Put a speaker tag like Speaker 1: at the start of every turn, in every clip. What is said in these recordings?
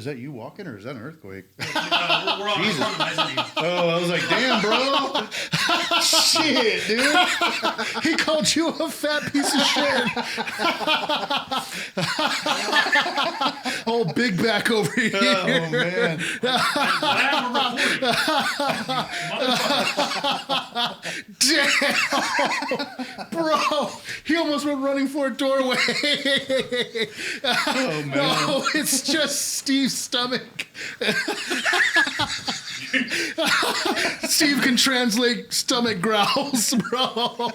Speaker 1: is that you walking or is that an earthquake?
Speaker 2: We're on the mezzanine.
Speaker 1: Oh, I was like, damn, bro. Shit, dude.
Speaker 3: He called you a fat piece of shit. Oh, big back over here.
Speaker 1: Oh, man.
Speaker 2: I'm glad we're recording.
Speaker 3: Damn. Bro, he almost went running for a doorway.
Speaker 1: Oh, man.
Speaker 3: No, it's just Steve's stomach. Steve can translate stomach growls, bro.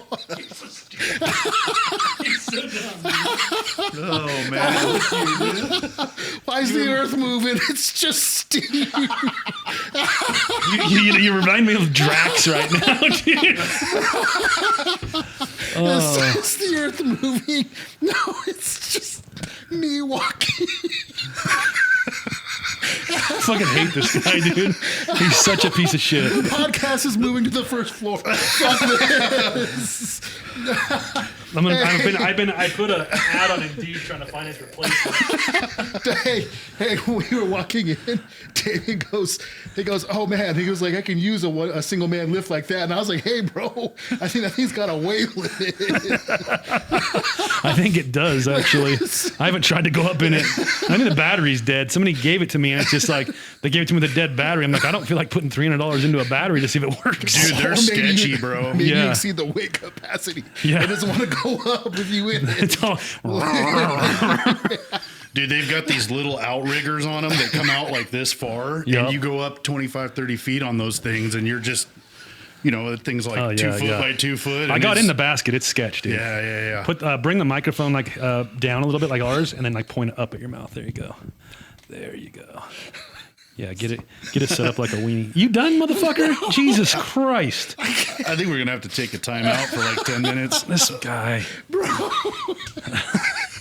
Speaker 2: He's so dumb.
Speaker 1: Oh, man.
Speaker 3: Why is the earth moving? It's just Steve.
Speaker 4: You remind me of Drax right now, dude.
Speaker 3: Is the earth moving? No, it's just me walking.
Speaker 4: I fucking hate this guy, dude. He's such a piece of shit.
Speaker 3: The podcast is moving to the first floor. Fuck this.
Speaker 4: I put an ad on Indeed trying to find his replacement.
Speaker 3: Hey, when we were walking in, Damien goes, oh man, he was like, I can use a single man lift like that. And I was like, hey bro, I think that thing's got a weight limit.
Speaker 4: I think it does, actually. I haven't tried to go up in it. I think the battery's dead. Somebody gave it to me, and it's just like, they gave it to me with a dead battery. I'm like, I don't feel like putting $300 into a battery to see if it works.
Speaker 1: Dude, they're sketchy, bro.
Speaker 3: Maybe
Speaker 4: Yeah.
Speaker 3: you exceed the weight capacity.
Speaker 4: Yeah.
Speaker 3: It doesn't want to go up with you in it.
Speaker 4: It's all...
Speaker 1: Dude, they've got these little outriggers on them that come out like this far.
Speaker 4: Yep.
Speaker 1: And you go up 25, 30 feet on those things, and you're just, the thing's like 2 foot by 2 foot.
Speaker 4: I got in the basket. It's sketch, dude.
Speaker 1: Yeah.
Speaker 4: Bring the microphone down a little bit like ours, and then think it up at your mouth. There you go. There you go. Yeah, get it set up like a weenie. You done, motherfucker? Jesus Christ.
Speaker 1: I think we're going to have to take a time out for like 10 minutes.
Speaker 4: This guy.
Speaker 3: Bro.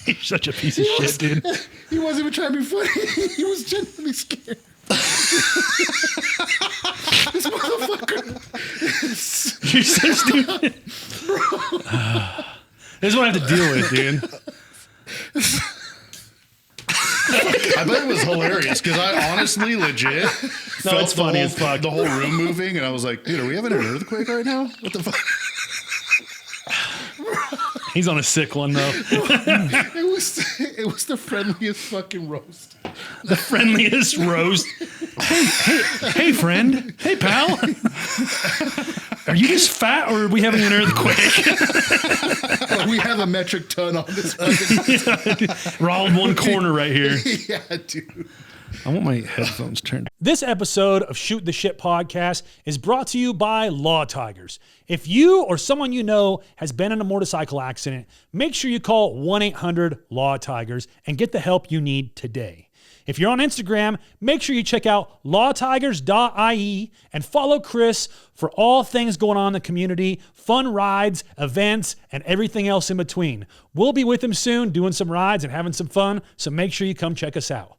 Speaker 4: He's such a piece of shit, dude.
Speaker 3: He wasn't even trying to be funny. He was genuinely scared. This motherfucker.
Speaker 4: You're so stupid. This is what I have to deal with, dude.
Speaker 1: I bet it was hilarious because I honestly legit felt
Speaker 4: it's funny as fuck.
Speaker 1: the whole room moving, and I was like, dude, are we having an earthquake right now? What the fuck?
Speaker 4: He's on a sick one, though.
Speaker 3: It was the friendliest fucking roast.
Speaker 4: The friendliest roast. Hey, friend. Hey, pal. Are you just fat, or are we having an earthquake?
Speaker 3: We have a metric ton on this fucking.
Speaker 4: We're all in one corner right here.
Speaker 3: Yeah, dude.
Speaker 4: I want my headphones turned.
Speaker 5: This episode of Shoot the Shit podcast is brought to you by Law Tigers. If you or someone you know has been in a motorcycle accident, make sure you call 1-800-LAW-TIGERS and get the help you need today. If you're on Instagram, make sure you check out lawtigers.ie and follow Chris for all things going on in the community, fun rides, events, and everything else in between. We'll be with him soon doing some rides and having some fun, so make sure you come check us out.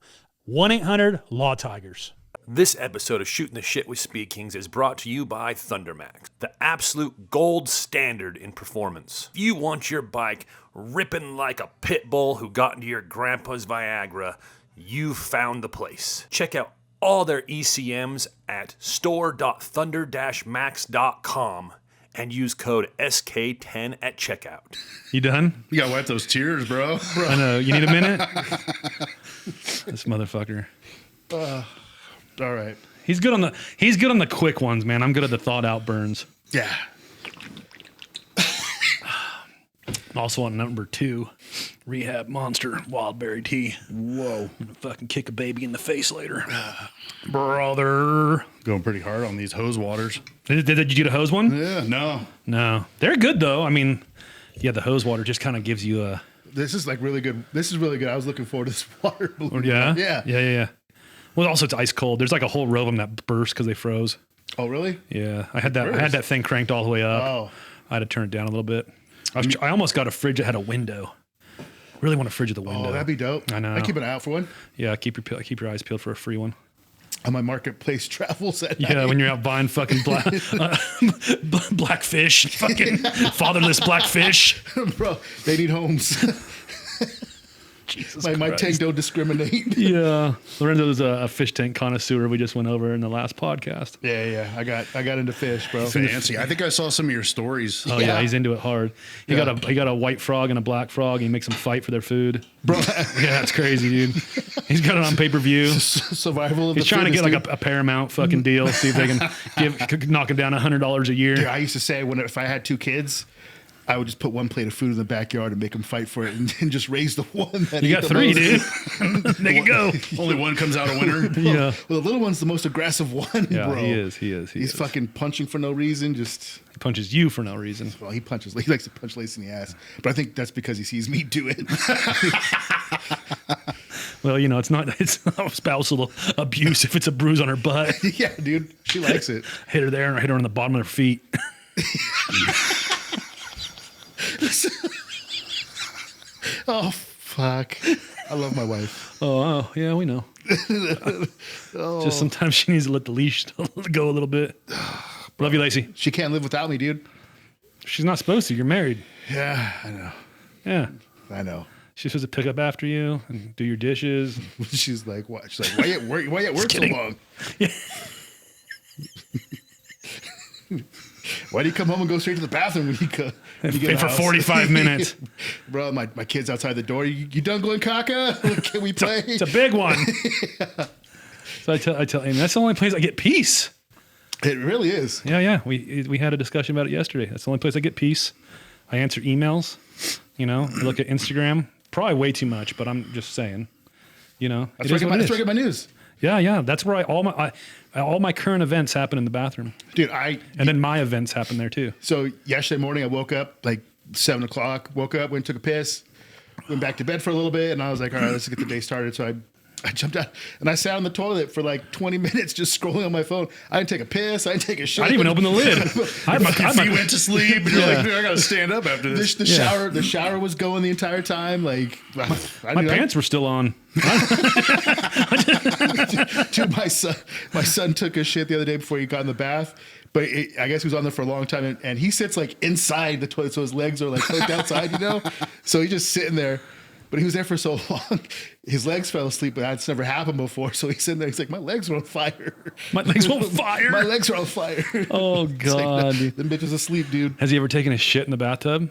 Speaker 5: 1-800-LAW-TIGERS.
Speaker 6: This episode of Shooting the Shit with Speed Kings is brought to you by Thundermax, the absolute gold standard in performance. If you want your bike ripping like a pit bull who got into your grandpa's Viagra, you've found the place. Check out all their ECMs at store.thunder-max.com and use code SK10 at checkout.
Speaker 4: You done?
Speaker 1: You got to wipe those tears, bro.
Speaker 4: I know. You need a minute? This motherfucker.
Speaker 1: All right.
Speaker 4: He's good on the quick ones, man. I'm good at the thought out burns.
Speaker 1: Yeah.
Speaker 4: Also on number 2, Rehab Monster Wildberry Tea.
Speaker 1: Whoa.
Speaker 4: I'm gonna fucking kick a baby in the face later. Brother.
Speaker 1: Going pretty hard on these hose waters.
Speaker 4: Did you get a hose one?
Speaker 1: Yeah, no.
Speaker 4: No. They're good though. I mean, yeah, the hose water just kind of gives you a...
Speaker 3: This is like really good. This is really good. I was looking forward to this water balloon.
Speaker 4: Yeah?
Speaker 3: Yeah.
Speaker 4: Well, also it's ice cold. There's like a whole row of them that burst because they froze.
Speaker 3: Oh, really?
Speaker 4: Yeah. I had that thing cranked all the way up.
Speaker 3: Oh.
Speaker 4: I had to turn it down a little bit. I almost got a fridge that had a window. Really want a fridge with a window.
Speaker 3: Oh, that'd be dope.
Speaker 4: I know.
Speaker 3: I keep an eye out for one.
Speaker 4: Yeah, keep your eyes peeled for a free one.
Speaker 3: On my marketplace travels at
Speaker 4: Yeah,
Speaker 3: night.
Speaker 4: when you're out buying fucking blackfish, fucking fatherless blackfish.
Speaker 3: Bro, they need homes.
Speaker 4: Jesus
Speaker 3: my
Speaker 4: Christ.
Speaker 3: tank don't discriminate.
Speaker 4: Yeah. Lorenzo's a fish tank connoisseur. We just went over in the last podcast.
Speaker 3: Yeah. I got into fish, bro.
Speaker 1: Fancy. I think I saw some of your stories.
Speaker 4: Oh yeah, he's into it hard. He got a white frog and a black frog. He makes them fight for their food,
Speaker 3: Bro,
Speaker 4: Yeah, it's crazy, dude. He's got it on pay-per-view.
Speaker 3: survival of
Speaker 4: He's
Speaker 3: the
Speaker 4: trying to get
Speaker 3: fittest,
Speaker 4: like a Paramount fucking deal. See if they can knock him down $100 a year.
Speaker 3: dude. I used to say if I had 2 kids, I would just put one plate of food in the backyard and make them fight for it, and just raise the one that
Speaker 4: You
Speaker 3: ate
Speaker 4: got
Speaker 3: the
Speaker 4: 3,
Speaker 3: most.
Speaker 4: dude. There you go.
Speaker 1: Only one comes out a winner.
Speaker 4: Yeah.
Speaker 3: Well, the little one's the most aggressive one,
Speaker 4: Yeah,
Speaker 3: bro.
Speaker 4: he is.
Speaker 3: He's fucking punching for no reason. Just
Speaker 4: He punches you for no reason.
Speaker 3: well, he punches. He likes to punch Lacey in the ass, but I think that's because he sees me do it.
Speaker 4: Well, it's not spousal abuse if it's a bruise on her butt.
Speaker 3: Yeah, dude, she likes it.
Speaker 4: Hit her there and I hit her on the bottom of her feet.
Speaker 3: Oh fuck! I love my wife.
Speaker 4: Oh, yeah, we know. Just sometimes she needs to let the leash go a little bit. Love you, Lacey.
Speaker 3: She can't live without me, dude.
Speaker 4: She's not supposed to. You're married.
Speaker 3: Yeah, I know.
Speaker 4: Yeah.
Speaker 3: I know.
Speaker 4: She's supposed to pick up after you and do your dishes.
Speaker 3: She's like, what? She's like, why you at work so
Speaker 4: kidding.
Speaker 3: long? Why do you come home and go straight to the bathroom when you go? When you get
Speaker 4: Pay
Speaker 3: a
Speaker 4: for
Speaker 3: house?
Speaker 4: 45 minutes.
Speaker 3: Bro, my kid's outside the door. You done going caca? Can we play?
Speaker 4: It's a big one. So I tell Amy, that's the only place I get peace.
Speaker 3: It really is.
Speaker 4: Yeah. We had a discussion about it yesterday. That's the only place I get peace. I answer emails. I look at Instagram. Probably way too much, but I'm just saying.
Speaker 3: That's
Speaker 4: it
Speaker 3: where
Speaker 4: is what it
Speaker 3: I get
Speaker 4: is.
Speaker 3: my news.
Speaker 4: Yeah. That's where all my current events happen in the bathroom,
Speaker 3: Dude,
Speaker 4: and then my events happen there too.
Speaker 3: So yesterday morning, I woke up like 7 o'clock, woke up, went and took a piss, went back to bed for a little bit, and I was like, all right, let's get the day started. So I jumped out and I sat on the toilet for like 20 minutes just scrolling on my phone. I didn't take a piss. I didn't take a shit.
Speaker 4: I didn't even open the lid. I had my,
Speaker 1: Your feet went to sleep, and you're like, dude, I gotta stand up after this.
Speaker 3: The shower was going the entire time. Like
Speaker 4: my pants were still on.
Speaker 3: Dude, my son took a shit the other day before he got in the bath. But I guess he was on there for a long time, and he sits like inside the toilet, so his legs are like hooked outside, So he's just sitting there. But he was there for so long, his legs fell asleep, but that's never happened before. So he's sitting there, he's like, my legs are on fire.
Speaker 4: My legs on fire?
Speaker 3: My legs are on fire.
Speaker 4: Oh,
Speaker 3: It's like,
Speaker 4: God.
Speaker 3: them bitches asleep, dude.
Speaker 4: Has he ever taken a shit in the bathtub?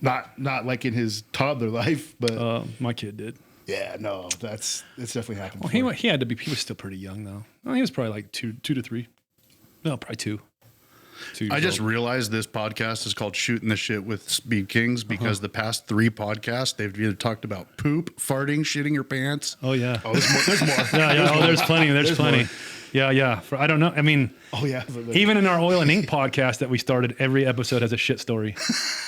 Speaker 3: Not like in his toddler life, but
Speaker 4: My kid did.
Speaker 3: yeah, no, it's definitely happened.
Speaker 4: Well,
Speaker 3: before.
Speaker 4: he had to be. He was still pretty young though. Well, he was probably like two to three. No, probably two.
Speaker 1: I just realized this podcast is called Shooting the Shit with Speed Kings because the past 3 podcasts, they've either talked about poop, farting, shitting your pants.
Speaker 4: Oh yeah.
Speaker 3: Oh, there's more.
Speaker 4: Yeah. Oh, there's plenty. There's plenty.
Speaker 3: more.
Speaker 4: Yeah. I don't know. I mean,
Speaker 3: Oh yeah. but, like,
Speaker 4: even in our oil and ink podcast that we started, every episode has a shit story.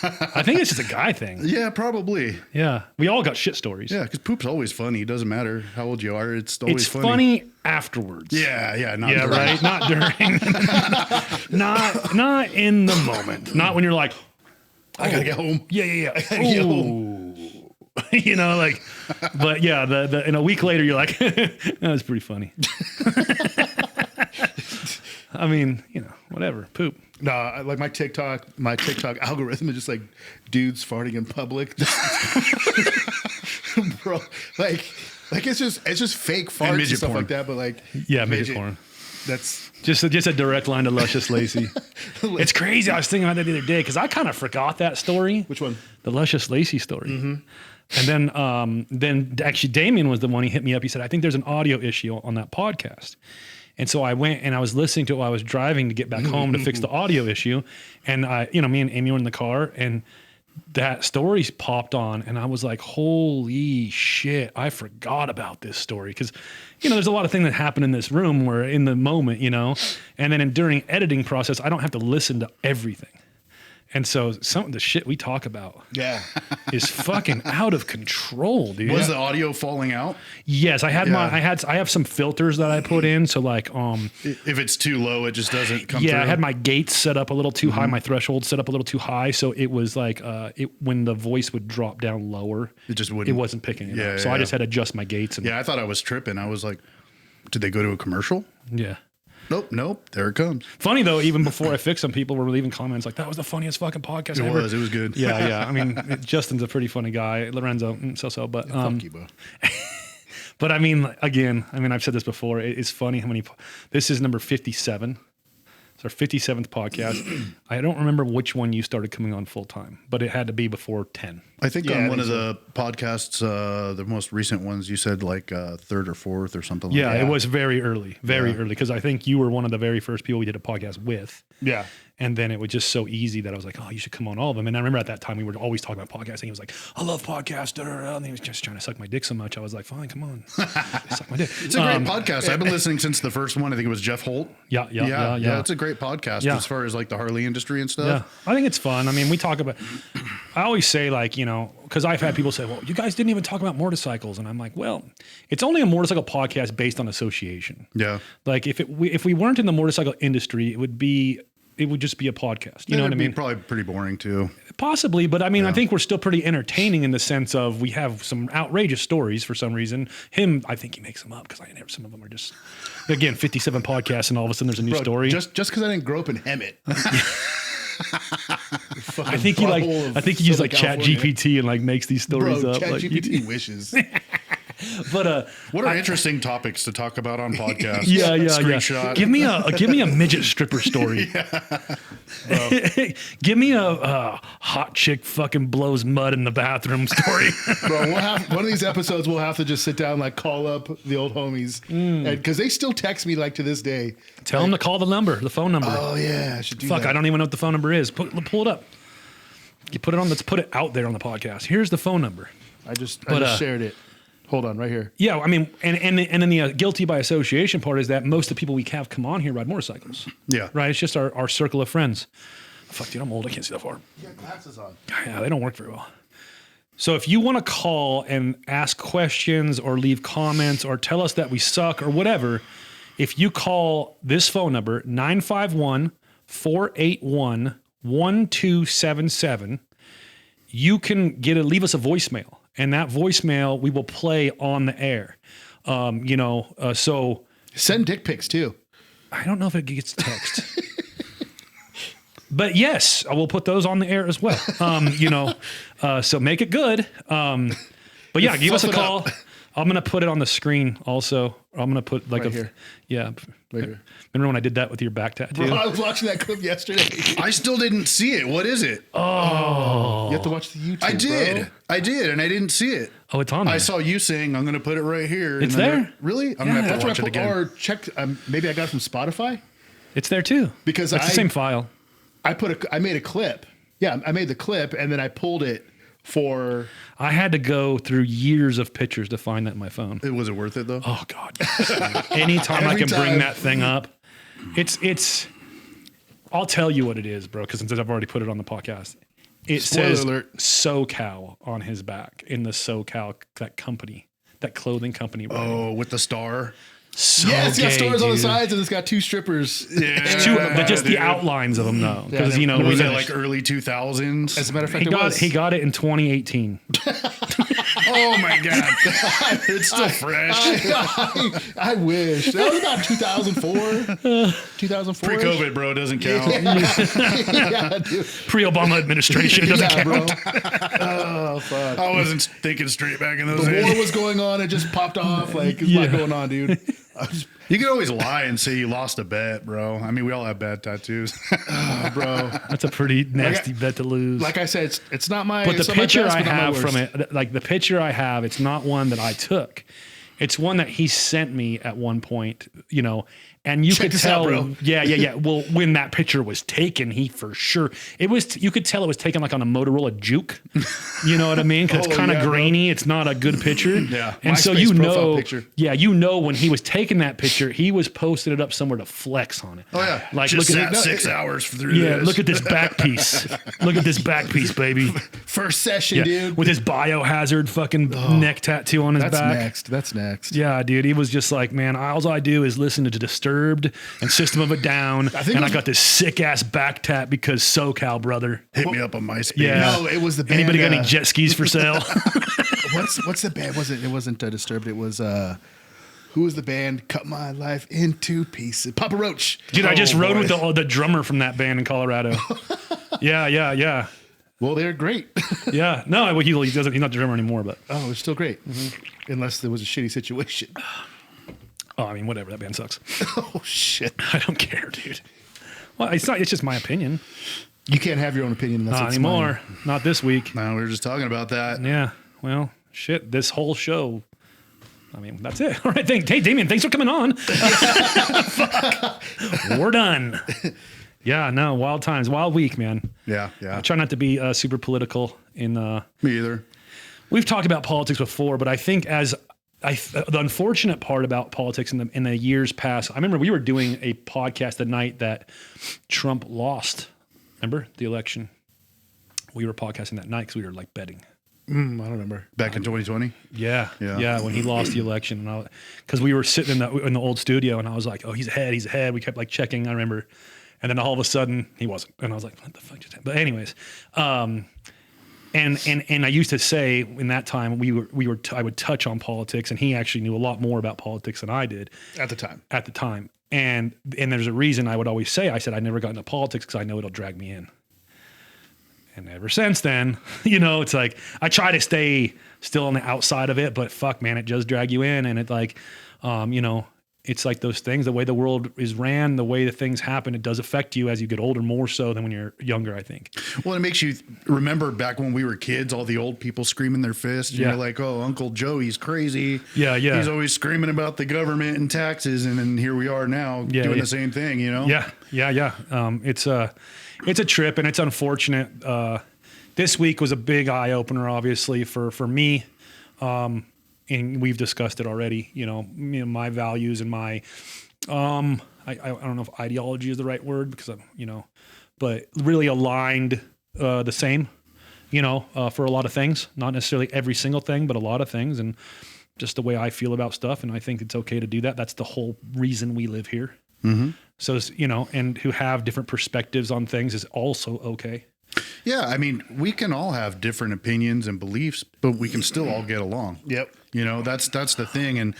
Speaker 4: I think it's just a guy thing.
Speaker 1: Yeah, probably.
Speaker 4: Yeah, we all got shit stories.
Speaker 1: Yeah, because poop's always funny. It doesn't matter how old you are. It's always
Speaker 4: It's funny afterwards.
Speaker 1: Yeah. Not
Speaker 4: Yeah,
Speaker 1: during.
Speaker 4: right. Not during. not in the moment. Not when you're like,
Speaker 3: I gotta get home.
Speaker 4: yeah.
Speaker 3: gotta get home.
Speaker 4: Ooh. But yeah, the in a week later you're like, that was pretty funny. I mean, whatever. Poop.
Speaker 3: No, like my TikTok algorithm is just like dudes farting in public. Bro, like it's just fake farts and,
Speaker 1: midget
Speaker 3: stuff
Speaker 1: porn.
Speaker 3: like that, but like
Speaker 4: Yeah, midget porn.
Speaker 3: That's
Speaker 4: Just a direct line to Luscious Lacey. It's crazy. I was thinking about that the other day because I kind of forgot that story.
Speaker 3: which one?
Speaker 4: The Luscious Lacey story. And then actually Damien was the one. He hit me up. He said, I think there's an audio issue on that podcast. And so I went and I was listening to it while I was driving to get back home to fix the audio issue. And me and Amy were in the car and that story popped on and I was like, holy shit, I forgot about this story. Cause there's a lot of things that happen in this room where in the moment, and then during editing process, I don't have to listen to everything. And so some of the shit we talk about
Speaker 3: Yeah.
Speaker 4: is fucking out of control, dude.
Speaker 1: Was the audio falling out?
Speaker 4: Yes, I had
Speaker 1: Yeah.
Speaker 4: I have some filters that I put in. So like,
Speaker 1: If it's too low, it just doesn't come
Speaker 4: yeah,
Speaker 1: through.
Speaker 4: I had my gates set up a little too high, my threshold set up a little too high. So it was like, when the voice would drop down lower,
Speaker 1: It just
Speaker 4: it
Speaker 1: wouldn't.
Speaker 4: wasn't picking it
Speaker 1: Yeah,
Speaker 4: up. So I
Speaker 1: yeah.
Speaker 4: just had to adjust my gates. And
Speaker 1: Yeah, I thought I was tripping. I was like, did they go to a commercial?
Speaker 4: yeah.
Speaker 1: Nope. There it comes.
Speaker 4: Funny though, even before I fixed them, people were leaving comments like, that was the funniest fucking podcast ever.
Speaker 1: It was good.
Speaker 4: Yeah. I mean, Justin's a pretty funny guy. Lorenzo, so. But
Speaker 3: Fuck you, bro.
Speaker 4: but I mean, again, I've said this before. It's funny how many. This is number 57. It's our 57th podcast. I don't remember which one you started coming on full time, but it had to be before 10.
Speaker 1: I think
Speaker 3: Yeah,
Speaker 1: on
Speaker 3: I
Speaker 1: one
Speaker 3: think
Speaker 1: of the podcasts, the most recent ones, you said like third or fourth or something like
Speaker 4: Yeah,
Speaker 1: that.
Speaker 4: it was very early, because I think you were one of the very first people we did a podcast with.
Speaker 3: Yeah.
Speaker 4: And then it was just so easy that I was like, oh, you should come on all of them. And I remember at that time we were always talking about podcasting. He was like, I love podcasts. And he was just trying to suck my dick so much. I was like, fine, come on. Suck my dick.
Speaker 1: It's a great podcast. I've been listening since the first one. I think it was Jeff Holt.
Speaker 4: Yeah.
Speaker 1: It's a great podcast
Speaker 4: Yeah.
Speaker 1: as far as like the Harley industry and stuff.
Speaker 4: Yeah, I think it's fun. I mean, we talk about, I always say like, because I've had people say, well, you guys didn't even talk about motorcycles. And I'm like, well, it's only a motorcycle podcast based on association.
Speaker 1: Yeah.
Speaker 4: Like if we weren't in the motorcycle industry, it would just be a podcast. You know what I mean?
Speaker 1: Probably pretty boring too.
Speaker 4: Possibly, but I mean, I think we're still pretty entertaining in the sense of we have some outrageous stories for some reason. I think he makes them up because some of them are just, again, 57 podcasts and all of a sudden there's a new story.
Speaker 3: Just because I didn't grow up in Hemet.
Speaker 4: I think he uses like Chat GPT and like makes these stories up.
Speaker 3: Chat
Speaker 4: Like,
Speaker 3: GPT wishes.
Speaker 4: but
Speaker 1: What are interesting topics to talk about on podcasts?
Speaker 4: yeah.
Speaker 1: Screenshot.
Speaker 4: Give me a midget stripper story. Give me a hot chick fucking blows mud in the bathroom story.
Speaker 3: Bro, one of these episodes we'll have to just sit down, like call up the old homies, because they still text me like to this day.
Speaker 4: Tell them to call the phone number.
Speaker 3: Oh yeah, I should do
Speaker 4: Fuck,
Speaker 3: that.
Speaker 4: I don't even know what the phone number is. Pull it up. Let's put it out there on the podcast. Here's the phone number.
Speaker 3: I just
Speaker 4: But,
Speaker 3: shared it. Hold on, right here.
Speaker 4: Yeah, I mean, and then the guilty by association part is that most of the people we have come on here ride motorcycles.
Speaker 1: Yeah.
Speaker 4: Right? It's just our circle of friends. Fuck, dude, I'm old. I can't see that far.
Speaker 3: You got glasses on.
Speaker 4: Yeah, they don't work very well. So if you want to call and ask questions or leave comments or tell us that we suck or whatever, if you call this phone number, 951-481-1277, you can leave us a voicemail. And that voicemail we will play on the air. So
Speaker 3: Send dick pics too.
Speaker 4: I don't know if it gets text. But yes, I will put those on the air as well. So make it good. But yeah, give us a call. I'm going to put it on the screen also. I'm going to put like
Speaker 3: Right here.
Speaker 4: Yeah.
Speaker 3: Right here.
Speaker 4: Remember when I did that with your back tattoo?
Speaker 3: Bro, I was watching that clip yesterday.
Speaker 1: I still didn't see it. What is it?
Speaker 3: You have to watch the YouTube.
Speaker 1: I did.
Speaker 3: Bro.
Speaker 1: I did, and I didn't see it.
Speaker 4: Oh, it's on there.
Speaker 1: I saw you saying, I'm going to put it right here.
Speaker 4: It's
Speaker 1: and then
Speaker 4: there?
Speaker 1: Really? I'm
Speaker 4: Yeah.
Speaker 1: going to have
Speaker 3: That's
Speaker 1: to
Speaker 3: what
Speaker 1: watch
Speaker 3: I
Speaker 1: it
Speaker 3: put,
Speaker 1: again.
Speaker 3: or checked. Maybe I got it from Spotify.
Speaker 4: It's there too.
Speaker 3: Because
Speaker 4: it's the same file.
Speaker 3: I made a clip. Yeah, I made the clip and then I pulled it for.
Speaker 4: I had to go through years of pictures to find that in my phone.
Speaker 1: Was it worth it, though?
Speaker 4: Oh God! Anytime I
Speaker 3: Every
Speaker 4: can bring
Speaker 3: time.
Speaker 4: that thing up, it's. I'll tell you what it is, bro. Because since I've already put it on the podcast, it
Speaker 3: Spoiler
Speaker 4: says
Speaker 3: alert.
Speaker 4: SoCal on his back in the SoCal that clothing company. Writing.
Speaker 1: Oh, with the star?
Speaker 4: So
Speaker 3: Yeah, it's got
Speaker 4: gay,
Speaker 3: stores on the
Speaker 4: dude.
Speaker 3: sides and it's got two strippers.
Speaker 1: Yeah.
Speaker 4: It's just the outlines of them though, because
Speaker 3: Yeah,
Speaker 4: we
Speaker 1: Was
Speaker 4: know
Speaker 1: it like early 2000s?
Speaker 3: As a matter of fact,
Speaker 4: he
Speaker 3: it
Speaker 4: got
Speaker 3: was.
Speaker 4: he got it in 2018.
Speaker 1: Oh my God. It's still fresh.
Speaker 3: I wish. That was about 2004. 2004.
Speaker 1: Pre-COVID, bro, doesn't count.
Speaker 3: Yeah, dude.
Speaker 4: Pre-Obama administration doesn't
Speaker 3: Yeah,
Speaker 4: count.
Speaker 3: bro. Oh, fuck.
Speaker 1: I wasn't thinking straight back in those
Speaker 3: The war
Speaker 1: days.
Speaker 3: was going on. It just popped off. Like, there's a lot going on, dude.
Speaker 1: You could always lie and say you lost a bet, bro. I mean, we all have bad tattoos.
Speaker 3: Bro.
Speaker 4: That's a pretty nasty bet to lose.
Speaker 3: Like I said, it's not my.
Speaker 4: But the
Speaker 3: it's not my
Speaker 4: picture
Speaker 3: best,
Speaker 4: I
Speaker 3: but not my
Speaker 4: have from
Speaker 3: worst.
Speaker 4: it, like the picture I have, it's not one that I took. It's one that he sent me at one point, and you
Speaker 3: Check
Speaker 4: could
Speaker 3: this out,
Speaker 4: tell.
Speaker 3: bro.
Speaker 4: Yeah. Well, when that picture was taken, you could tell it was taken like on a Motorola Juke. You know what I mean? Because it's
Speaker 3: Oh,
Speaker 4: kind of
Speaker 3: yeah, bro.
Speaker 4: grainy. It's not a good picture.
Speaker 1: Yeah.
Speaker 4: And so
Speaker 3: MySpace profile picture.
Speaker 4: when he was taking that picture, he was posting it up somewhere to flex on it.
Speaker 1: Oh, yeah.
Speaker 4: Like
Speaker 1: Just
Speaker 4: look at
Speaker 1: sat
Speaker 4: it.
Speaker 1: 6 hours through
Speaker 4: Yeah,
Speaker 1: this.
Speaker 4: look at this back piece. Look at this back piece, baby.
Speaker 3: First session,
Speaker 4: Yeah,
Speaker 3: dude.
Speaker 4: with his biohazard fucking neck tattoo on his
Speaker 3: That's
Speaker 4: back.
Speaker 3: next. That's next.
Speaker 4: Yeah, dude. He was just like, man, all I do is listen to Disturbed and System of a Down,
Speaker 3: think
Speaker 4: and
Speaker 3: it
Speaker 4: I
Speaker 3: was-
Speaker 4: got this sick ass back tat because SoCal, brother.
Speaker 1: Hit me up on MySpace.
Speaker 4: Yeah.
Speaker 3: No, it was the band.
Speaker 4: Anybody got any jet skis for sale?
Speaker 3: What's the band? It wasn't Disturbed. It was Who was the band Cut My Life into Pieces? Papa Roach.
Speaker 4: Dude, I just rode
Speaker 3: boy.
Speaker 4: with the drummer from that band in Colorado. Yeah.
Speaker 3: Well, they're great.
Speaker 4: Yeah. No, well, he doesn't. He's not the drummer anymore, but
Speaker 3: Oh, they're still great. Unless there was a shitty situation.
Speaker 4: oh, I mean, whatever. That band sucks.
Speaker 3: Oh, shit.
Speaker 4: I don't care, dude. Well, it's not. It's just my opinion.
Speaker 3: You can't have your own opinion unless
Speaker 4: Not
Speaker 3: it's
Speaker 4: anymore.
Speaker 3: mine.
Speaker 4: Not this week.
Speaker 1: No, we were just talking about that.
Speaker 4: Yeah. Well, shit. This whole show. I mean, that's it. All right. Hey, Damien, thanks for coming on. We're done. Yeah. No. Wild times. Wild week, man.
Speaker 1: Yeah.
Speaker 4: I try not to be super political.
Speaker 1: Me either.
Speaker 4: We've talked about politics before, but I think the unfortunate part about politics in the years past, I remember we were doing a podcast the night that Trump lost. Remember the election? We were podcasting that night because we were like betting.
Speaker 3: I don't remember.
Speaker 1: Back in 2020.
Speaker 4: Yeah.
Speaker 1: Yeah.
Speaker 4: When he lost the election, because we were sitting in the old studio, and I was like, "Oh, he's ahead." We kept like checking. I remember, and then all of a sudden he wasn't, and I was like, "What the fuck just happened?" But anyways, and I used to say in that time I would touch on politics, and he actually knew a lot more about politics than I did
Speaker 3: At the time.
Speaker 4: at the time. And there's a reason I would always say, I said I never got into politics because I know it'll drag me in. And ever since then, it's like I try to stay still on the outside of it, but fuck, man, it does drag you in. And it like, it's like those things, the way the world is ran, the way the things happen, it does affect you as you get older more so than when you're younger, I think.
Speaker 1: Well, it makes you remember back when we were kids, all the old people screaming their fists.
Speaker 4: Yeah.
Speaker 1: You're like, oh, Uncle Joe, he's crazy.
Speaker 4: Yeah.
Speaker 1: He's always screaming about the government and taxes. And then here we are now doing the same thing,
Speaker 4: Yeah. It's a trip, and it's unfortunate. This week was a big eye opener, obviously, for me. And we've discussed it already, my values and my, I don't know if ideology is the right word because but really aligned, the same, for a lot of things, not necessarily every single thing, but a lot of things, and just the way I feel about stuff. And I think it's okay to do that. That's the whole reason we live here. Mm-hmm. So, and who have different perspectives on things is also okay.
Speaker 1: Yeah. I mean, we can all have different opinions and beliefs, but we can still all get along.
Speaker 3: Yep.
Speaker 1: That's the thing. And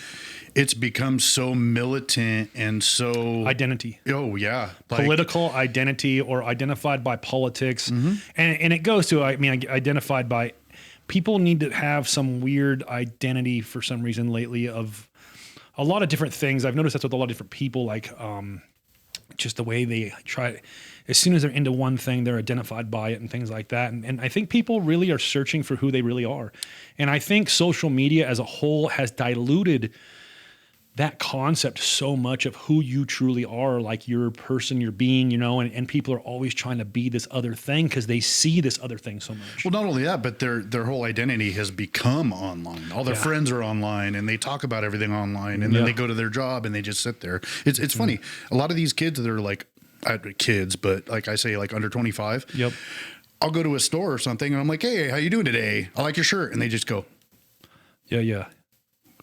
Speaker 1: it's become so militant and so
Speaker 4: Identity.
Speaker 1: Oh yeah.
Speaker 4: Political identity or identified by politics. Mm-hmm. And it goes to, identified by people need to have some weird identity for some reason lately of a lot of different things. I've noticed that's with a lot of different people, like, just the way they try, as soon as they're into one thing, they're identified by it and things like that. And I think people really are searching for who they really are. And I think social media as a whole has diluted that concept so much of who you truly are, like your person, your being, and people are always trying to be this other thing because they see this other thing so much.
Speaker 1: Well, not only that, but their whole identity has become online. All their friends are online, and they talk about everything online, and then they go to their job and they just sit there. It's funny. A lot of these kids that are like kids, but like I say, like under 25.
Speaker 4: Yep.
Speaker 1: I'll go to a store or something, and I'm like, "Hey, how you doing today? I like your shirt," and they just go.
Speaker 4: Yeah.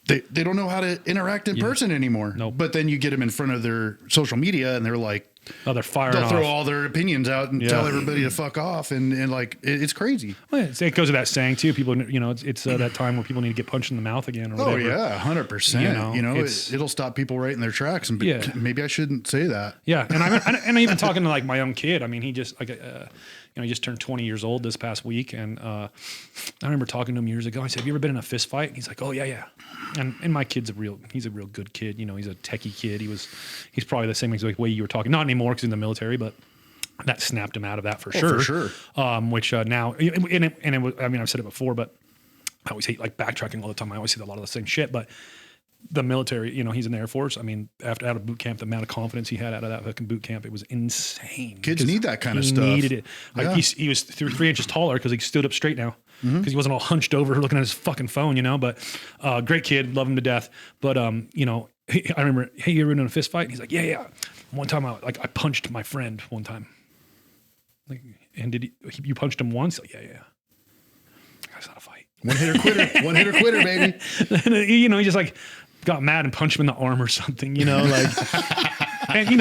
Speaker 1: They don't know how to interact in person anymore.
Speaker 4: Nope.
Speaker 1: But then you get them in front of their social media, and they're like,
Speaker 4: Oh, they're firing
Speaker 1: they'll
Speaker 4: off.
Speaker 1: throw all their opinions out and tell everybody to fuck off, and like it's crazy.
Speaker 4: Well, it goes to that saying too. People, it's that time where people need to get punched in the mouth again or whatever.
Speaker 1: Oh yeah, 100%. It'll stop people right in their tracks, and maybe I shouldn't say that.
Speaker 4: Yeah, and I'm even talking to like my own kid. I mean, he just he just turned 20 years old this past week, and I remember talking to him years ago. I said, "Have you ever been in a fist fight?" And he's like, "Oh yeah." And my kid's he's a real good kid. He's a techie kid. He's probably the same exact way you were talking. Not anymore because he's in the military, but that snapped him out of that for sure.
Speaker 1: For sure.
Speaker 4: Which now, and it was, I've said it before, but I always hate like backtracking all the time. I always say a lot of the same shit, but the military, he's in the Air Force. I mean, out of boot camp, the amount of confidence he had out of that fucking boot camp, it was insane.
Speaker 1: Kids need that kind of stuff.
Speaker 4: He needed it. Like he was 3 inches taller because he stood up straight now. Because he wasn't all hunched over looking at his fucking phone, But great kid, love him to death. But I remember, hey, you ever been in a fist fight? And he's like, yeah. One time, I punched my friend one time. Like, and you punched him once? Like, yeah. That's not a fight.
Speaker 3: One hitter quitter. One hitter quitter, baby.
Speaker 4: And, he just like got mad and punched him in the arm or something, like. And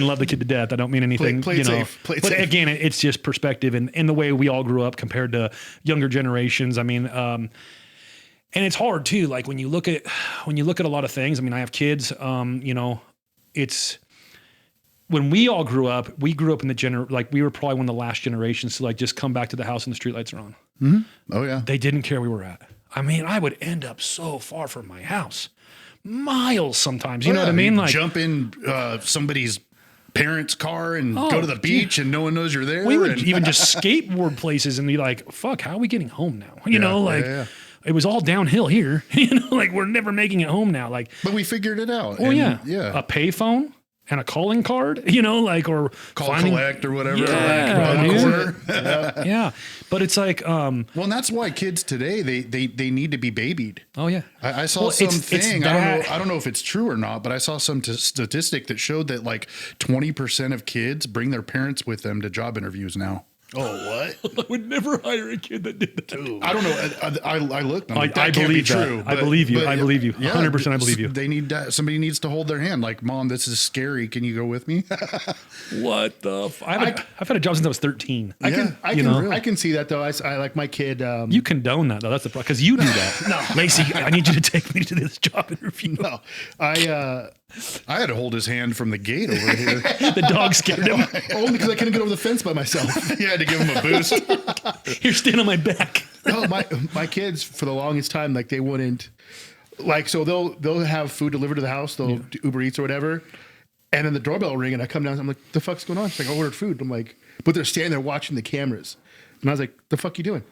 Speaker 4: love the kid to death. I don't mean anything.
Speaker 3: Play safe.
Speaker 4: But again, it's just perspective and the way we all grew up compared to younger generations. I mean,
Speaker 5: and it's hard too. Like when you look at a lot of things, I mean, I have kids, you know, it's, when we all grew up in the like we were probably one of the last generations to like just come back to the house and the streetlights are on.
Speaker 1: Mm-hmm. Oh yeah.
Speaker 5: They didn't care where we were at. I mean, I would end up so far from my house, miles sometimes. You know what I mean? Like
Speaker 1: jump in somebody's parents' car and go to the beach and no one knows you're there.
Speaker 5: We would even just skateboard places and be like, fuck, how are we getting home now? You know, like it was all downhill here. You know, like we're never making it home now. Like,
Speaker 1: but we figured it out.
Speaker 5: Oh yeah.
Speaker 1: A
Speaker 5: payphone and a calling card, you know, like, or
Speaker 1: collect or whatever.
Speaker 5: Yeah. But it's like,
Speaker 1: well, and that's why kids today, they need to be babied.
Speaker 5: Oh yeah.
Speaker 1: I saw something, I don't know if it's true or not, but I saw some statistic that showed that like 20% of kids bring their parents with them to job interviews now.
Speaker 3: Oh, what?
Speaker 5: I would never hire a kid that did that.
Speaker 1: I don't know. I looked.
Speaker 5: I believe that. True. I believe you. I believe you. 100%. I believe you.
Speaker 1: They need somebody needs to hold their hand. Like, Mom, this is scary. Can you go with me?
Speaker 5: What the? I've had a job since I was 13.
Speaker 3: I can see that though. I like my kid.
Speaker 5: You condone that though. That's the problem because you do that. No, Lacey, I need you to take me to this job interview.
Speaker 3: No,
Speaker 1: I had to hold his hand from the gate over here.
Speaker 5: The dog scared him.
Speaker 3: Only because I couldn't get over the fence by myself.
Speaker 1: You had to give him a boost.
Speaker 5: Here, stand on my back.
Speaker 3: No, my kids for the longest time, like they wouldn't, like, so they'll have food delivered to the house. They'll do Uber Eats or whatever. And then the doorbell ring and I come down. I'm like, the fuck's going on? She's like, I ordered food. I'm like, but they're standing there watching the cameras. And I was like, the fuck you doing?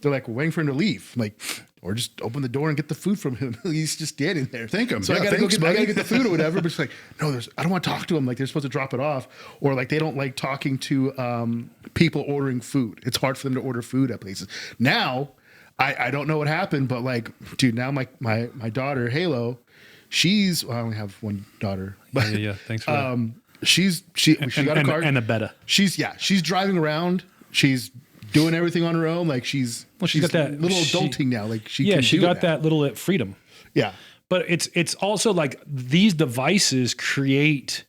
Speaker 3: They're like, we're waiting for him to leave. I'm like, or just open the door and get the food from him. He's just standing there.
Speaker 1: Thank him.
Speaker 3: So I gotta get the food or whatever. But she's like, no, I don't want to talk to him. Like they're supposed to drop it off, or like they don't like talking to people ordering food. It's hard for them to order food at places. Now, I don't know what happened, but like, dude, now my daughter Halo, I only have one daughter. But,
Speaker 5: yeah. Thanks for that.
Speaker 3: She got a car
Speaker 5: and a betta.
Speaker 3: She's driving around. She's doing everything on her own. Like she's
Speaker 5: got that
Speaker 3: little adulting now. Like she
Speaker 5: got that little freedom.
Speaker 3: Yeah.
Speaker 5: But it's also like these devices create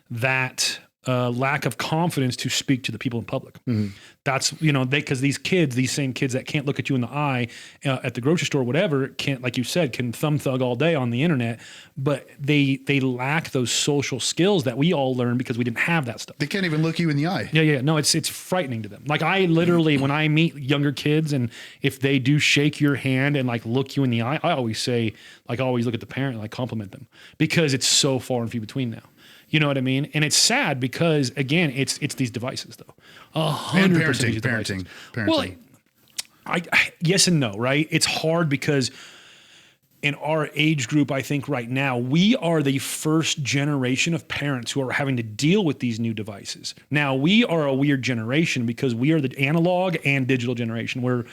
Speaker 5: that lack of confidence to speak to the people in public. Mm-hmm. That's, because these same kids that can't look at you in the eye at the grocery store, whatever, can't, like you said, can thumb thug all day on the internet, but they lack those social skills that we all learned because we didn't have that stuff.
Speaker 1: They can't even look you in the eye.
Speaker 5: Yeah. No, it's frightening to them. Like I literally, when I meet younger kids and if they do shake your hand and like look you in the eye, I always say, like I always look at the parent and like compliment them because it's so far and few between now. You know what I mean? And it's sad because again, it's these devices though. 100%
Speaker 1: parenting.
Speaker 5: Well, I yes and no, right? It's hard because in our age group, I think right now, we are the first generation of parents who are having to deal with these new devices. Now, we are a weird generation because we are the analog and digital generation where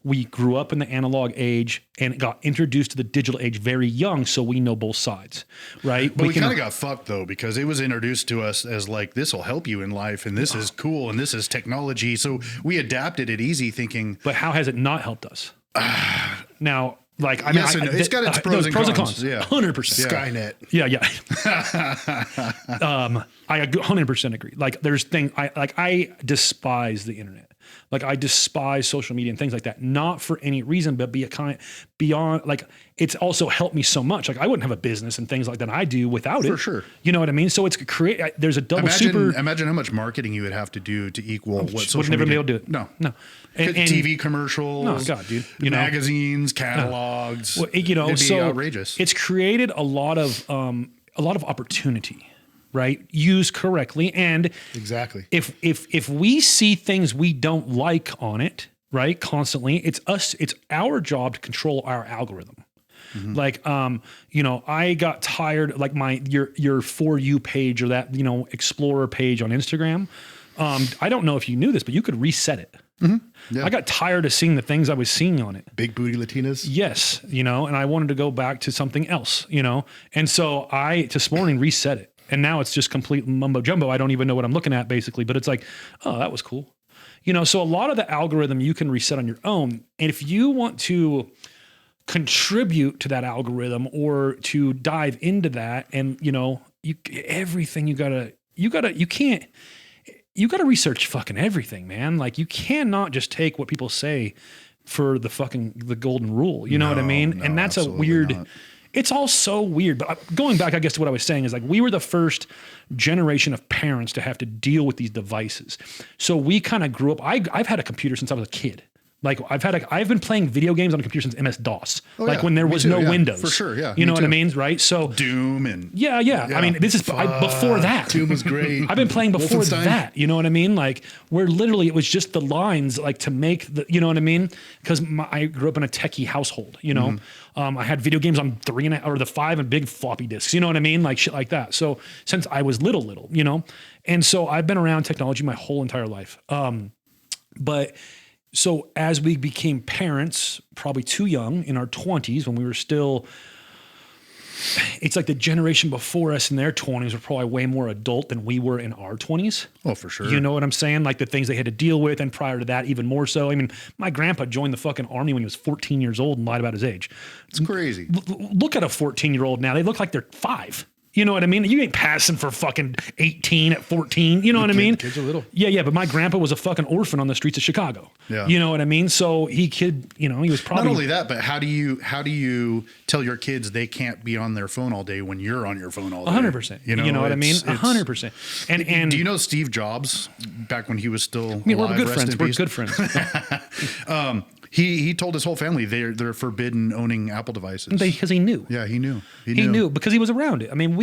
Speaker 5: we grew up in the analog age and got introduced to the digital age very young, so we know both sides, right?
Speaker 1: But we kind of got fucked though, because it was introduced to us as like, this will help you in life and this is cool and this is technology. So we adapted it easy thinking.
Speaker 5: But how has it not helped us? Now, like, I mean,
Speaker 1: it's got its pros and cons. Yeah.
Speaker 5: 100%.
Speaker 3: Skynet.
Speaker 5: Yeah. I 100% agree. Like there's things I despise the internet. Like I despise social media and things like that, not for any reason, but beyond, like it's also helped me so much. Like I wouldn't have a business and things like that I do without it.
Speaker 1: For sure.
Speaker 5: You know what I mean? So it's there's a double
Speaker 1: Imagine how much marketing you would have to do to equal what social
Speaker 5: would never
Speaker 1: media.
Speaker 5: be able to do it.
Speaker 1: No. And TV commercials.
Speaker 5: No, God, dude.
Speaker 1: Magazines, catalogs.
Speaker 5: Well,
Speaker 1: it'd be
Speaker 5: so
Speaker 1: outrageous.
Speaker 5: It's created a lot of opportunity. Right, used correctly, and
Speaker 3: exactly.
Speaker 5: If we see things we don't like on it, right, constantly, it's our job to control our algorithm. Mm-hmm. Like, I got tired, like your For You page or that Explorer page on Instagram. I don't know if you knew this, but you could reset it. Mm-hmm. Yeah. I got tired of seeing the things I was seeing on it.
Speaker 3: Big booty Latinas.
Speaker 5: Yes, and I wanted to go back to something else, and so I this morning reset it. And now it's just complete mumbo jumbo. I don't even know what I'm looking at basically, but it's like, oh, that was cool. So a lot of the algorithm you can reset on your own. And if you want to contribute to that algorithm or to dive into that and, everything you gotta research fucking everything, man. Like you cannot just take what people say
Speaker 4: for the golden rule. You know what I mean?
Speaker 1: No,
Speaker 4: and that's a
Speaker 1: absolutely
Speaker 4: weird.
Speaker 1: not.
Speaker 4: It's all so weird. But going back, I guess to what I was saying is like we were the first generation of parents to have to deal with these devices. So we kind of grew up. I've had a computer since I was a kid. Like I've been playing video games on a computer since MS DOS.
Speaker 1: yeah.
Speaker 4: When there
Speaker 1: Me
Speaker 4: was
Speaker 1: too,
Speaker 4: no
Speaker 1: yeah.
Speaker 4: Windows.
Speaker 1: For sure, yeah.
Speaker 4: You
Speaker 1: Me
Speaker 4: know what I
Speaker 1: too.
Speaker 4: mean? Right. So
Speaker 1: Doom and
Speaker 4: yeah. I mean, this is before that.
Speaker 3: Doom was great.
Speaker 4: I've been playing before
Speaker 3: Wolfenstein.
Speaker 4: that. You know what I mean? Like where literally it was just the lines like to make the, you know what I mean? Because I grew up in a techie household, you know, I had video games on 5 and big floppy disks, you know what I mean? Like shit like that. So since I was little, you know, and so I've been around technology my whole entire life. But so as we became parents, probably too young in our 20s when we were still, it's like the generation before us in their 20s were probably way more adult than we were in our 20s.
Speaker 1: oh, for sure.
Speaker 4: You know what I'm saying? Like the things they had to deal with, and prior to that, even more so. I mean, my grandpa joined the fucking army when he was 14 years old and lied about his age.
Speaker 1: It's crazy.
Speaker 4: Look at a 14-year-old now. They look like they're 5. You know what I mean? You ain't passing for fucking 18 at 14. You know what I mean?
Speaker 3: Kids are little.
Speaker 4: Yeah. But my grandpa was a fucking orphan on the streets of Chicago.
Speaker 1: Yeah.
Speaker 4: You know what I mean? So he was probably
Speaker 1: Not only that, but how do you tell your kids they can't be on their phone all day when you're on your phone all day?
Speaker 4: 100%. You know what I mean?
Speaker 1: it's-
Speaker 4: 100%. And
Speaker 1: do you know Steve Jobs back when he was still
Speaker 4: I mean,
Speaker 1: alive?
Speaker 4: we're good
Speaker 1: rest
Speaker 4: friends.
Speaker 1: in
Speaker 4: We're
Speaker 1: peace?
Speaker 4: good friends.
Speaker 1: He told his whole family they're forbidden owning Apple devices.
Speaker 4: Because he knew.
Speaker 1: Yeah, he knew.
Speaker 4: He knew because he was around it. I mean,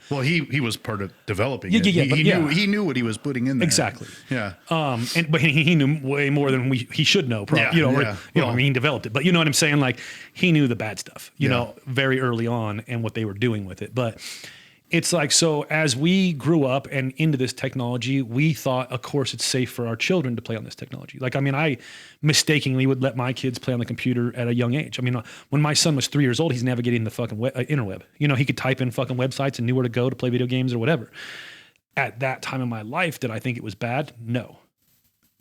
Speaker 1: Well, he was part of developing
Speaker 4: Yeah,
Speaker 1: it.
Speaker 4: yeah, but yeah.
Speaker 1: He knew what he was putting in there.
Speaker 4: Exactly.
Speaker 1: Yeah.
Speaker 4: But he knew way more than he should know. Probably,
Speaker 1: Yeah, yeah.
Speaker 4: I mean, he developed it, but you know what I'm saying? Like he knew the bad stuff, you know, very early on and what they were doing with it. But it's like, so as we grew up and into this technology, we thought, of course, it's safe for our children to play on this technology. Like, I mean, I mistakenly would let my kids play on the computer at a young age. I mean, when my son was 3 years old, he's navigating the fucking interweb. You know, he could type in fucking websites and knew where to go to play video games or whatever. At that time in my life, did I think it was bad? No.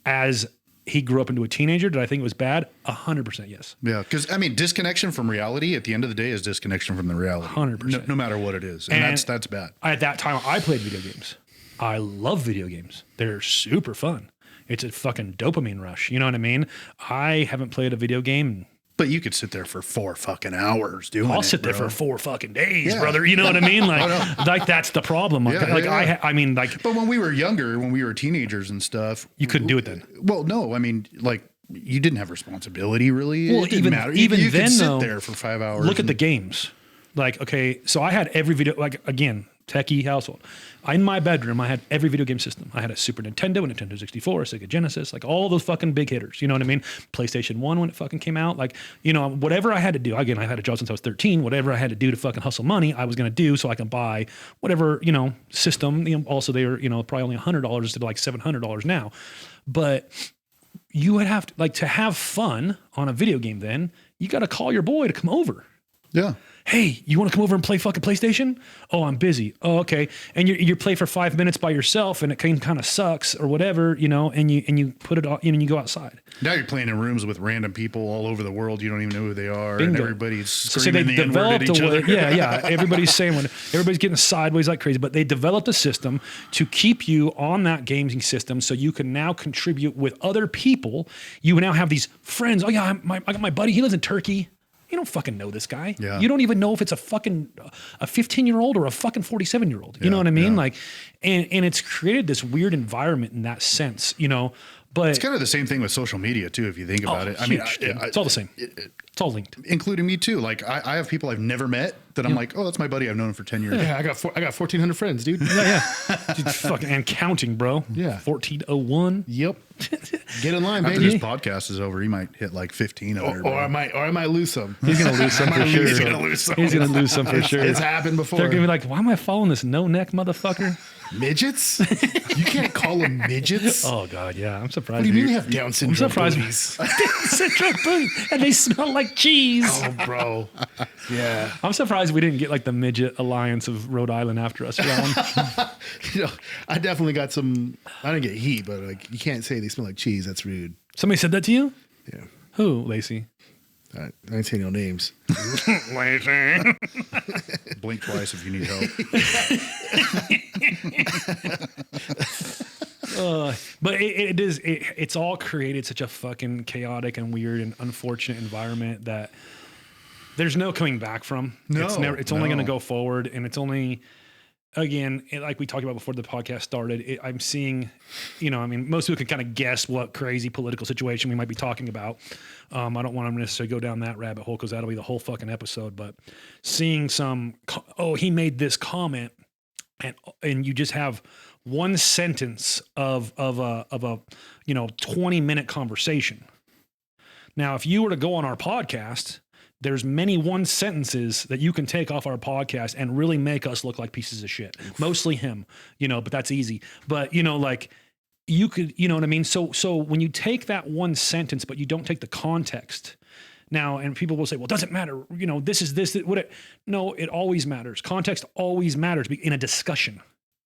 Speaker 4: As he grew up into a teenager, did I think it was bad? 100% yes.
Speaker 1: Yeah, because I mean, disconnection from reality at the end of the day is disconnection from the reality.
Speaker 4: 100%.
Speaker 1: No matter what it is, and that's bad.
Speaker 4: At that time, I played video games. I love video games. They're super fun. It's a fucking dopamine rush. You know what I mean? I haven't played a video game.
Speaker 1: But you could sit there for 4 fucking hours doing it.
Speaker 4: I'll sit there
Speaker 1: bro.
Speaker 4: for 4 fucking days,
Speaker 1: Yeah.
Speaker 4: brother. You know what I mean? Like that's the problem. I mean, like
Speaker 1: But when we were younger, when we were teenagers and stuff,
Speaker 4: you couldn't do it then.
Speaker 1: Well, no, I mean, like you didn't have responsibility really.
Speaker 4: Well,
Speaker 1: It didn't
Speaker 4: even-
Speaker 1: matter.
Speaker 4: even
Speaker 1: you
Speaker 4: then,
Speaker 1: could sit
Speaker 4: though,
Speaker 1: there for 5 hours.
Speaker 4: Look at the games. Like, okay, so I had every video, like, again, techie household. In my bedroom, I had every video game system. I had a Super Nintendo, a Nintendo 64, a Sega Genesis, like all those fucking big hitters. You know what I mean? PlayStation 1 when it fucking came out. Like, you know, whatever I had to do. Again, I had a job since I was 13. Whatever I had to do to fucking hustle money, I was going to do so I can buy whatever, you know, system. You know, also, they were, you know, probably only $100 instead of like $700 now. But you would have to, like, to have fun on a video game then, you got to call your boy to come over.
Speaker 1: Yeah.
Speaker 4: Hey, you want to come over and play fucking PlayStation? Oh, I'm busy. Oh, okay. And you play for 5 minutes by yourself, and it kind of sucks or whatever, you know. And you put it on, and you go outside.
Speaker 1: Now you're playing in rooms with random people all over the world. You don't even know who they are,
Speaker 4: Bingo.
Speaker 1: and everybody's
Speaker 4: So
Speaker 1: screaming
Speaker 4: they
Speaker 1: the N-word at
Speaker 4: developed
Speaker 1: each
Speaker 4: a way.
Speaker 1: other.
Speaker 4: Yeah. Everybody's saying everybody's getting sideways like crazy, but they developed a system to keep you on that gaming system, so you can now contribute with other people. You now have these friends. Oh yeah, I got my buddy. He lives in Turkey. You don't fucking know this guy.
Speaker 1: Yeah.
Speaker 4: You don't even know if it's a 15-year-old or a fucking 47-year-old. You know what I mean?
Speaker 1: yeah.
Speaker 4: Like, and it's created this weird environment in that sense, you know. But
Speaker 1: It's kind of the same thing with social media too, if you think about it. I mean,
Speaker 4: huge, dude. It's all the same. It's all linked.
Speaker 1: including me too. Like I have people I've never met that I'm like, oh, that's my buddy. I've known him for 10 years.
Speaker 3: Yeah, I got 1,400 friends, dude.
Speaker 4: Yeah. Dude, fucking, and counting, bro.
Speaker 3: Yeah.
Speaker 4: 1401.
Speaker 3: Yep. Get in line,
Speaker 1: After
Speaker 3: baby.
Speaker 1: this podcast is over, he might hit like 15 over.
Speaker 3: Or I might lose some.
Speaker 4: He's gonna lose some for sure.
Speaker 1: He's gonna lose some.
Speaker 4: He's gonna lose some for sure.
Speaker 3: It's happened before.
Speaker 4: They're gonna be like, why am I following this no neck motherfucker?
Speaker 3: Midgets? You can't call them midgets.
Speaker 4: Oh god, yeah. I'm surprised.
Speaker 3: What do you mean they
Speaker 4: dude.
Speaker 3: have Down syndrome?
Speaker 4: surprised-
Speaker 3: booties?
Speaker 4: Central Booth, and they smell like cheese.
Speaker 3: Oh, bro. Yeah.
Speaker 4: I'm surprised we didn't get like the midget alliance of Rhode Island after us for that one.
Speaker 3: You know, I definitely got some. I didn't get heat, but like you can't say they smell like cheese. That's rude.
Speaker 4: Somebody said that to you?
Speaker 3: Yeah.
Speaker 4: Who, Lacey?
Speaker 3: I ain't saying no names.
Speaker 4: Lacey.
Speaker 1: Blink twice if you need help.
Speaker 5: But it's all created such a fucking chaotic and weird and unfortunate environment that there's no coming back from. It's only going to go forward, and it's only, again, like we talked about before the podcast started, I'm seeing, most people can kind of guess what crazy political situation we might be talking about. I don't want to necessarily go down that rabbit hole because that'll be the whole fucking episode, but seeing he made this comment, and you just have one sentence of a 20-minute conversation. Now, if you were to go on our podcast, there's many one sentences that you can take off our podcast and really make us look like pieces of shit. Mostly him, but that's easy. But, you could, you know what I mean? So when you take that one sentence, but you don't take the context now, and people will say, well, it doesn't matter. This is this, no, it always matters. Context always matters in a discussion.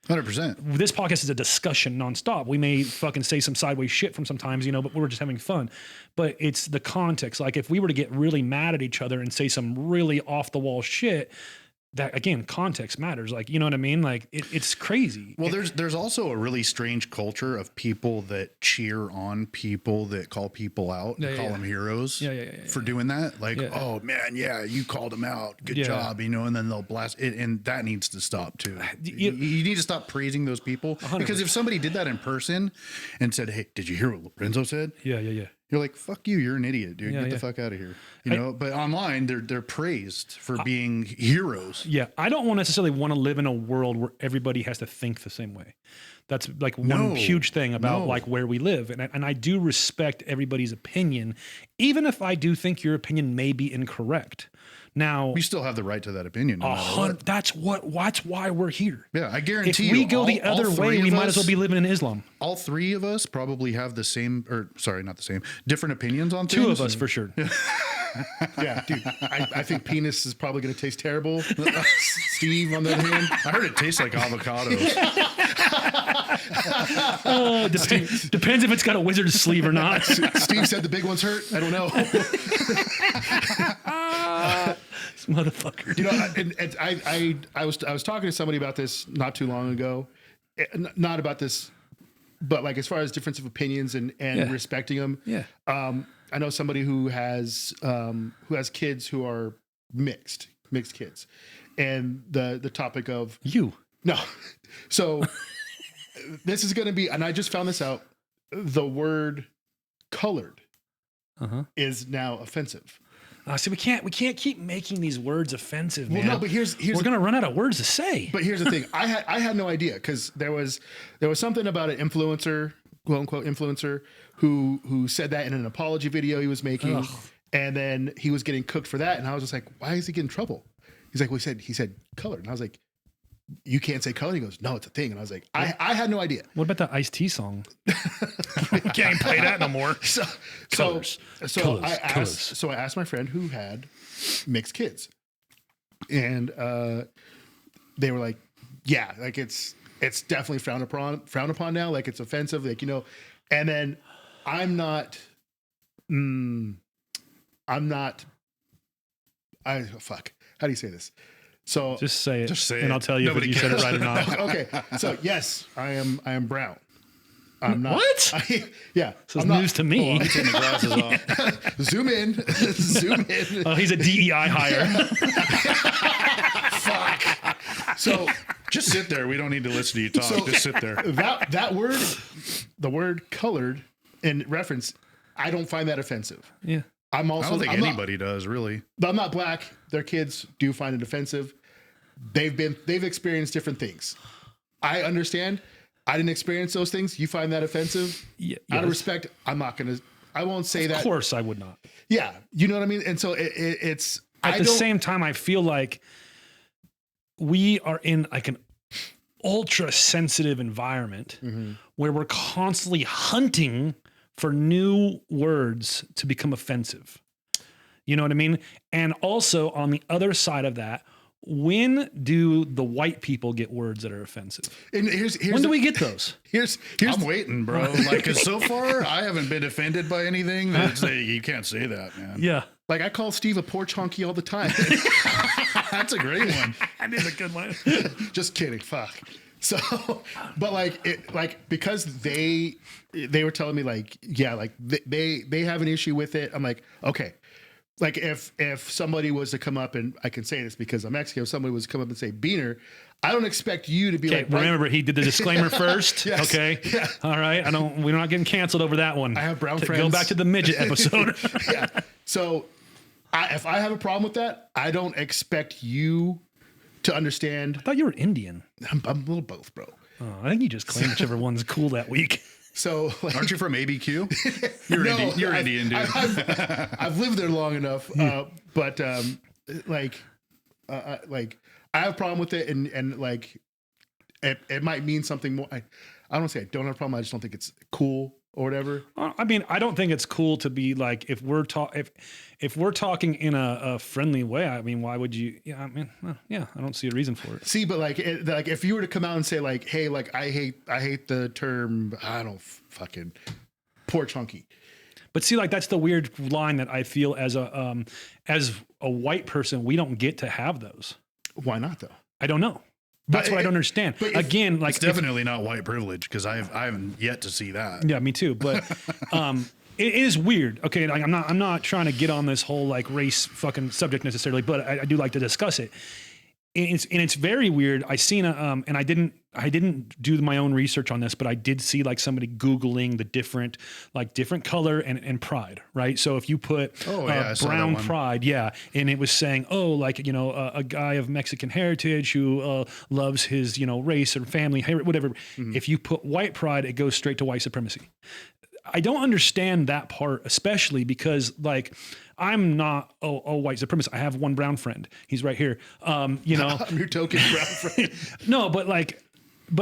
Speaker 1: 100%.
Speaker 5: This podcast is a discussion nonstop. We may fucking say some sideways shit from sometimes, but we're just having fun. But it's the context. Like if we were to get really mad at each other and say some really off the wall shit, that again, context matters. Like, you know what I mean? Like it's crazy.
Speaker 1: Well, there's also a really strange culture of people that cheer on people that call people out, call them heroes for doing that. Like, oh man, you called them out. Good job. And then they'll blast it. And that needs to stop too. You need to stop praising those people
Speaker 5: 100%.
Speaker 1: Because if somebody did that in person and said, hey, did you hear what Lorenzo said?
Speaker 5: Yeah.
Speaker 1: You're like, fuck you. You're an idiot, dude. Get the fuck out of here. But online they're praised for being heroes.
Speaker 5: Yeah. I don't necessarily want to live in a world where everybody has to think the same way. That's like one huge thing about like where we live. And I do respect everybody's opinion, even if I do think your opinion may be incorrect. Now
Speaker 1: we still have the right to that opinion. No matter what.
Speaker 5: That's why we're here.
Speaker 1: Yeah, I guarantee
Speaker 5: if we go the other way, we might as well be living in Islam.
Speaker 1: All three of us probably have the same, not the same, different opinions on things.
Speaker 5: Two of us for sure.
Speaker 3: Yeah, dude. I think penis is probably going to taste terrible. Steve, on the other hand,
Speaker 1: I heard it tastes like avocados.
Speaker 5: Depends if it's got a wizard's sleeve or not.
Speaker 3: Steve said the big ones hurt. I don't know.
Speaker 5: This motherfucker.
Speaker 3: And I was talking to somebody about this not too long ago. Not about this, but like as far as difference of opinions and respecting them.
Speaker 5: Yeah.
Speaker 3: I know somebody who has kids who are mixed kids, and the topic of no. So this is going to be, and I just found this out. The word colored is now offensive.
Speaker 5: See, we can't keep making these words offensive, man.
Speaker 3: Well, no, but here's
Speaker 5: we're gonna run out of words to say.
Speaker 3: But here's the thing: I had no idea because there was something about an influencer, quote unquote influencer, who said that in an apology video he was making, and then he was getting cooked for that, and I was just like, why is he getting in trouble? He's like, well, he said colored, and I was like, you can't say color. He goes, no, it's a thing, and I was like, I had no idea.
Speaker 5: What about the Ice-T song? Can't play that no more.
Speaker 3: So I asked my friend who had mixed kids, and they were like, yeah, like it's definitely frowned upon now. Like it's offensive, like, and then I'm not, fuck. How do you say this? So
Speaker 5: just say it.
Speaker 1: Just say
Speaker 5: and
Speaker 1: it.
Speaker 5: I'll tell you if you said it right or not.
Speaker 3: Okay. So yes, I am brown. I'm not.
Speaker 5: What?
Speaker 3: Yeah.
Speaker 5: This is news to me.
Speaker 1: I'm taking the glasses off.
Speaker 3: Zoom in.
Speaker 5: Oh, he's a DEI hire.
Speaker 3: Fuck. So
Speaker 1: just sit there. We don't need to listen to you talk. Just sit there.
Speaker 3: That word, the word colored in reference, I don't find that offensive.
Speaker 5: Yeah.
Speaker 1: I don't think anybody does, really.
Speaker 3: I'm not black. Their kids do find it offensive. They've experienced different things. I understand. I didn't experience those things. You find that offensive?
Speaker 5: Yeah.
Speaker 3: Out of respect, I won't say that.
Speaker 5: Of course I would not.
Speaker 3: Yeah. You know what I mean? And so it's
Speaker 5: at the same time, I feel like we are in like an ultra sensitive environment where we're constantly hunting for new words to become offensive. You know what I mean? And also on the other side of that, when do the white people get words that are offensive?
Speaker 3: And
Speaker 5: when do we get those?
Speaker 3: Here's
Speaker 1: I'm waiting, bro. Like, 'cause so far I haven't been offended by anything. You can't say that, man.
Speaker 5: Yeah.
Speaker 3: Like I call Steve a porch honky all the time.
Speaker 1: That's a great one.
Speaker 5: That is a good one.
Speaker 3: Just kidding. Fuck. So, but because they were telling me like, yeah, like they have an issue with it. I'm like, okay. Like if somebody was to come up, and I can say this because I'm Mexican, if somebody was to come up and say Beaner, I don't expect you to be
Speaker 4: Okay,
Speaker 3: like,
Speaker 4: remember he did the disclaimer first.
Speaker 3: Yes.
Speaker 4: Okay,
Speaker 3: Yeah.
Speaker 4: all right. We're not getting canceled over that one.
Speaker 3: I have brown
Speaker 4: Go
Speaker 3: friends.
Speaker 4: back to the midget episode.
Speaker 3: Yeah. So if I have a problem with that, I don't expect you to understand.
Speaker 4: I thought you were Indian.
Speaker 3: I'm a little both, bro.
Speaker 4: Oh, I think you just claimed whichever one's cool that week.
Speaker 3: So like,
Speaker 1: Aren't you from ABQ? You're,
Speaker 3: no,
Speaker 1: You're Indian, dude.
Speaker 3: I've lived there long enough, but like I have a problem with it, and like it might mean something more. I don't say I don't have a problem. I just don't think it's cool or whatever.
Speaker 4: I mean, I don't think it's cool to be like if we're talking in a friendly way. I mean, why would you? Yeah, I mean, yeah, I don't see a reason for it.
Speaker 3: See, but like if you were to come out and say like, hey, like I hate the term, I don't fucking poor chunky.
Speaker 4: But see, like that's the weird line that I feel as a white person, we don't get to have those.
Speaker 3: Why not though?
Speaker 4: I don't know. That's what I don't understand. Again, like
Speaker 1: It's definitely not white privilege because I haven't yet to see that.
Speaker 4: yeah, me too. But it is weird. Okay, like I'm not trying to get on this whole like race fucking subject necessarily, but I do like to discuss it. And it's very weird. I seen and I didn't do my own research on this, but I did see like somebody Googling the different color and pride, right? So if you put
Speaker 1: I saw that
Speaker 4: brown
Speaker 1: one.
Speaker 4: pride, yeah, and it was saying, a guy of Mexican heritage who loves his, race or family, whatever.
Speaker 1: Mm-hmm.
Speaker 4: If you put white pride, it goes straight to white supremacy. I don't understand that part, especially because like I'm not a white supremacist. I have one brown friend. He's right here.
Speaker 3: I'm your token brown friend.
Speaker 4: No, but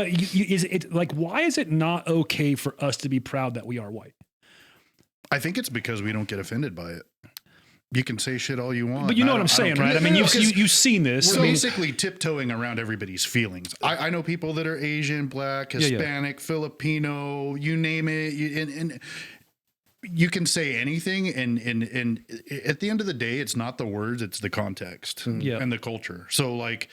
Speaker 4: is it like, why is it not okay for us to be proud that we are white?
Speaker 1: I think it's because we don't get offended by it. You can say shit all you want.
Speaker 4: But you know what I'm saying, right? I mean, you've seen this.
Speaker 1: We're basically tiptoeing around everybody's feelings. I know people that are Asian, Black, Hispanic, Filipino, you name it. And you can say anything. And at the end of the day, it's not the words, it's the context and the culture. So like,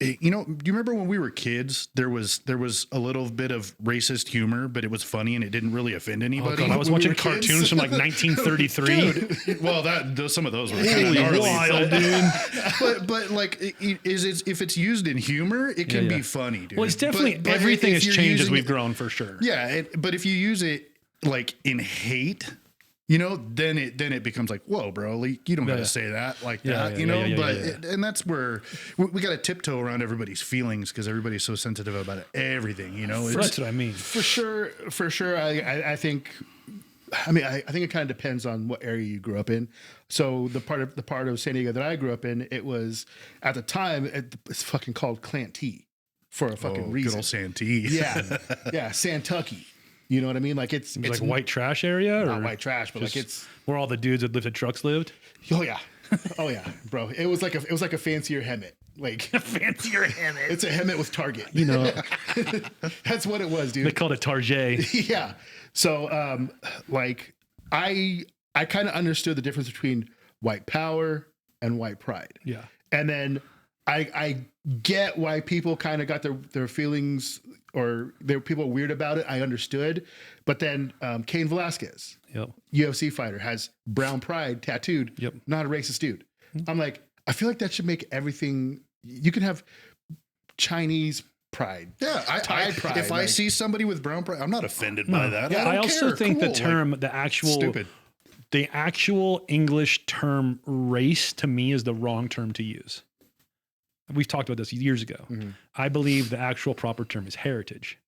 Speaker 1: do you remember when we were kids, there was a little bit of racist humor, but it was funny and it didn't really offend anybody.
Speaker 4: Oh God, I was watching cartoons from like 1933.
Speaker 1: Dude, well, some of those were
Speaker 4: Holy
Speaker 1: gnarly,
Speaker 4: wild, dude.
Speaker 1: but like, if it's used in humor, it can be funny, dude.
Speaker 4: Well, it's definitely
Speaker 1: But
Speaker 4: everything
Speaker 1: if
Speaker 4: has
Speaker 1: you're
Speaker 4: changed as
Speaker 1: using
Speaker 4: we've grown for sure.
Speaker 1: Yeah, but if you use it like in hate, then it becomes like, whoa, bro, like, you don't got to say that like that, and that's where we got to tiptoe around everybody's feelings because everybody's so sensitive about everything,
Speaker 4: That's what I mean.
Speaker 3: For sure. I think it kind of depends on what area you grew up in. So the part of San Diego that I grew up in, it was at the time it's fucking called Clan T for a fucking reason.
Speaker 1: Good old Santee.
Speaker 3: Yeah, Santucky. You know what I mean? Like it's
Speaker 4: like white trash area, or
Speaker 3: not white trash, but like it's
Speaker 4: where all the dudes that lifted trucks lived.
Speaker 3: Oh yeah, bro. It was like a fancier Hemet. Like
Speaker 4: A fancier Hemet.
Speaker 3: It's a Hemet with Target. That's what it was, dude.
Speaker 4: They called it Target.
Speaker 3: Yeah. So like I kind of understood the difference between white power and white pride.
Speaker 4: Yeah.
Speaker 3: And then I get why people kind of got their feelings, or people weird about it. I understood. But then Cain Velasquez, UFC fighter, has brown pride tattooed.
Speaker 4: Yep.
Speaker 3: Not a racist dude. I'm like, I feel like that should make everything. You can have Chinese pride.
Speaker 1: Yeah,
Speaker 3: Thai pride.
Speaker 1: If I see somebody with brown pride, I'm not offended by that.
Speaker 4: Yeah, I also think the term,
Speaker 1: stupid.
Speaker 4: The actual English term race to me is the wrong term to use. We've talked about this years ago. Mm-hmm. I believe the actual proper term is heritage.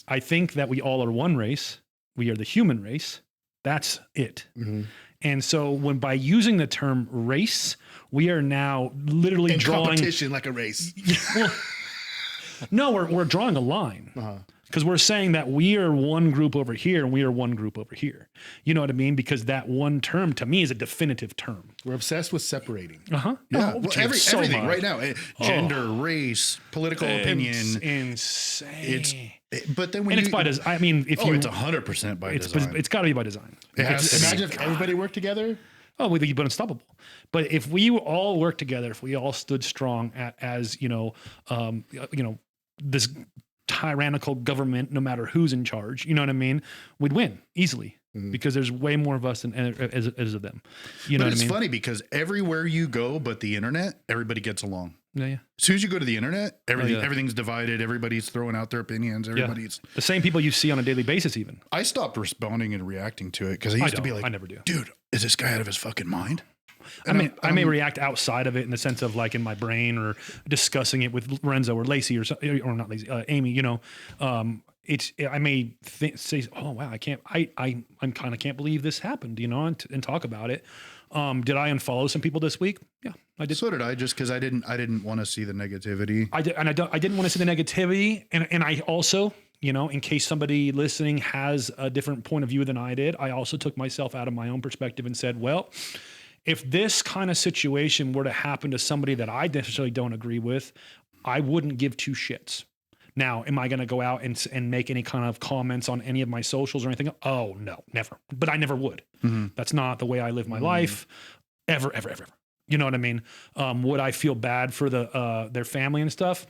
Speaker 4: I think that we all are one race. We are the human race. That's it. Mm-hmm. And so by using the term race, we are now literally drawing
Speaker 3: competition like a race.
Speaker 4: Well, no, we're drawing a line. Because we're saying that we are one group over here and we are one group over here. You know what I mean? Because that one term to me is a definitive term.
Speaker 3: We're obsessed with separating.
Speaker 1: Yeah, everything right now. Gender, race, political opinion.
Speaker 4: It's insane.
Speaker 1: But then when
Speaker 4: it's by design. I mean,
Speaker 1: it's 100% by design.
Speaker 4: It's got to be by design.
Speaker 3: Imagine if everybody worked together.
Speaker 4: Oh, we'd be unstoppable. But if we all worked together, if we all stood strong as this tyrannical government, no matter who's in charge, you know what I mean, we'd win easily because there's way more of us than as of them. You know
Speaker 1: But
Speaker 4: what I
Speaker 1: it's
Speaker 4: mean?
Speaker 1: funny because everywhere you go, but the internet, everybody gets along.
Speaker 4: Yeah, yeah.
Speaker 1: As soon as you go to the internet,
Speaker 4: yeah.
Speaker 1: everything's divided. Everybody's throwing out their opinions. Everybody's.
Speaker 4: The same people you see on a daily basis, even.
Speaker 1: I stopped responding and reacting to it because I used to be like,
Speaker 4: I never do.
Speaker 1: dude, is this guy out of his fucking mind?
Speaker 4: I may react outside of it in the sense of like in my brain or discussing it with Lorenzo or Lacey or not Lacey, Amy, you know, I may say, oh wow, I kind of can't believe this happened, you know, and talk about it. Did I unfollow some people this week? Yeah, I did.
Speaker 1: So did I, just because I didn't want to see the negativity.
Speaker 4: I didn't want to see the negativity. And I also, you know, in case somebody listening has a different point of view than I did, I also took myself out of my own perspective and said, well, if this kind of situation were to happen to somebody that I necessarily don't agree with, I wouldn't give two shits. Now, am I going to go out and make any kind of comments on any of my socials or anything? Oh, no, never. But I never would. That's not the way I live my life, ever. You know what I mean? Would I feel bad for their family and stuff?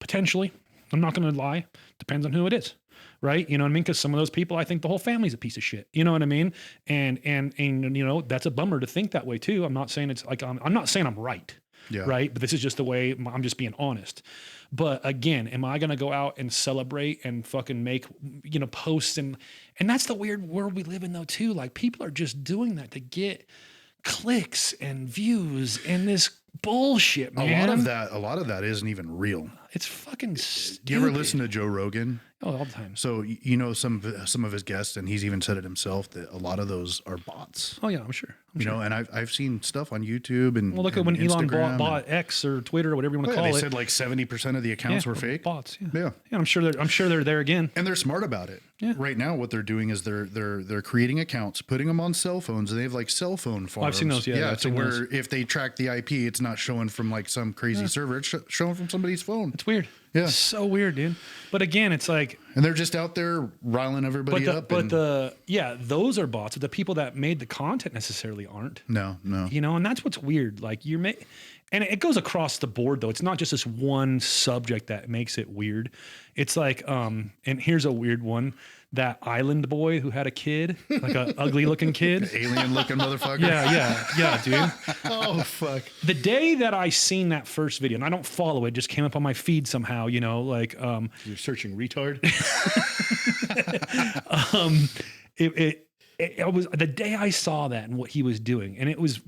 Speaker 4: Potentially. I'm not going to lie. Depends on who it is. Right. You know what I mean? Because some of those people, I think the whole family's a piece of shit. You know what I mean? And you know, that's a bummer to think that way too. I'm not saying it's like, I'm not saying I'm right.
Speaker 1: Yeah.
Speaker 4: Right. But this is just the way I'm just being honest. But again, am I going to go out and celebrate and fucking make, you know, posts and that's the weird world we live in though too. Like people are just doing that to get clicks and views and this bullshit, man.
Speaker 1: A lot of that isn't even real.
Speaker 4: It's fucking stupid.
Speaker 1: Do you ever listen to Joe Rogan?
Speaker 4: Oh, all the time.
Speaker 1: So you know some of his guests, and he's even said it himself that a lot of those are bots.
Speaker 4: Oh yeah, I'm sure.
Speaker 1: You know, and I've seen stuff on YouTube and
Speaker 4: Well, look at when Elon
Speaker 1: Instagram
Speaker 4: bought X or Twitter or whatever you want to call
Speaker 1: they
Speaker 4: it.
Speaker 1: said like 70% of the accounts were fake.
Speaker 4: Bots. Yeah.
Speaker 1: Yeah.
Speaker 4: I'm sure they're there again.
Speaker 1: And they're smart about it.
Speaker 4: Yeah.
Speaker 1: Right now, what they're doing is they're creating accounts, putting them on cell phones, and they have like cell phone farms.
Speaker 4: I've seen those. Yeah, I've
Speaker 1: to
Speaker 4: seen
Speaker 1: where
Speaker 4: those.
Speaker 1: if they track the IP, it's not showing from like some crazy server. It's showing from somebody's phone.
Speaker 4: It's weird.
Speaker 1: Yeah.
Speaker 4: It's so weird, dude. But again, it's like,
Speaker 1: And they're just out there riling everybody up.
Speaker 4: Those are bots. But the people that made the content necessarily aren't.
Speaker 1: No.
Speaker 4: You know, and that's what's weird. Like and it goes across the board though. It's not just this one subject that makes it weird. It's like, and here's a weird one. That island boy who had a kid, like a ugly looking kid.
Speaker 1: Alien looking motherfucker.
Speaker 4: Yeah, dude.
Speaker 3: Oh fuck!
Speaker 4: The day that I seen that first video, and I don't follow it, just came up on my feed somehow, you know, like
Speaker 3: You're searching retard.
Speaker 4: it was the day I saw that and what he was doing, and it was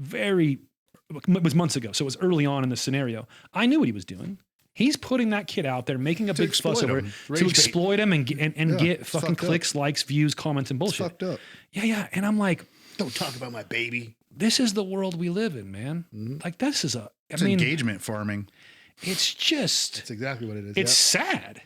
Speaker 4: months ago, so it was early on in the scenario. I knew what he was doing. He's putting that kid out there, making a big fuss over it, to exploit him and get fucking clicks, likes, views, comments, and bullshit.
Speaker 1: It's fucked up.
Speaker 4: Yeah. And I'm like,
Speaker 3: Don't talk about my baby.
Speaker 4: this is the world we live in, man. Like this is
Speaker 1: It's engagement farming.
Speaker 4: it's just,
Speaker 3: That's exactly what it is.
Speaker 4: it's sad.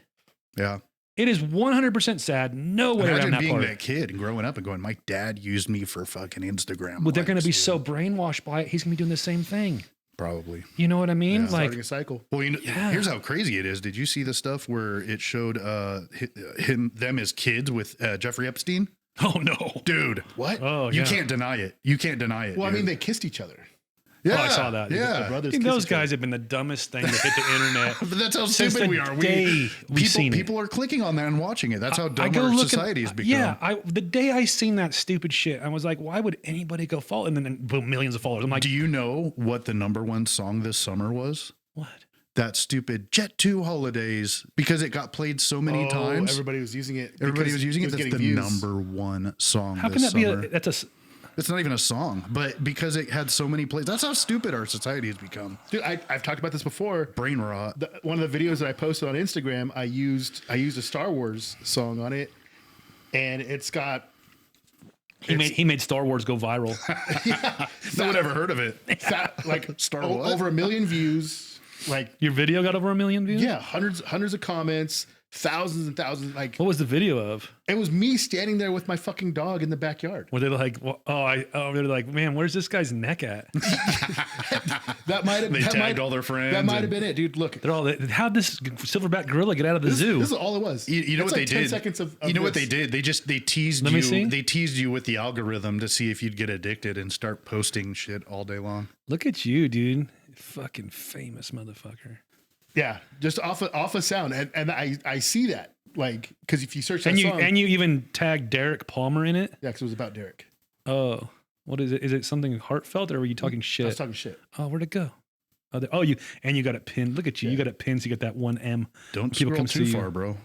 Speaker 1: Yeah.
Speaker 4: It is 100% sad. No way around
Speaker 1: Imagine
Speaker 4: that
Speaker 1: being
Speaker 4: part.
Speaker 1: that kid and growing up and going, my dad used me for fucking Instagram.
Speaker 4: Well, they're going to
Speaker 1: likes,
Speaker 4: be
Speaker 1: dude."
Speaker 4: so brainwashed by it. He's going to be doing the same thing.
Speaker 1: Probably.
Speaker 4: You know what I mean?
Speaker 1: Yeah.
Speaker 4: Like,
Speaker 3: Starting a cycle.
Speaker 1: Well,
Speaker 4: Yeah.
Speaker 1: here's how crazy it is. Did you see the stuff where it showed them as kids with Jeffrey Epstein?
Speaker 4: oh no.
Speaker 1: Dude,
Speaker 3: What?
Speaker 4: Oh,
Speaker 1: you
Speaker 4: yeah.
Speaker 1: can't deny it. You can't deny it.
Speaker 3: Well, I
Speaker 1: dude.
Speaker 3: mean, they kissed each other.
Speaker 1: yeah,
Speaker 4: I saw that.
Speaker 1: Yeah,
Speaker 3: The brothers.
Speaker 4: I mean,
Speaker 3: kiss
Speaker 4: those
Speaker 3: each other.
Speaker 4: guys have been the dumbest thing to hit the internet.
Speaker 1: But that's how
Speaker 4: Since
Speaker 1: stupid
Speaker 4: the
Speaker 1: we are.
Speaker 4: day we've seen it.
Speaker 1: People are clicking on that and watching it. That's how
Speaker 4: I
Speaker 1: dumb
Speaker 4: go
Speaker 1: our
Speaker 4: look
Speaker 1: society has become.
Speaker 4: Yeah, the day I seen that stupid shit, I was like, why would anybody go follow? And then boom, millions of followers. I'm like,
Speaker 1: Do you know what the #1 song this summer was?
Speaker 4: what?
Speaker 1: That stupid Jet 2 Holidays, because it got played so many times.
Speaker 3: Everybody was using it.
Speaker 1: Everybody was using it.
Speaker 3: was
Speaker 1: That's
Speaker 3: getting
Speaker 1: the
Speaker 3: views.
Speaker 1: #1 song.
Speaker 4: How can
Speaker 1: this
Speaker 4: that
Speaker 1: summer.
Speaker 4: be? That's a.
Speaker 1: It's not even a song, but because it had so many plays. That's how stupid our society has become.
Speaker 3: Dude, I've talked about this before.
Speaker 1: Brain rot.
Speaker 3: One of the videos that I posted on Instagram, I used a Star Wars song on it, and it's got
Speaker 4: He made Star Wars go viral.
Speaker 1: No one ever heard of it.
Speaker 3: like
Speaker 1: Star what?
Speaker 3: over 1 million views. Like
Speaker 4: Your video got over 1 million views.
Speaker 3: yeah, hundreds of comments, thousands and thousands. Like
Speaker 4: What was the video of?
Speaker 3: it was me standing there with my fucking dog in the backyard.
Speaker 4: Were they like, they're like, man, where's this guy's neck at?
Speaker 3: That might have
Speaker 1: They tagged all their friends.
Speaker 3: That might
Speaker 1: and-
Speaker 3: have been it, dude. Look,
Speaker 4: They're all, how'd this silverback gorilla get out of the zoo?
Speaker 3: this is all it was.
Speaker 1: You know
Speaker 3: It's
Speaker 1: what
Speaker 3: like
Speaker 1: they
Speaker 3: 10
Speaker 1: did?
Speaker 3: Seconds of
Speaker 1: you know what
Speaker 3: this.
Speaker 1: they did? They teased
Speaker 4: Let me
Speaker 1: you.
Speaker 4: see.
Speaker 1: They teased you with the algorithm to see if you'd get addicted and start posting shit all day long.
Speaker 4: Look at you, dude. Fucking famous motherfucker.
Speaker 3: Yeah, just off a sound, and I see that, like, because if you search that
Speaker 4: And you
Speaker 3: song,
Speaker 4: and you even tagged Derek Palmer in it.
Speaker 3: yeah, because it was about Derek.
Speaker 4: Oh, what is it? Is it something heartfelt, or were you talking
Speaker 3: I was
Speaker 4: shit?
Speaker 3: talking shit.
Speaker 4: Oh, where'd it go? Oh, you got it pinned. Look at you. You got it pinned. So you got that one M.
Speaker 1: Don't
Speaker 4: People
Speaker 1: scroll
Speaker 4: come
Speaker 1: too
Speaker 4: see
Speaker 1: far,
Speaker 4: you.
Speaker 1: bro.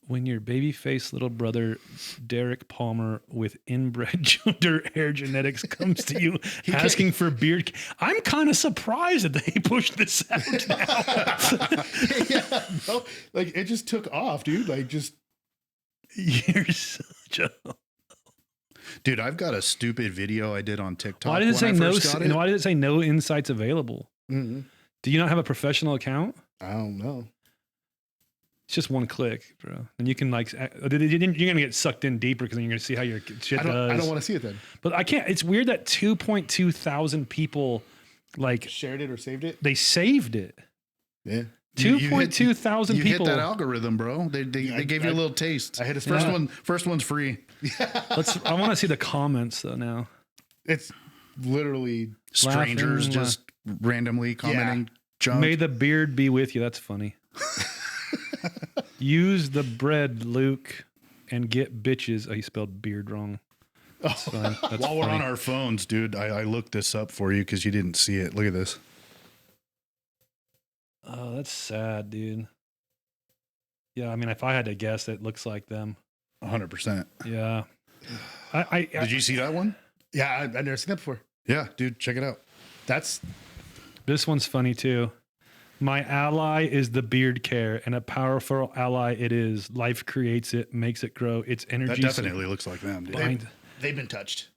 Speaker 4: When your baby-faced little brother, Derek Palmer, with inbred gender hair genetics, comes to you asking for beard, I'm kind of surprised that they pushed this out now.
Speaker 3: Yeah, no, like it just took off, dude. Like just
Speaker 4: You're such a.
Speaker 1: Dude, I've got a stupid video I did on TikTok.
Speaker 4: Why did it say
Speaker 1: when I
Speaker 4: no?
Speaker 1: first got it.
Speaker 4: Why did it say no insights available?
Speaker 3: mm-mm.
Speaker 4: Do you not have a professional account?
Speaker 3: I don't know.
Speaker 4: It's just one click, bro. And you can like, you're gonna get sucked in deeper because then you're gonna see how your shit
Speaker 3: I
Speaker 4: does.
Speaker 3: don't want to see it then.
Speaker 4: But I can't. It's weird that 2.2 thousand people like
Speaker 3: Shared it or saved it.
Speaker 4: they saved it.
Speaker 3: Yeah,
Speaker 4: 2.2 thousand
Speaker 1: You
Speaker 4: people.
Speaker 1: hit that algorithm, bro. They gave you a little taste.
Speaker 3: I hit his
Speaker 1: first
Speaker 3: yeah.
Speaker 1: one. First one's free.
Speaker 4: I want to see the comments though now.
Speaker 3: it's literally
Speaker 1: Strangers
Speaker 4: Laughing,
Speaker 1: just randomly commenting junk.
Speaker 4: May the beard be with you. That's funny. Use the bread, Luke, and get bitches. Oh, he spelled beard wrong. That's fine. That's
Speaker 1: While we're
Speaker 4: funny.
Speaker 1: on our phones, dude, I looked this up for you because you didn't see it. Look at this.
Speaker 4: Oh, that's sad, dude. Yeah, I mean, if I had to guess, it looks like them.
Speaker 1: 100%.
Speaker 4: Yeah.
Speaker 1: Did you see that one?
Speaker 3: yeah. I've never seen that before.
Speaker 1: Yeah, dude, check it out.
Speaker 3: That's
Speaker 4: This one's funny too. My ally is the beard care, and a powerful ally it is. Life creates it, makes it grow. Its energy.
Speaker 1: That definitely looks like them, dude.
Speaker 4: Bind-
Speaker 3: they've been touched.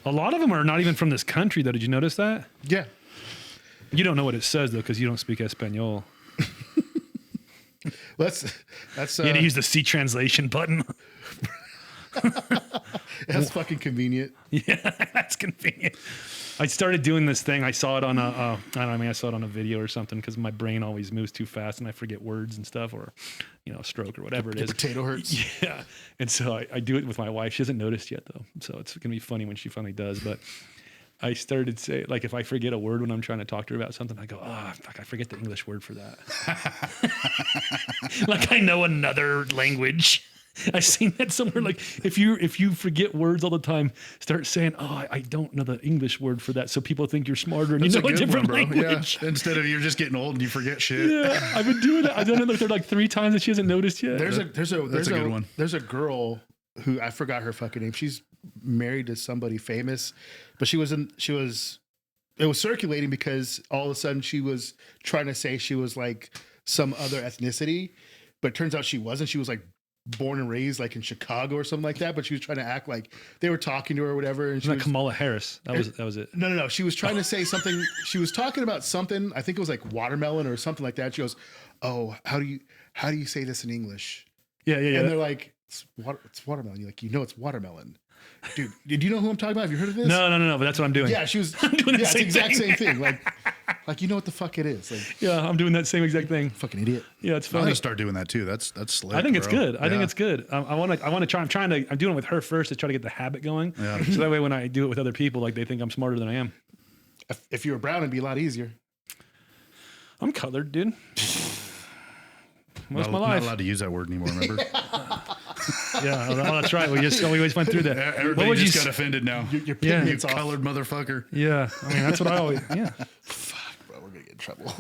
Speaker 4: A lot of them are not even from this country, though. Did you notice that?
Speaker 3: Yeah,
Speaker 4: You don't know what it says, though, because you don't speak Espanol.
Speaker 3: that's
Speaker 4: You had to use the C translation button.
Speaker 3: that's fucking convenient.
Speaker 4: Yeah, that's convenient. I started doing this thing. I saw it on I saw it on a video or something because my brain always moves too fast and I forget words and stuff, or stroke or whatever it is.
Speaker 3: Potato hurts.
Speaker 4: Yeah, and so I do it with my wife. She hasn't noticed yet though, so it's gonna be funny when she finally does. But I started to say, like, if I forget a word when I'm trying to talk to her about something, I go, fuck, I forget the English word for that. Like I know another language. I've seen that somewhere. Like if you forget words all the time, start saying, I don't know the English word for that. So people think you're smarter and
Speaker 1: That's
Speaker 4: you know a
Speaker 1: good
Speaker 4: different
Speaker 1: one, bro.
Speaker 4: language.
Speaker 1: Yeah. Instead of you're just getting old and you forget shit.
Speaker 4: Yeah, I've been doing that. I've done it like 3 times and she hasn't noticed yet.
Speaker 3: There's a
Speaker 1: good one.
Speaker 3: There's a girl who I forgot her fucking name. She's married to somebody famous, but it was circulating because all of a sudden she was trying to say she was like some other ethnicity, but it turns out she wasn't. She was like born and raised like in Chicago or something like that, but she was trying to act like they were talking to her or whatever. And she
Speaker 4: Isn't
Speaker 3: was,
Speaker 4: that Kamala Harris? That was it.
Speaker 3: no. She was trying to say something. She was talking about something. I think it was like watermelon or something like that. She goes, "Oh, how do you say this in English?"
Speaker 4: Yeah.
Speaker 3: And they're like, it's watermelon. You're like, it's watermelon. Dude, did you know who I'm talking about? Have you heard of this?
Speaker 4: No, but that's what I'm doing.
Speaker 3: Yeah, she was.
Speaker 4: doing the
Speaker 3: yeah, it's the
Speaker 4: same
Speaker 3: exact
Speaker 4: thing.
Speaker 3: same thing. Like you know what the fuck it is. Like,
Speaker 4: Yeah, I'm doing that same exact thing.
Speaker 3: fucking idiot.
Speaker 4: Yeah, it's
Speaker 1: I'm
Speaker 4: funny.
Speaker 1: gonna start doing that too. That's slick.
Speaker 4: I think it's
Speaker 1: bro.
Speaker 4: good. I think
Speaker 1: Yeah.
Speaker 4: it's good. I want to try. I'm doing it with her first to try to get the habit going.
Speaker 1: Yeah.
Speaker 4: So that way, when I do it with other people, like they think I'm smarter than I am.
Speaker 3: If you were brown, it'd be a lot easier.
Speaker 4: I'm colored, dude. Most of my
Speaker 1: Not
Speaker 4: life.
Speaker 1: allowed to use that word anymore. Remember?
Speaker 4: Yeah, oh, that's right. We always went through that.
Speaker 1: Everybody
Speaker 4: What would
Speaker 1: just
Speaker 4: you?
Speaker 1: got offended now.
Speaker 3: Your
Speaker 1: You
Speaker 3: pigment's off.
Speaker 1: colored motherfucker.
Speaker 4: Yeah, I mean that's what I always. Yeah,
Speaker 3: Bro, we're gonna get in trouble.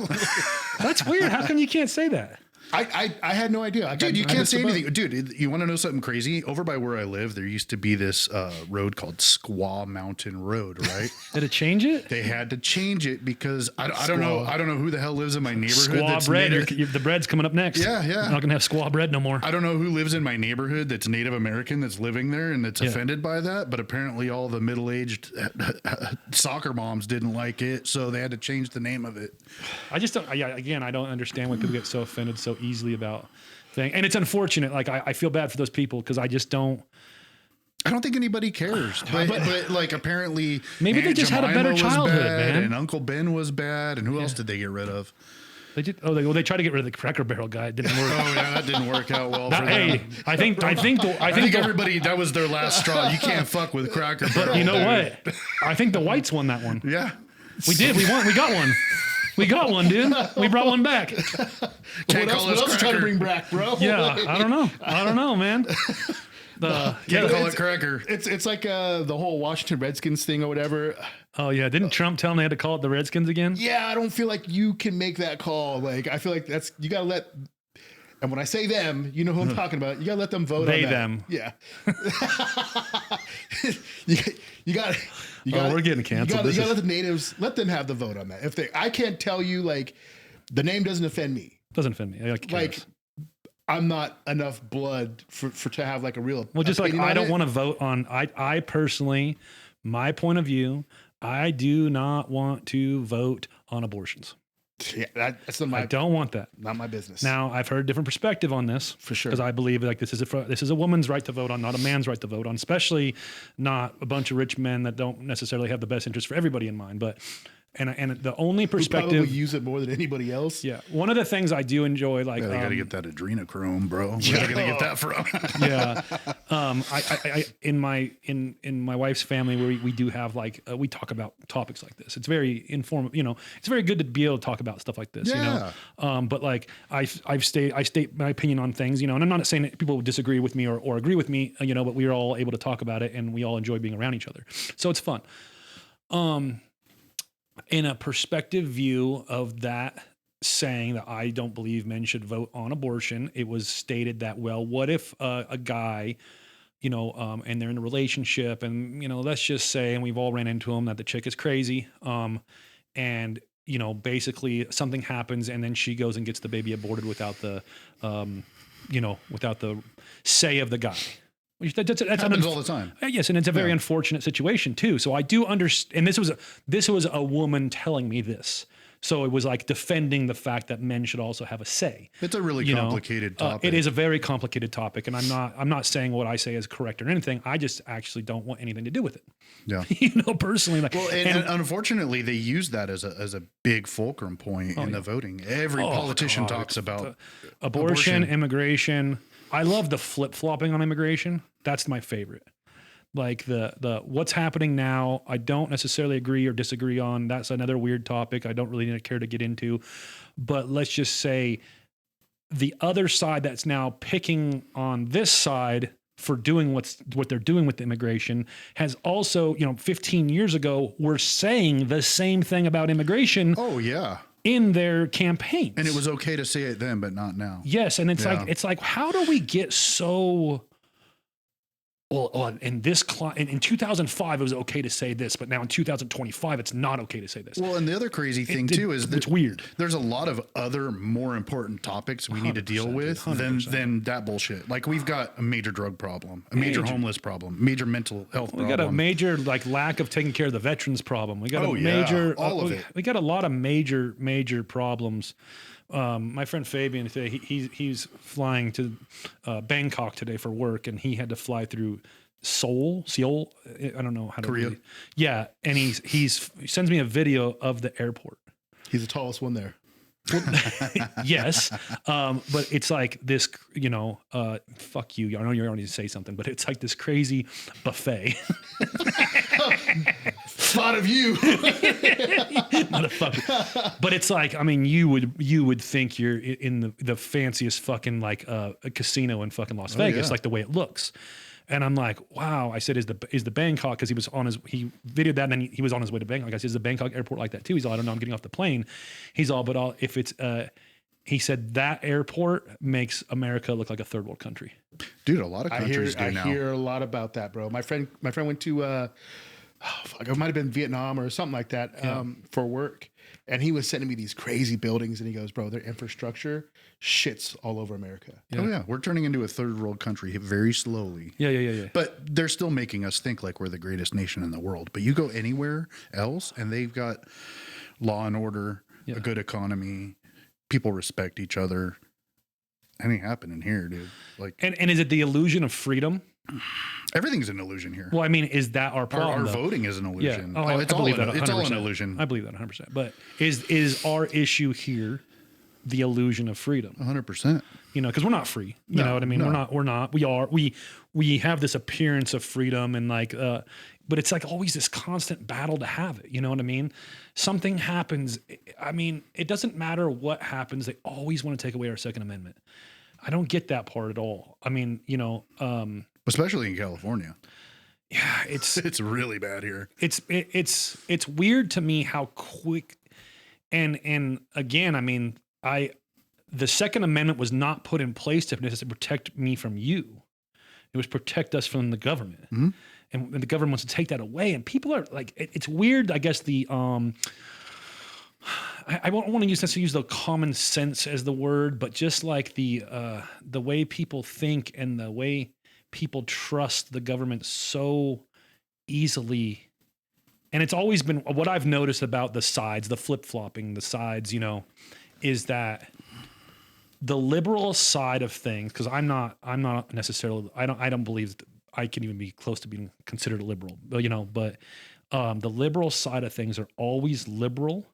Speaker 4: that's weird. How come you can't say that?
Speaker 3: I had no idea.
Speaker 1: Dude, you
Speaker 3: I
Speaker 1: can't
Speaker 3: missed
Speaker 1: say
Speaker 3: the boat.
Speaker 1: anything. Dude, you want to know something crazy? Over by where I live, there used to be this road called Squaw Mountain Road, right?
Speaker 4: Did it change it?
Speaker 1: They had to change it because I don't know. I don't know who the hell lives in my neighborhood.
Speaker 4: Squaw
Speaker 1: that's
Speaker 4: bread.
Speaker 1: native-
Speaker 4: The bread's coming up next.
Speaker 1: Yeah, yeah.
Speaker 4: You're not gonna have squaw bread no more.
Speaker 1: I don't know who lives in my neighborhood that's Native American that's living there and that's
Speaker 4: Yeah.
Speaker 1: offended by that, but apparently all the middle-aged soccer moms didn't like it, so they had to change the name of it.
Speaker 4: I just don't. Yeah, again, I don't understand why people get so offended so easily about things, and it's unfortunate. Like I feel bad for those people because I just don't.
Speaker 1: I don't think anybody cares, but like apparently
Speaker 4: Maybe they
Speaker 1: Aunt
Speaker 4: just had a better
Speaker 1: Jemima was
Speaker 4: childhood,
Speaker 1: bad,
Speaker 4: man.
Speaker 1: and Uncle Ben was bad, and who else did they get rid of?
Speaker 4: They did. Oh, they tried to get rid of the Cracker Barrel guy. It didn't work.
Speaker 1: Oh yeah, that didn't work out well for
Speaker 4: Hey,
Speaker 1: them.
Speaker 4: I think
Speaker 1: I think everybody that was their last straw. You can't fuck with Cracker Barrel.
Speaker 4: You know
Speaker 1: dude.
Speaker 4: what? I think the whites won that one.
Speaker 1: Yeah.
Speaker 4: We did. We won. We got one. We got one, dude. We brought one back.
Speaker 3: What else you trying to bring back, bro?
Speaker 4: Yeah, I don't know, man.
Speaker 1: Can't call it cracker.
Speaker 3: It's like the whole Washington Redskins thing or whatever.
Speaker 4: Oh yeah, didn't Trump tell them they had to call it the Redskins again?
Speaker 3: Yeah, I don't feel like you can make that call. Like, I feel like that's, you gotta let, and when I say them, you know who I'm talking about. You gotta let them vote
Speaker 4: They,
Speaker 3: on that.
Speaker 4: them.
Speaker 3: Yeah. you got.
Speaker 4: We're getting canceled.
Speaker 3: You gotta let the natives, let them have the vote on that. If they, I can't tell you, like, the name doesn't offend me.
Speaker 4: Doesn't offend me.
Speaker 3: Like, I'm not enough blood for to have like a real.
Speaker 4: Well, just like I don't
Speaker 3: want
Speaker 4: want to vote on. I personally, my point of view, I do not want to vote on abortions.
Speaker 3: Yeah, that's not my.
Speaker 4: I don't want that.
Speaker 3: Not my business.
Speaker 4: Now, I've heard different perspective on this
Speaker 3: For sure.
Speaker 4: because I believe like this is a woman's right to vote on, not a man's right to vote on, especially not a bunch of rich men that don't necessarily have the best interest for everybody in mind. But and the only
Speaker 3: Who
Speaker 4: perspective,
Speaker 3: probably use it more than anybody else.
Speaker 4: yeah, one of the things I do enjoy, like
Speaker 1: They got to get that adrenochrome, bro. Where's they gonna get that from?
Speaker 4: yeah. I in my wife's family, we do have like we talk about topics like this. It's very informative. You know, it's very good to be able to talk about stuff like this.
Speaker 3: Yeah.
Speaker 4: You know, but like I state my opinion on things. You know, and I'm not saying that people disagree with me or agree with me. You know, but we are all able to talk about it, and we all enjoy being around each other. So it's fun. In a perspective view of that saying that I don't believe men should vote on abortion, it was stated that, well, what if a guy, you know, and they're in a relationship and, you know, let's just say, and we've all ran into him, that the chick is crazy. And, you know, basically something happens and then she goes and gets the baby aborted without the, you know, without the say of the guy. That's
Speaker 1: Happens all the time.
Speaker 4: Yes, and it's a very unfortunate situation too. So I do understand. And this was a woman telling me this. So it was like defending the fact that men should also have a say.
Speaker 1: It's a really complicated topic.
Speaker 4: It is a very complicated topic, and I'm not saying what I say is correct or anything. I just actually don't want anything to do with it.
Speaker 1: Yeah.
Speaker 4: You know, personally. Like,
Speaker 1: Well, and unfortunately, they use that as a big fulcrum point in the voting. Every politician talks about
Speaker 4: abortion, immigration. I love the flip-flopping on immigration. That's my favorite. Like the what's happening now, I don't necessarily agree or disagree on. That's another weird topic I don't really care to get into. But let's just say the other side that's now picking on this side for doing what they're doing with the immigration has also, you know, 15 years ago were saying the same thing about immigration.
Speaker 1: Oh yeah.
Speaker 4: In their campaigns.
Speaker 1: And it was okay to say it then, but not now.
Speaker 4: Yes, and it's like how do we get so well in 2005 it was okay to say this, but now in 2025 it's not okay to say this.
Speaker 1: Well, and the other crazy thing too is that
Speaker 4: it's weird.
Speaker 1: There's a lot of other more important topics we need to deal with than that bullshit. Like we've got a major drug problem, a major homeless problem, major mental health problem.
Speaker 4: We got a major like lack of taking care of the veterans problem. We got a major
Speaker 1: all of it.
Speaker 4: We got a lot of major problems. My friend Fabian today, he's flying to Bangkok today for work, and he had to fly through Seoul. I don't know how to.
Speaker 1: Korea.
Speaker 4: Yeah, and he sends me a video of the airport.
Speaker 3: He's the tallest one there.
Speaker 4: Yes, but it's like this, you know. Fuck you. I know you're going to say something, but it's like this crazy buffet.
Speaker 3: Thought of you.
Speaker 4: Motherfucker. But it's like, I mean, you would think you're in the fanciest fucking like a casino in fucking Las Vegas, like the way it looks. And I'm like, wow. I said, is the Bangkok, because he videoed that and then he was on his way to Bangkok. I said, is the Bangkok airport like that too? He's all, I don't know, I'm getting off the plane. He's all, but if it's he said that airport makes America look like a third world country.
Speaker 1: Dude, a lot of countries
Speaker 3: I
Speaker 1: do now.
Speaker 3: hear a lot about that, bro. My friend went to it might have been Vietnam or something like that for work. And he was sending me these crazy buildings, and he goes, bro, their infrastructure shits all over America.
Speaker 1: Oh yeah, we're turning into a third world country very slowly.
Speaker 4: Yeah.
Speaker 1: But they're still making us think like we're the greatest nation in the world. But you go anywhere else, and they've got law and order, a good economy, people respect each other. Anything happening here, dude? Like,
Speaker 4: and is it the illusion of freedom?
Speaker 1: Everything's an illusion here.
Speaker 4: Well, I mean, is that our problem?
Speaker 1: Our voting is an illusion.
Speaker 4: Yeah. Oh,
Speaker 1: it's
Speaker 4: I believe that.
Speaker 1: It's all an
Speaker 4: 100%.
Speaker 1: illusion.
Speaker 4: I believe that 100%. But is our issue here the illusion of freedom?
Speaker 1: 100%.
Speaker 4: You know, because we're not free. You know what I mean?
Speaker 1: no.
Speaker 4: We're not. We are. We have this appearance of freedom, and like,
Speaker 5: but it's like always this constant battle to have it. You know what I mean? Something happens. I mean, it doesn't matter what happens. They always want to take away our Second Amendment. I don't get that part at all. I mean, you know,
Speaker 1: especially in California.
Speaker 5: yeah, it's
Speaker 1: really bad here.
Speaker 5: it's weird to me how quick and again, I mean, the Second Amendment was not put in place to protect me from you. It was protect us from the government.
Speaker 1: Mm-hmm.
Speaker 5: And the government wants to take that away. And people are like, it's weird. I guess I won't want to necessarily use the common sense as the word, but just like the way people think and the way people trust the government so easily. And it's always been what I've noticed about the sides, the flip-flopping, the sides, you know, is that the liberal side of things, because I'm not necessarily, I don't believe that I can even be close to being considered a liberal, but you know, the liberal side of things are always liberal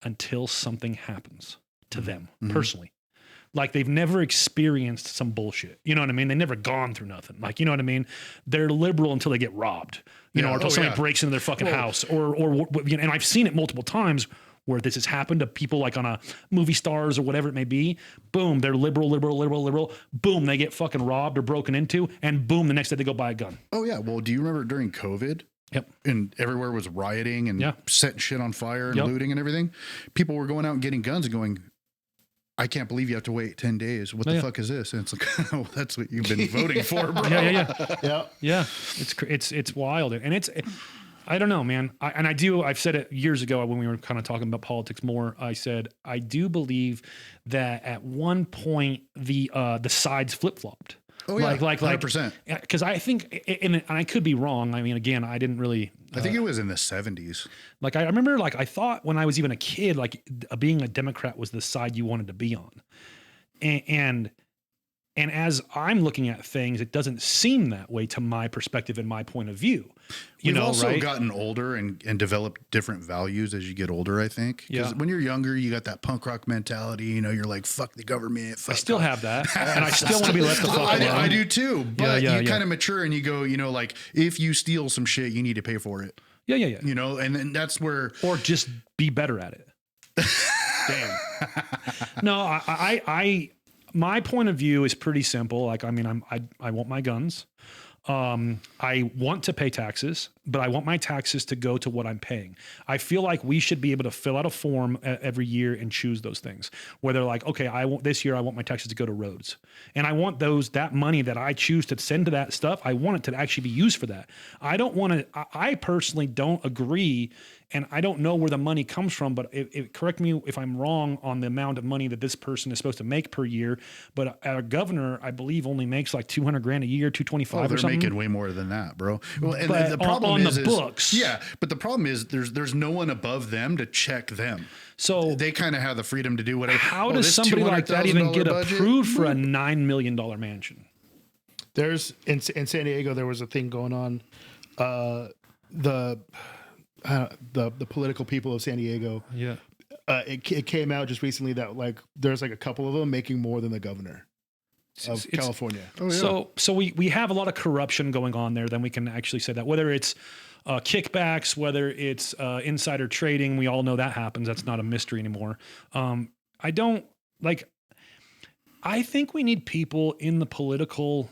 Speaker 5: until something happens to them personally. Like they've never experienced some bullshit. You know what I mean? They've never gone through nothing. Like, you know what I mean? They're liberal until they get robbed, you know, or until somebody breaks into their fucking house or, you know, and I've seen it multiple times where this has happened to people like on a movie stars or whatever it may be. Boom, they're liberal. Boom, they get fucking robbed or broken into, and boom, the next day they go buy a gun.
Speaker 1: Oh yeah. Well, do you remember during COVID?
Speaker 5: Yep.
Speaker 1: And everywhere was rioting and setting shit on fire and looting and everything. People were going out and getting guns and going, I can't believe you have to wait 10 days. What the fuck is this? And it's like, oh, that's what you've been voting for, bro.
Speaker 5: Yeah. It's wild. And I don't know, man. I've said it years ago when we were kind of talking about politics more. I said, I do believe that at one point the sides flip-flopped.
Speaker 1: Oh yeah, like 100%.
Speaker 5: Because I think, and I could be wrong. I mean, again, I didn't really.
Speaker 1: I think it was in the 70s.
Speaker 5: Like I remember, like I thought when I was even a kid, like being a Democrat was the side you wanted to be on, and as I'm looking at things, it doesn't seem that way to my perspective and my point of view.
Speaker 1: We've also gotten older and developed different values as you get older, I think. Because when you're younger, you got that punk rock mentality. You know, you're like, fuck the government. Fuck
Speaker 5: I still have that. And I still want to be left the fuck alone.
Speaker 1: I do too. But you kind of mature and you go, you know, like, if you steal some shit, you need to pay for it.
Speaker 5: Yeah.
Speaker 1: You know, and then that's where.
Speaker 5: Or just be better at it. Damn. No, I my point of view is pretty simple. Like, I mean, I want my guns. I want to pay taxes, but I want my taxes to go to what I'm paying. I feel like we should be able to fill out a form every year and choose those things. Whether like, okay, this year I want my taxes to go to roads, and I want that money that I choose to send to that stuff. I want it to actually be used for that. I don't want to. I personally don't agree. And I don't know where the money comes from, but correct me if I'm wrong on the amount of money that this person is supposed to make per year. But our governor, I believe, only makes like $200,000 a year, $225,000 or something.
Speaker 1: They're making way more than that, bro. Well, and
Speaker 5: but
Speaker 1: the problem
Speaker 5: on
Speaker 1: is
Speaker 5: the books,
Speaker 1: yeah. But the problem is there's no one above them to check them.
Speaker 5: So
Speaker 1: they kind of have the freedom to do whatever.
Speaker 5: How does somebody like that even get approved for a $9 million mansion?
Speaker 3: There's in San Diego, there was a thing going on. The political people of San Diego.
Speaker 5: Yeah.
Speaker 3: It came out just recently that like there's like a couple of them making more than the governor of California.
Speaker 1: Oh, yeah.
Speaker 5: So we have a lot of corruption going on there. Then we can actually say that, whether it's kickbacks, whether it's insider trading, we all know that happens. That's not a mystery anymore. I think we need people in the political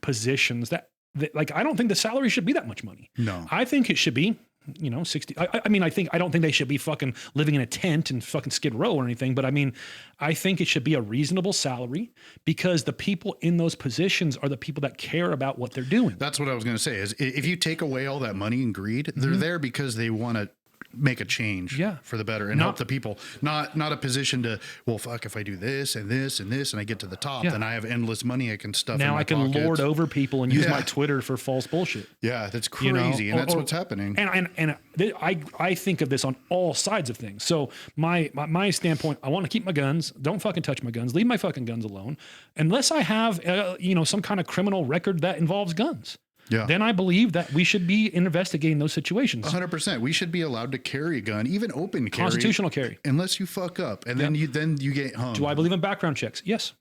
Speaker 5: positions that like, I don't think the salary should be that much money.
Speaker 1: No,
Speaker 5: I think it should be, 60. I don't think they should be fucking living in a tent in fucking Skid Row or anything. But I mean, I think it should be a reasonable salary because the people in those positions are the people that care about what they're doing.
Speaker 1: That's what I was going to say is if you take away all that money and greed, they're there because they want to make a change for the better and help the people, not a position to, well, fuck, if I do this and this and this and I get to the top, then I have endless money I can stuff in my
Speaker 5: Now I can
Speaker 1: pockets.
Speaker 5: lord over people and use my Twitter for false bullshit.
Speaker 1: Yeah, that's crazy. And that's what's happening.
Speaker 5: And I think of this on all sides of things. So my standpoint, I want to keep my guns. Don't fucking touch my guns. Leave my fucking guns alone. Unless I have, some kind of criminal record that involves guns.
Speaker 1: Yeah.
Speaker 4: then I believe that we should be investigating those situations.
Speaker 1: 100%. We should be allowed to carry a gun, even open carry.
Speaker 4: Constitutional carry.
Speaker 1: Unless you fuck up. And then you get hung.
Speaker 4: Do I believe in background checks? Yes.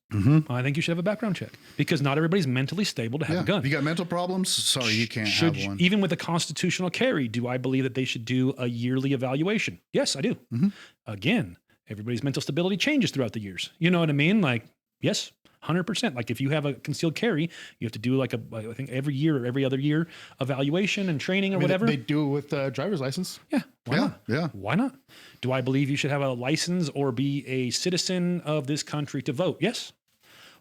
Speaker 4: I think you should have a background check because not everybody's mentally stable to have a gun.
Speaker 1: If you got mental problems, sorry, you can't have one.
Speaker 4: Even with a constitutional carry, do I believe that they should do a yearly evaluation? Yes, I do. Again, everybody's mental stability changes throughout the years. You know what I mean? Like, yes, 100%. Like if you have a concealed carry, you have to do like I think every year or every other year evaluation and training or whatever.
Speaker 3: They do it with driver's license.
Speaker 4: Yeah. Why not?
Speaker 1: Yeah.
Speaker 4: Why not? Do I believe you should have a license or be a citizen of this country to vote? Yes.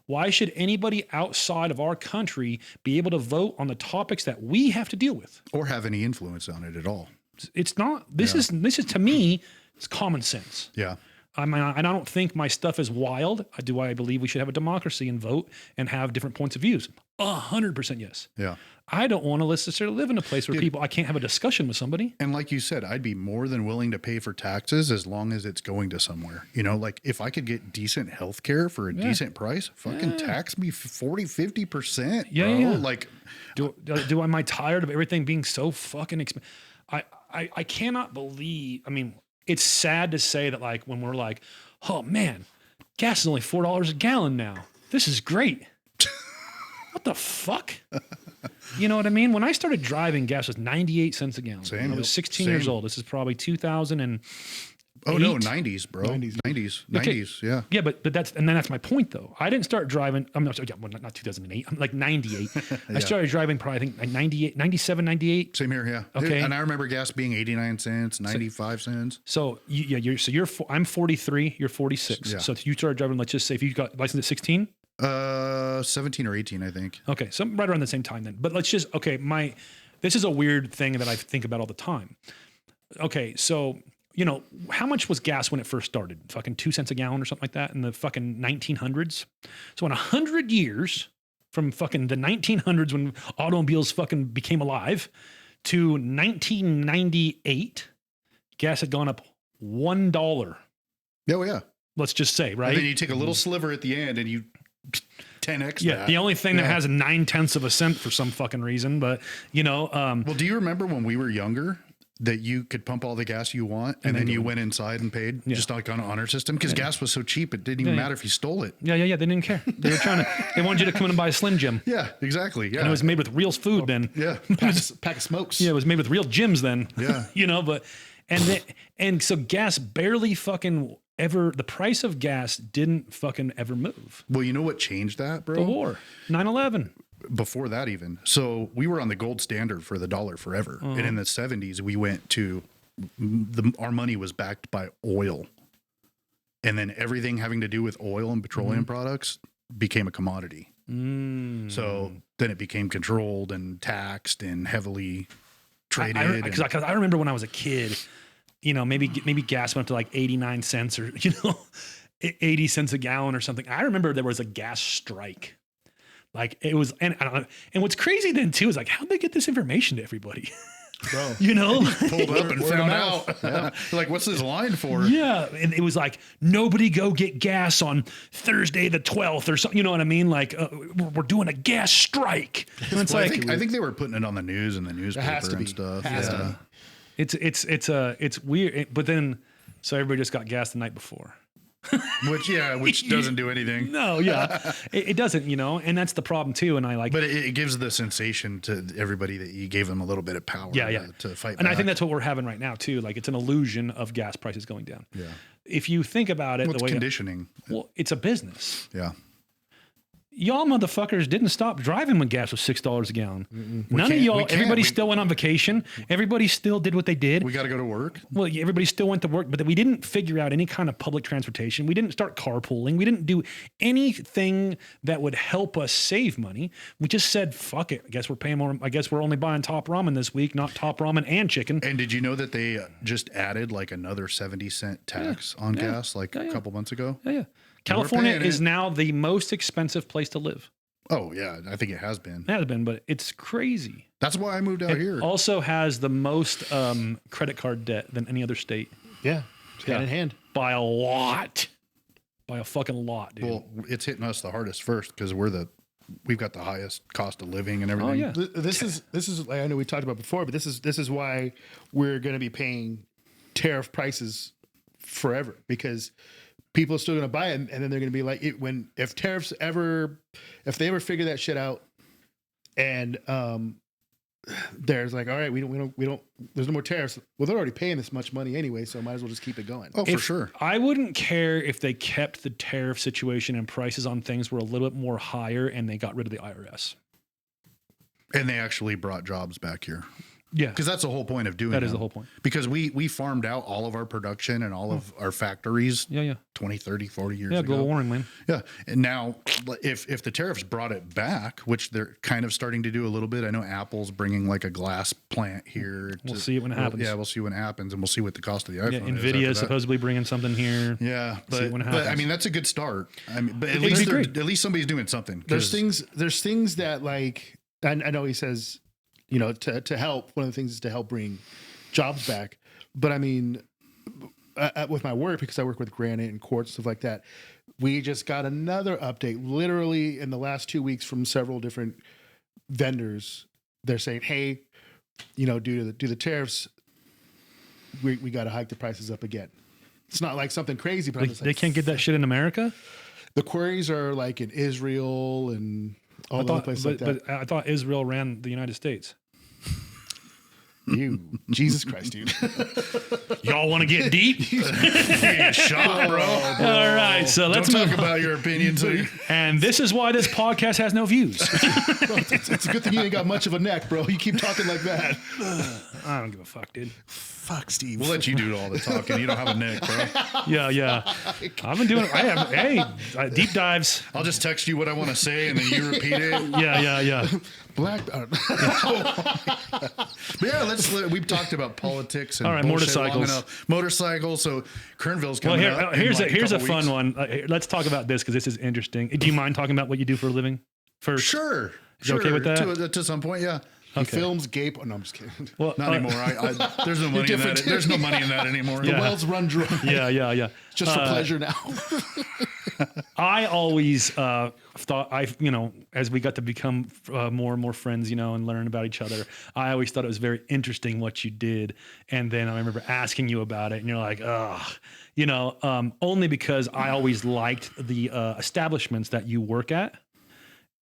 Speaker 4: Why should anybody outside of our country be able to vote on the topics that we have to deal with?
Speaker 1: Or have any influence on it at all.
Speaker 4: It's not. This is to me, it's common sense.
Speaker 1: Yeah.
Speaker 4: I mean, and I don't think my stuff is wild. Do I believe we should have a democracy and vote and have different points of views? 100% yes.
Speaker 1: Yeah.
Speaker 4: I don't want to necessarily live in a place where I can't have a discussion with somebody.
Speaker 1: And like you said, I'd be more than willing to pay for taxes as long as it's going to somewhere. You know, like if I could get decent health care for a decent price, fucking tax me 40, 50%.
Speaker 4: Yeah,
Speaker 1: bro.
Speaker 4: yeah.
Speaker 1: Like,
Speaker 4: Am I tired of everything being so fucking expensive? I cannot believe, I mean, it's sad to say that like when we're like, oh man, gas is only $4 a gallon now. This is great. What the fuck? You know what I mean? When I started driving, gas was 98 cents a gallon.
Speaker 1: Same.
Speaker 4: I was 16 years old. This is probably 2000 and
Speaker 1: oh no, 90s, bro. 90s. Yeah.
Speaker 4: Yeah, but that's my point though. I didn't start driving. I'm not 2008. I'm like 98. I started driving probably I think like 98, 97, 98.
Speaker 1: Same here. Yeah.
Speaker 4: Okay.
Speaker 1: And I remember gas being 89 cents, 95 cents.
Speaker 4: So I'm 43. You're 46.
Speaker 1: Yeah.
Speaker 4: So if you started driving, let's just say if you got licensed at 16.
Speaker 1: 17 or 18, I think.
Speaker 4: Okay, so right around the same time then. But let's just this is a weird thing that I think about all the time. Okay, so you know, how much was gas when it first started? Fucking 2 cents a gallon or something like that in the fucking 1900s. So in 100 years from fucking the 1900s when automobiles fucking became alive to 1998, gas had gone up $1.
Speaker 1: Oh yeah.
Speaker 4: Let's just say, right?
Speaker 1: And then you take a little sliver at the end and you 10x that.
Speaker 4: The only thing that has 9/10 of a cent for some fucking reason, but you know.
Speaker 1: Well, do you remember when we were younger that you could pump all the gas you want and then you went inside and paid just like on an honor system? Because gas was so cheap, it didn't even matter if you stole it.
Speaker 4: Yeah. They didn't care. They were they wanted you to come in and buy a Slim Jim.
Speaker 1: Yeah, exactly. Yeah.
Speaker 4: And it was made with real food then.
Speaker 1: Yeah.
Speaker 3: Pack of smokes.
Speaker 4: Yeah, it was made with real Jims then.
Speaker 1: Yeah.
Speaker 4: You know, but, and so gas barely fucking the price of gas didn't fucking ever move.
Speaker 1: Well, you know what changed that, bro?
Speaker 4: The war, 9/11.
Speaker 1: Before that even. So we were on the gold standard for the dollar forever. And in the 70s, we went to, our money was backed by oil. And then everything having to do with oil and petroleum products became a commodity. So then it became controlled and taxed and heavily traded.
Speaker 4: Because I remember when I was a kid, you know, maybe gas went up to like 89 cents or, you know, 80 cents a gallon or something. I remember there was a gas strike. Like it was, and what's crazy then too is like, how'd they get this information to everybody?
Speaker 3: Bro.
Speaker 4: You know,
Speaker 1: pulled up and found out. Like, what's this line for?
Speaker 4: Yeah. And it was like, nobody go get gas on Thursday the 12th or something. You know what I mean? Like, we're doing a gas strike. And it's
Speaker 1: Well,
Speaker 4: like,
Speaker 1: I think they were putting it on the news and the newspaper and stuff.
Speaker 4: It's weird. But then, so everybody just got gas the night before.
Speaker 1: Which doesn't do anything.
Speaker 4: No, yeah, it doesn't, you know, and that's the problem too. And I like,
Speaker 1: but it gives the sensation to everybody that you gave them a little bit of power. To fight.
Speaker 4: And
Speaker 1: back.
Speaker 4: I think that's what we're having right now too. Like it's an illusion of gas prices going down.
Speaker 1: Yeah.
Speaker 4: If you think about it,
Speaker 1: the way conditioning.
Speaker 4: Well, it's a business.
Speaker 1: Yeah.
Speaker 4: Y'all motherfuckers didn't stop driving when gas was $6 a gallon. None of y'all, everybody still went on vacation. Everybody still did what they did.
Speaker 1: We got to go to work.
Speaker 4: Well, everybody still went to work, but we didn't figure out any kind of public transportation. We didn't start carpooling. We didn't do anything that would help us save money. We just said, fuck it. I guess we're paying more. I guess we're only buying Top Ramen this week, not Top Ramen and chicken.
Speaker 1: And did you know that they just added like another 70-cent tax on gas a couple months ago?
Speaker 4: Yeah. California is now the most expensive place to live.
Speaker 1: Oh, yeah. I think it has been.
Speaker 4: It has been, but it's crazy.
Speaker 1: That's why I moved out here.
Speaker 4: Also has the most credit card debt than any other state.
Speaker 3: Yeah. Hand in hand.
Speaker 4: By a lot. By a fucking lot, dude.
Speaker 1: Well, it's hitting us the hardest first because we're the we've got the highest cost of living and everything.
Speaker 4: yeah.
Speaker 3: This is like I know we talked about before, but this is why we're going to be paying tariff prices forever, because people are still going to buy it, and then they're going to be like, if they ever figure that shit out, and there's like, all right, we don't. There's no more tariffs. Well, they're already paying this much money anyway, so might as well just keep it going.
Speaker 1: Oh, for sure.
Speaker 4: I wouldn't care if they kept the tariff situation and prices on things were a little bit more higher and they got rid of the IRS.
Speaker 1: And they actually brought jobs back here.
Speaker 4: Yeah.
Speaker 1: Because that's the whole point of doing it.
Speaker 4: That is the whole point.
Speaker 1: Because we farmed out all of our production and all of our factories
Speaker 4: Yeah.
Speaker 1: 20, 30, 40 years
Speaker 4: Yeah,
Speaker 1: ago.
Speaker 4: global warming, man.
Speaker 1: Yeah. And now, if the tariffs brought it back, which they're kind of starting to do a little bit, I know Apple's bringing like a glass plant here.
Speaker 4: We'll see it when it happens.
Speaker 1: Yeah, we'll see when it happens, and we'll see what the cost of the iPhone
Speaker 4: Yeah,
Speaker 1: is. after
Speaker 4: Nvidia is
Speaker 1: that.
Speaker 4: supposedly bringing something here.
Speaker 1: Yeah,
Speaker 4: See it when it
Speaker 1: but I
Speaker 4: happens.
Speaker 1: mean that's a good start. I mean, but at
Speaker 4: It'd be
Speaker 1: least
Speaker 4: great.
Speaker 1: at least somebody's doing something. 'cause-
Speaker 3: There's things that like I know he says, to help. One of the things is to help bring jobs back. But I mean, with my work, because I work with granite and quartz stuff like that, we just got another update literally in the last 2 weeks from several different vendors. They're saying, hey, due to the tariffs, we got to hike the prices up again. It's not like something crazy, but I'm just
Speaker 4: They
Speaker 3: like,
Speaker 4: can't get that shit in America?
Speaker 3: the queries are like in Israel and all the other places like that.
Speaker 4: But I thought Israel ran the United States.
Speaker 3: You, Jesus Christ, dude.
Speaker 4: Y'all want to get deep?
Speaker 1: shot, bro.
Speaker 4: All right, so let's
Speaker 1: Don't
Speaker 4: move
Speaker 1: talk
Speaker 4: on.
Speaker 1: about your opinions.
Speaker 4: And this is why this podcast has no views.
Speaker 3: It's a good thing you ain't got much of a neck, bro. You keep talking like that.
Speaker 4: I don't give a fuck, dude.
Speaker 3: Fuck, Steve.
Speaker 1: We'll let you do all the talking. You don't have a neck, bro.
Speaker 4: Yeah. I've been doing. Deep dives.
Speaker 1: I'll just text you what I want to say, and then you repeat it.
Speaker 4: Yeah.
Speaker 3: Black.
Speaker 1: But yeah, we've talked about politics and
Speaker 4: All right,
Speaker 1: bullshit long
Speaker 4: motorcycles.
Speaker 1: enough. Motorcycles. So Kernville's
Speaker 4: Well,
Speaker 1: coming up.
Speaker 4: here's
Speaker 1: in like
Speaker 4: a
Speaker 1: couple
Speaker 4: fun
Speaker 1: weeks.
Speaker 4: one. Let's talk about this because this is interesting. Do you mind talking about what you do for a living first?
Speaker 1: Sure.
Speaker 4: You okay with that?
Speaker 1: To some point, yeah.
Speaker 3: He films gape. Oh, no, I'm just kidding.
Speaker 4: Well,
Speaker 1: Not anymore. There's no money in
Speaker 3: different.
Speaker 1: that. There's no money in that anymore.
Speaker 3: The wells run dry.
Speaker 4: Yeah.
Speaker 3: Just for pleasure now.
Speaker 4: I always thought as we got to become more and more friends, and learn about each other, I always thought it was very interesting what you did. And then I remember asking you about it, and you're like, only because I always liked the establishments that you work at.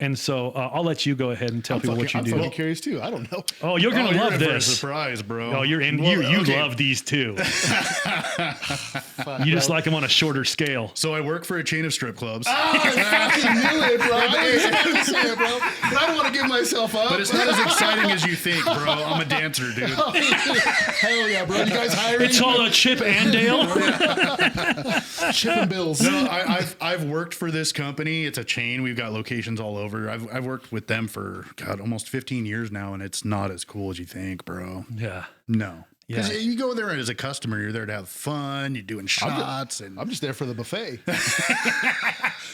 Speaker 4: And so I'll let you go ahead and tell people what you
Speaker 3: I'm
Speaker 4: do.
Speaker 3: fucking curious too. I don't know.
Speaker 4: Oh, you're gonna love
Speaker 1: in for a
Speaker 4: this.
Speaker 1: surprise, bro.
Speaker 4: Oh, you're in.
Speaker 1: Well,
Speaker 4: you
Speaker 1: okay.
Speaker 4: love these too. You just like them on a shorter scale.
Speaker 1: So I work for a chain of strip clubs.
Speaker 3: I fucking knew it, bro. I was say it, bro. But I don't want to give myself up.
Speaker 1: But it's not as exciting as you think, bro. I'm a dancer, dude.
Speaker 3: Hell yeah, bro. You guys hiring?
Speaker 4: It's called a Chip and Dale.
Speaker 3: Shipping bills.
Speaker 1: No, I've worked for this company. It's a chain. We've got locations all over. I've worked with them for almost 15 years now, and it's not as cool as you think, bro.
Speaker 4: Yeah.
Speaker 1: No. Because
Speaker 4: Yeah.
Speaker 1: you go there as a customer, you're there to have fun. You're doing shots, and
Speaker 3: I'm just there for the buffet.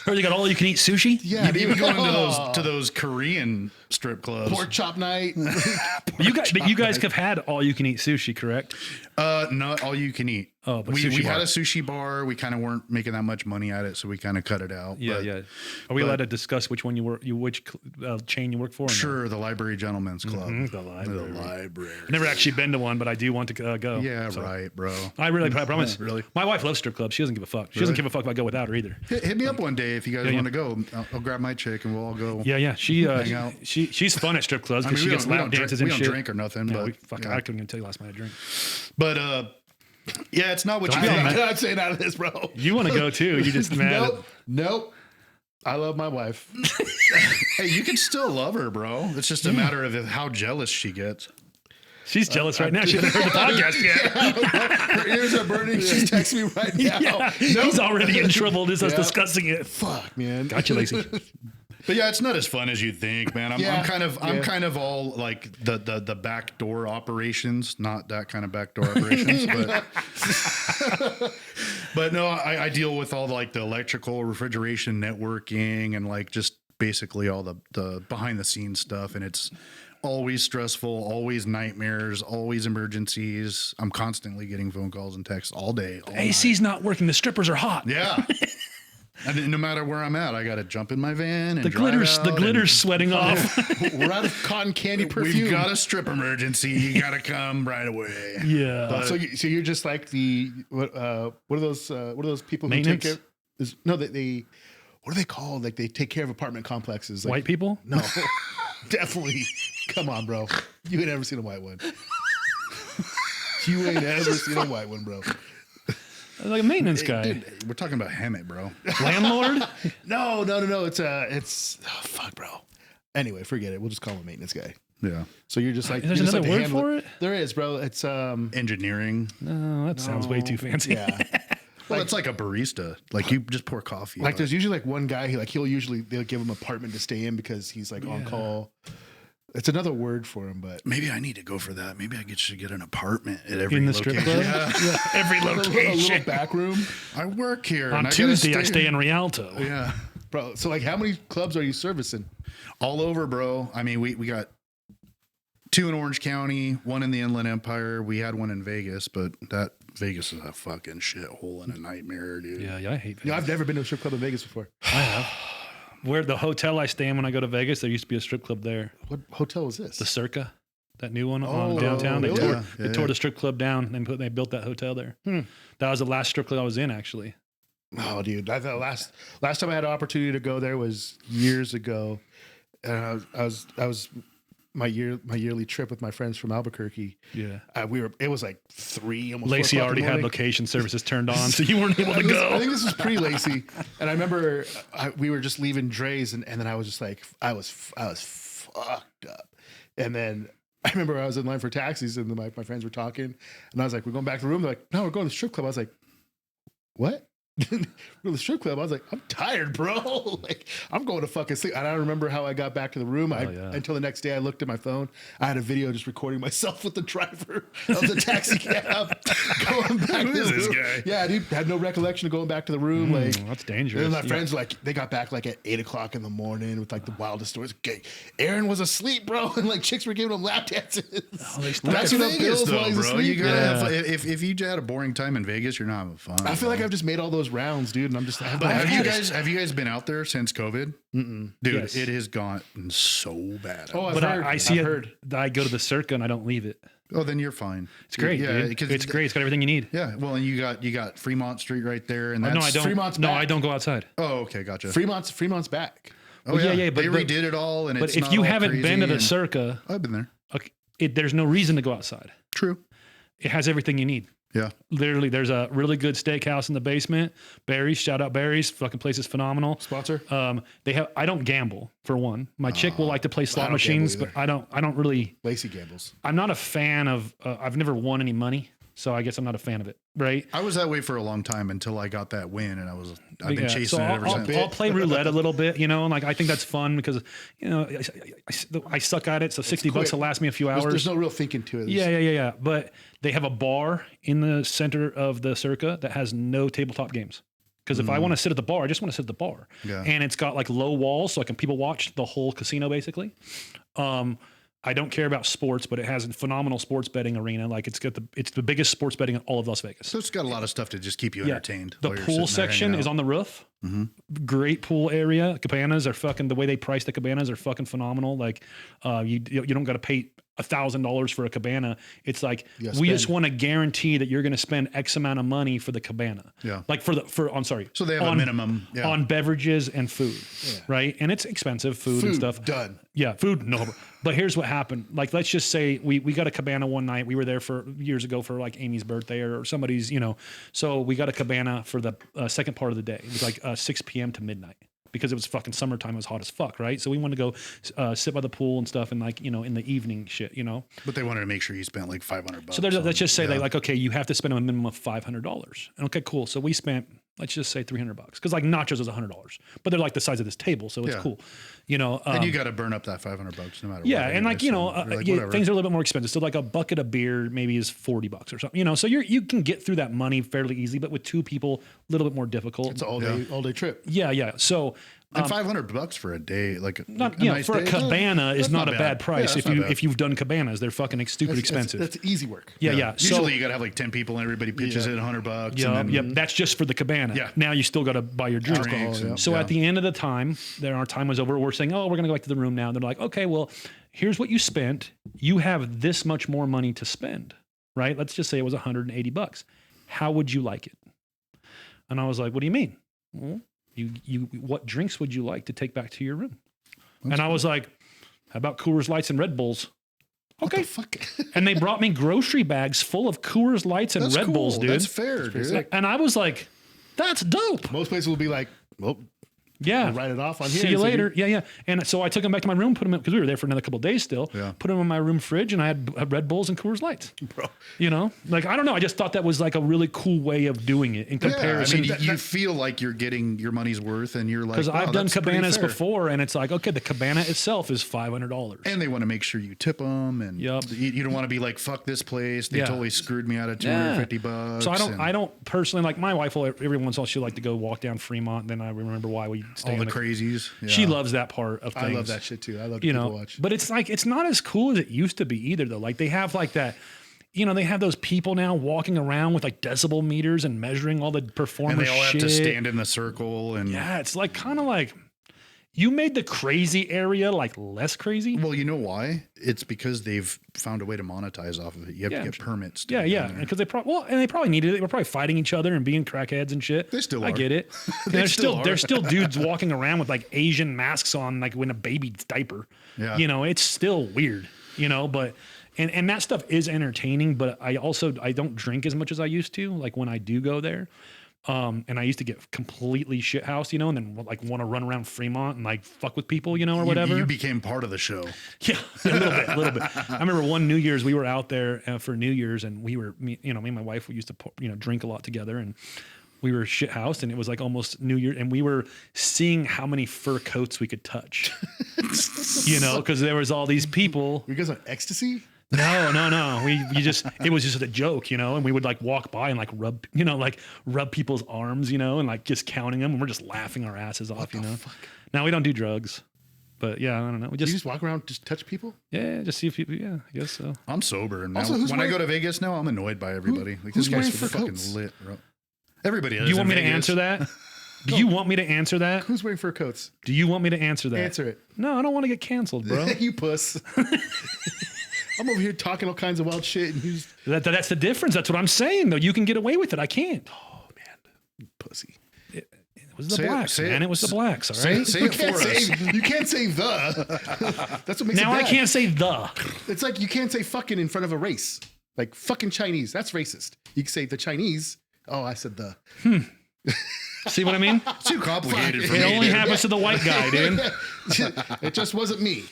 Speaker 4: Or you got all you can eat sushi.
Speaker 3: Yeah,
Speaker 1: you even
Speaker 3: dude.
Speaker 1: go into those Korean strip clubs.
Speaker 3: Pork chop night.
Speaker 4: You guys have had all you can eat sushi, correct?
Speaker 1: Not all you can eat.
Speaker 4: Oh, but
Speaker 1: we
Speaker 4: sushi
Speaker 1: had
Speaker 4: bar.
Speaker 1: a sushi bar. We kind of weren't making that much money at it, so we kind of cut it out.
Speaker 4: Yeah,
Speaker 1: But
Speaker 4: yeah. Are we allowed to discuss which one which chain you work for? or no?
Speaker 1: Sure, the Library Gentlemen's Club.
Speaker 4: The library.
Speaker 1: The library.
Speaker 4: I've never actually been to one, but I do want to go.
Speaker 1: Yeah,
Speaker 4: So,
Speaker 1: right, bro.
Speaker 4: I promise.
Speaker 1: Really?
Speaker 4: My wife loves strip clubs. She doesn't give a fuck. She doesn't give a fuck if I go without her either.
Speaker 1: Hit me up one day if you guys
Speaker 4: Yeah,
Speaker 1: want to go. I'll grab my chick and we'll all go.
Speaker 4: Yeah.
Speaker 1: Hang out.
Speaker 4: She's fun at strip clubs
Speaker 1: I
Speaker 4: because
Speaker 1: mean,
Speaker 4: she gets loud dances
Speaker 1: we
Speaker 4: and
Speaker 1: don't
Speaker 4: shit.
Speaker 1: drink or nothing,
Speaker 4: Yeah,
Speaker 1: but
Speaker 4: I couldn't even tell you last night I drank.
Speaker 1: But yeah, it's not what you
Speaker 4: Don't
Speaker 1: think.
Speaker 4: be
Speaker 3: I'm not saying out of this, bro.
Speaker 4: You want to go too? You just mad.
Speaker 3: Nope. I love my wife.
Speaker 1: Hey, you can still love her, bro. It's just a matter of how jealous she gets.
Speaker 4: She's jealous right now. She hasn't heard the podcast yet.
Speaker 3: Her ears are burning. She's texting me right now.
Speaker 4: Yeah, he's already in trouble just us
Speaker 3: Yeah.
Speaker 4: discussing it.
Speaker 3: Fuck, man.
Speaker 4: Gotcha, Lacey.
Speaker 1: But yeah, it's not as fun as you think, man. I'm
Speaker 3: Yeah.
Speaker 1: kind of all like the backdoor operations, not that kind of backdoor operations, but no, I deal with all the electrical, refrigeration, networking, and like just basically all the behind the scenes stuff, and it's always stressful, always nightmares, always emergencies. I'm constantly getting phone calls and texts all day. All night.
Speaker 4: AC's not working. The strippers are hot.
Speaker 1: Yeah. And no matter where I'm at, I got to jump in my van and
Speaker 4: The glitter's sweating off.
Speaker 3: We're out of cotton candy perfume.
Speaker 1: We've got a strip emergency. You got to come right away.
Speaker 4: Yeah.
Speaker 3: So you're just like the what are those people who
Speaker 4: Maintenance?
Speaker 3: take care? They what are they called? Like they take care of apartment complexes. Like,
Speaker 4: White people?
Speaker 3: No, definitely. Come on, bro. You ain't ever seen a white one. You ain't ever seen a white one, bro.
Speaker 4: Like a maintenance guy.
Speaker 1: Dude, we're talking about Hammett, bro.
Speaker 4: Landlord?
Speaker 3: No. It's oh, fuck, bro. Anyway, forget it. We'll just call him a maintenance guy.
Speaker 1: Yeah.
Speaker 3: So you're just like
Speaker 4: There's
Speaker 3: you're just
Speaker 4: another
Speaker 3: like
Speaker 4: word
Speaker 3: the
Speaker 4: for it?
Speaker 3: There is, bro. It's
Speaker 1: Engineering.
Speaker 4: No, that sounds way too fancy.
Speaker 3: Yeah.
Speaker 1: Well, it's like a barista. Like you just pour coffee.
Speaker 3: Like there's usually like one guy they'll give him an apartment to stay in because he's like on call. It's another word for him, but
Speaker 1: maybe I need to go for that. Maybe I should get an apartment at every
Speaker 4: In the
Speaker 1: location.
Speaker 4: strip club?
Speaker 1: Yeah.
Speaker 4: Every
Speaker 3: a
Speaker 4: location.
Speaker 3: little back room,
Speaker 1: I work here.
Speaker 4: On
Speaker 1: and
Speaker 4: Tuesday, I
Speaker 1: gotta
Speaker 4: stay in Rialto.
Speaker 1: Yeah.
Speaker 3: bro. So like, how many clubs are you servicing?
Speaker 1: All over, bro. I mean, we got 2 in Orange County, 1 in the Inland Empire. We had 1 in Vegas, but that Vegas is a fucking shithole and a nightmare, dude.
Speaker 4: Yeah, I hate Vegas.
Speaker 3: You know, I've never been to a strip club in Vegas before.
Speaker 4: Where the hotel I stay in when I go to Vegas, there used to be a strip club there.
Speaker 3: What hotel is this?
Speaker 4: The Circa, that new one on downtown. They
Speaker 3: really?
Speaker 4: tore the strip club down and they built that hotel there. That was the last strip club I was in, actually.
Speaker 3: Oh, dude! I thought last time I had an opportunity to go there was years ago. I was my yearly trip with my friends from Albuquerque.
Speaker 4: Yeah.
Speaker 3: It was like 3, almost 4
Speaker 4: Lacey
Speaker 3: o'clock in
Speaker 4: already
Speaker 3: the
Speaker 4: had
Speaker 3: morning.
Speaker 4: location services turned on, so you weren't able to go.
Speaker 3: I think this was pre-Lacey, and I remember we were just leaving Dre's, and then I was just like, I was fucked up, and then I remember I was in line for taxis, and my friends were talking, and I was like, we're going back to the room. They're like, no, we're going to the strip club. I was like, what? We're to the strip club. I was like, I'm tired, bro. Like, I'm going to fucking sleep. And I don't remember how I got back to the room. Until the next day, I looked at my phone. I had a video just recording myself with the driver of the taxi cab going back
Speaker 1: Who
Speaker 3: to
Speaker 1: is
Speaker 3: the
Speaker 1: this
Speaker 3: room.
Speaker 1: guy?
Speaker 3: Yeah, dude, had no recollection of going back to the room. Like,
Speaker 4: That's dangerous.
Speaker 3: and my
Speaker 4: Yeah.
Speaker 3: friends like they got back like at 8 o'clock in the morning with like the wildest stories. Okay, Aaron was asleep, bro, and like chicks were giving him lap dances. Matching up
Speaker 1: Vegas,
Speaker 3: pills while
Speaker 1: though,
Speaker 3: he's
Speaker 1: bro.
Speaker 3: asleep.
Speaker 1: You gotta
Speaker 3: Yeah.
Speaker 1: have, if you had a boring time in Vegas, you're not having fun.
Speaker 3: I feel like I've just made all those rounds, dude, and I'm just.
Speaker 1: But have you guys been out there since COVID? Dude,
Speaker 4: Yes.
Speaker 1: it has gone so bad.
Speaker 3: Oh,
Speaker 4: But I see
Speaker 3: I've
Speaker 4: it.
Speaker 3: heard.
Speaker 4: I go to the Circa and I don't leave it.
Speaker 1: Oh, then you're fine.
Speaker 4: It's great.
Speaker 1: Yeah,
Speaker 4: dude.
Speaker 1: because
Speaker 4: It's great. It's got everything you need.
Speaker 1: Yeah, well, and you got Fremont Street right there, and that's
Speaker 4: No, I don't.
Speaker 3: Fremont's
Speaker 4: No,
Speaker 3: back.
Speaker 4: I don't go outside.
Speaker 1: Oh, okay, gotcha.
Speaker 3: Fremont's back.
Speaker 1: Oh
Speaker 4: Well, yeah, but
Speaker 1: they redid it all, and
Speaker 4: But
Speaker 1: it's
Speaker 4: if
Speaker 1: not
Speaker 4: you
Speaker 1: all
Speaker 4: haven't been
Speaker 1: crazy
Speaker 4: to the
Speaker 1: and-
Speaker 4: Circa,
Speaker 1: I've been there.
Speaker 4: okay, there's no reason to go outside.
Speaker 1: True.
Speaker 4: It has everything you need.
Speaker 1: Yeah.
Speaker 4: Literally, there's a really good steakhouse in the basement. Barry's, shout out Barry's. Fucking place is phenomenal.
Speaker 3: Sponsor?
Speaker 4: They have. I don't gamble for one. My chick will like to play slot
Speaker 3: don't
Speaker 4: machines,
Speaker 3: gamble
Speaker 4: but I don't really.
Speaker 3: Lacey gambles.
Speaker 4: I'm not a fan of. I've never won any money, so I guess I'm not a fan of it. Right?
Speaker 1: I was that way for a long time until I got that win, and I've been
Speaker 4: Yeah,
Speaker 1: chasing
Speaker 4: so
Speaker 1: it ever
Speaker 4: I'll,
Speaker 1: since.
Speaker 4: I'll play roulette a little bit, and like I think that's fun because I suck at it. So $60
Speaker 3: quick.
Speaker 4: will last me a few hours.
Speaker 3: There's no real thinking to it.
Speaker 4: Yeah. But they have a bar in the center of the Circa that has no tabletop games. Because if I want to sit at the bar, I just want to sit at the bar.
Speaker 1: Yeah.
Speaker 4: And it's got like low walls, so I can people watch the whole casino basically. I don't care about sports, but it has a phenomenal sports betting arena. Like it's the biggest sports betting in all of Las Vegas.
Speaker 1: So it's got a lot of stuff to just keep you entertained.
Speaker 4: The
Speaker 1: while you're
Speaker 4: pool
Speaker 1: sitting there
Speaker 4: section
Speaker 1: hanging
Speaker 4: is
Speaker 1: out.
Speaker 4: on the roof. Great pool area. Cabanas are fucking, the way they price the cabanas are fucking phenomenal. Like you don't got to pay $1,000 for a cabana. It's like,
Speaker 3: Yeah,
Speaker 4: we just
Speaker 3: spend.
Speaker 4: want to guarantee that you're going to spend X amount of money for the cabana.
Speaker 1: Yeah.
Speaker 4: Like I'm sorry.
Speaker 1: So they have a minimum, yeah.
Speaker 4: on beverages and food. Right. And it's expensive food and stuff.
Speaker 3: Done.
Speaker 4: Yeah, food, no. But here's what happened. Like, let's just say we got a cabana one night. We were there for years ago for like Amy's birthday or somebody's, So we got a cabana for the second part of the day. It was like 6 p.m. to midnight because it was fucking summertime. It was hot as fuck, right? So we wanted to go sit by the pool and stuff and like, in the evening shit,
Speaker 1: But they wanted to make sure you spent like $500.
Speaker 4: So let's just say they like, okay, you have to spend a minimum of $500. And okay, cool. So we spent, let's just say $300 because like nachos is $100, but they're like the size of this table, so it's
Speaker 1: Yeah.
Speaker 4: cool.
Speaker 1: and you got to burn up that $500 no matter what.
Speaker 4: Yeah, and like
Speaker 1: anyways, so you're whatever.
Speaker 4: things are a little bit more expensive. So like a bucket of beer maybe is $40 or something. So you can get through that money fairly easy, but with 2 people, a little bit more difficult.
Speaker 3: It's an all day trip.
Speaker 4: Yeah. So
Speaker 1: And $500 for a day, like
Speaker 5: Not,
Speaker 1: a
Speaker 5: you know,
Speaker 1: nice
Speaker 5: for a
Speaker 1: day,
Speaker 5: cabana is
Speaker 1: that's
Speaker 5: not a
Speaker 1: bad.
Speaker 5: bad price.
Speaker 1: Yeah, that's not bad.
Speaker 5: If you've done cabanas, they're fucking stupid expensive.
Speaker 3: That's easy work.
Speaker 5: yeah.
Speaker 1: Usually
Speaker 5: So,
Speaker 1: you got to have like 10 people and everybody pitches in $100.
Speaker 5: yeah,
Speaker 1: and then,
Speaker 5: that's just for the cabana.
Speaker 1: Yeah.
Speaker 5: Now you still got to buy your drinks.
Speaker 1: Drinks and-
Speaker 5: So
Speaker 1: yeah.
Speaker 5: at the end of the time, our time was over. We're saying, oh, we're going to go back to the room now. And they're like, okay, well, here's what you spent. You have this much more money to spend, right? Let's just say it was $180. How would you like it? And I was like, what do you mean? Well, what drinks would you like to take back to your room? And I was like, how about Coors Lights and Red Bulls? Okay.
Speaker 3: Fuck.
Speaker 5: And they brought me grocery bags full of Coors Lights and
Speaker 1: that's
Speaker 5: Red
Speaker 1: cool.
Speaker 5: Bulls, dude.
Speaker 1: That's fair, dude.
Speaker 5: And I was like, that's dope.
Speaker 3: Most places will be like, well,
Speaker 5: Yeah.
Speaker 3: we'll write it off on here.
Speaker 5: See you
Speaker 3: So
Speaker 5: later. Yeah. And so I took them back to my room, put them in, because we were there for another couple of days still.
Speaker 1: Yeah.
Speaker 5: Put them in my room fridge, and I had Red Bulls and Coors Lights.
Speaker 3: Bro.
Speaker 5: You know, like, I don't know. I just thought that was like a really cool way of doing it in
Speaker 1: Yeah, I
Speaker 5: comparison.
Speaker 1: mean, you feel like you're getting your money's worth, and you're like,
Speaker 5: Because
Speaker 1: wow,
Speaker 5: I've done
Speaker 1: that's pretty
Speaker 5: cabanas
Speaker 1: fair.
Speaker 5: before, and it's like, okay, the cabana itself is $500.
Speaker 1: And they want to make sure you tip them, and
Speaker 5: Yup.
Speaker 1: you don't want to be like, fuck this place. They
Speaker 5: Yeah.
Speaker 1: totally screwed me out of
Speaker 5: Yeah.
Speaker 1: $250.
Speaker 5: So
Speaker 1: and
Speaker 5: I don't personally, like, my wife will every once in a while she'll like to go walk down Fremont, and then I remember why we stay
Speaker 1: all
Speaker 5: in
Speaker 1: the crazies. Yeah.
Speaker 5: She loves that part of things.
Speaker 3: I love that shit too. I love
Speaker 5: You
Speaker 3: people
Speaker 5: know,
Speaker 3: watch.
Speaker 5: but it's like, it's not as cool as it used to be either, though. Like, they have like that, you know, they have those people now walking around with like decibel meters and measuring all the performance.
Speaker 1: And they all have to
Speaker 5: shit.
Speaker 1: stand in the circle. And
Speaker 5: Yeah, it's like kind of like you made the crazy area like less crazy.
Speaker 1: well, you know why? It's because they've found a way to monetize off of it. You have
Speaker 5: Yeah,
Speaker 1: to
Speaker 5: I'm
Speaker 1: get
Speaker 5: sure.
Speaker 1: permits. To
Speaker 5: Yeah,
Speaker 1: be
Speaker 5: yeah,
Speaker 1: in there.
Speaker 5: because they probably needed it. They were probably fighting each other and being crackheads and shit.
Speaker 1: They still
Speaker 5: I
Speaker 1: are.
Speaker 5: get it.
Speaker 1: They still are.
Speaker 5: There's still dudes walking around with like Asian masks on, like when a baby's diaper.
Speaker 1: Yeah.
Speaker 5: You know, it's still weird. You know, but and that stuff is entertaining. But I don't drink as much as I used to. Like when I do go there. And I used to get completely shithoused, you know, and then like want to run around Fremont and like fuck with people, you know, or whatever.
Speaker 1: You became part of the show.
Speaker 5: Yeah, a little bit. I remember one New Year's we were out there for New Year's, and me and my wife, we used to drink a lot together, and we were shithoused, and it was like almost New Year, and we were seeing how many fur coats we could touch, you know, because there was all these people.
Speaker 3: You guys on ecstasy?
Speaker 5: No. It was just a joke, you know, and we would like walk by and like rub people's arms, you know, and like just counting them, and we're just laughing our asses off, you know. Now we don't do drugs, but yeah, I don't know. We
Speaker 3: You
Speaker 5: just
Speaker 3: just walk around, just touch people?
Speaker 5: just see if people. Yeah, I guess so.
Speaker 1: I'm sober. And now,
Speaker 3: Also, who's
Speaker 1: when I
Speaker 3: wearing-
Speaker 1: go to Vegas now, I'm annoyed by everybody. Like,
Speaker 3: who's
Speaker 1: this guy's
Speaker 3: wearing fur
Speaker 1: fucking
Speaker 3: coats?
Speaker 1: lit, bro. Everybody is.
Speaker 5: Do you want me
Speaker 1: in
Speaker 5: to
Speaker 1: Vegas.
Speaker 5: answer that? Do you want me to answer that?
Speaker 3: Who's wearing fur coats?
Speaker 5: Do you want me to answer that?
Speaker 3: Answer it.
Speaker 5: No, I don't want to get canceled, bro.
Speaker 3: You puss. I'm over here talking all kinds of wild shit, and he's
Speaker 5: That's the difference. That's what I'm saying, though. You can get away with it. I can't.
Speaker 3: pussy.
Speaker 5: It was the
Speaker 1: Say it-
Speaker 5: blacks,
Speaker 1: say
Speaker 5: man.
Speaker 1: it.
Speaker 5: It was the blacks, all
Speaker 1: Say,
Speaker 5: right?
Speaker 1: say
Speaker 3: You
Speaker 1: it for
Speaker 3: can't
Speaker 1: us.
Speaker 3: say you can't say the. That's what makes
Speaker 5: Now
Speaker 3: it
Speaker 5: I
Speaker 3: bad.
Speaker 5: can't say the.
Speaker 3: It's like you can't say fucking in front of a race. Like fucking Chinese. That's racist. You can say the Chinese. Oh, I said the.
Speaker 5: See what I mean?
Speaker 1: Too complicated for
Speaker 5: It
Speaker 1: me.
Speaker 5: only
Speaker 1: dude.
Speaker 5: happens to the white guy, dude.
Speaker 3: It just wasn't me.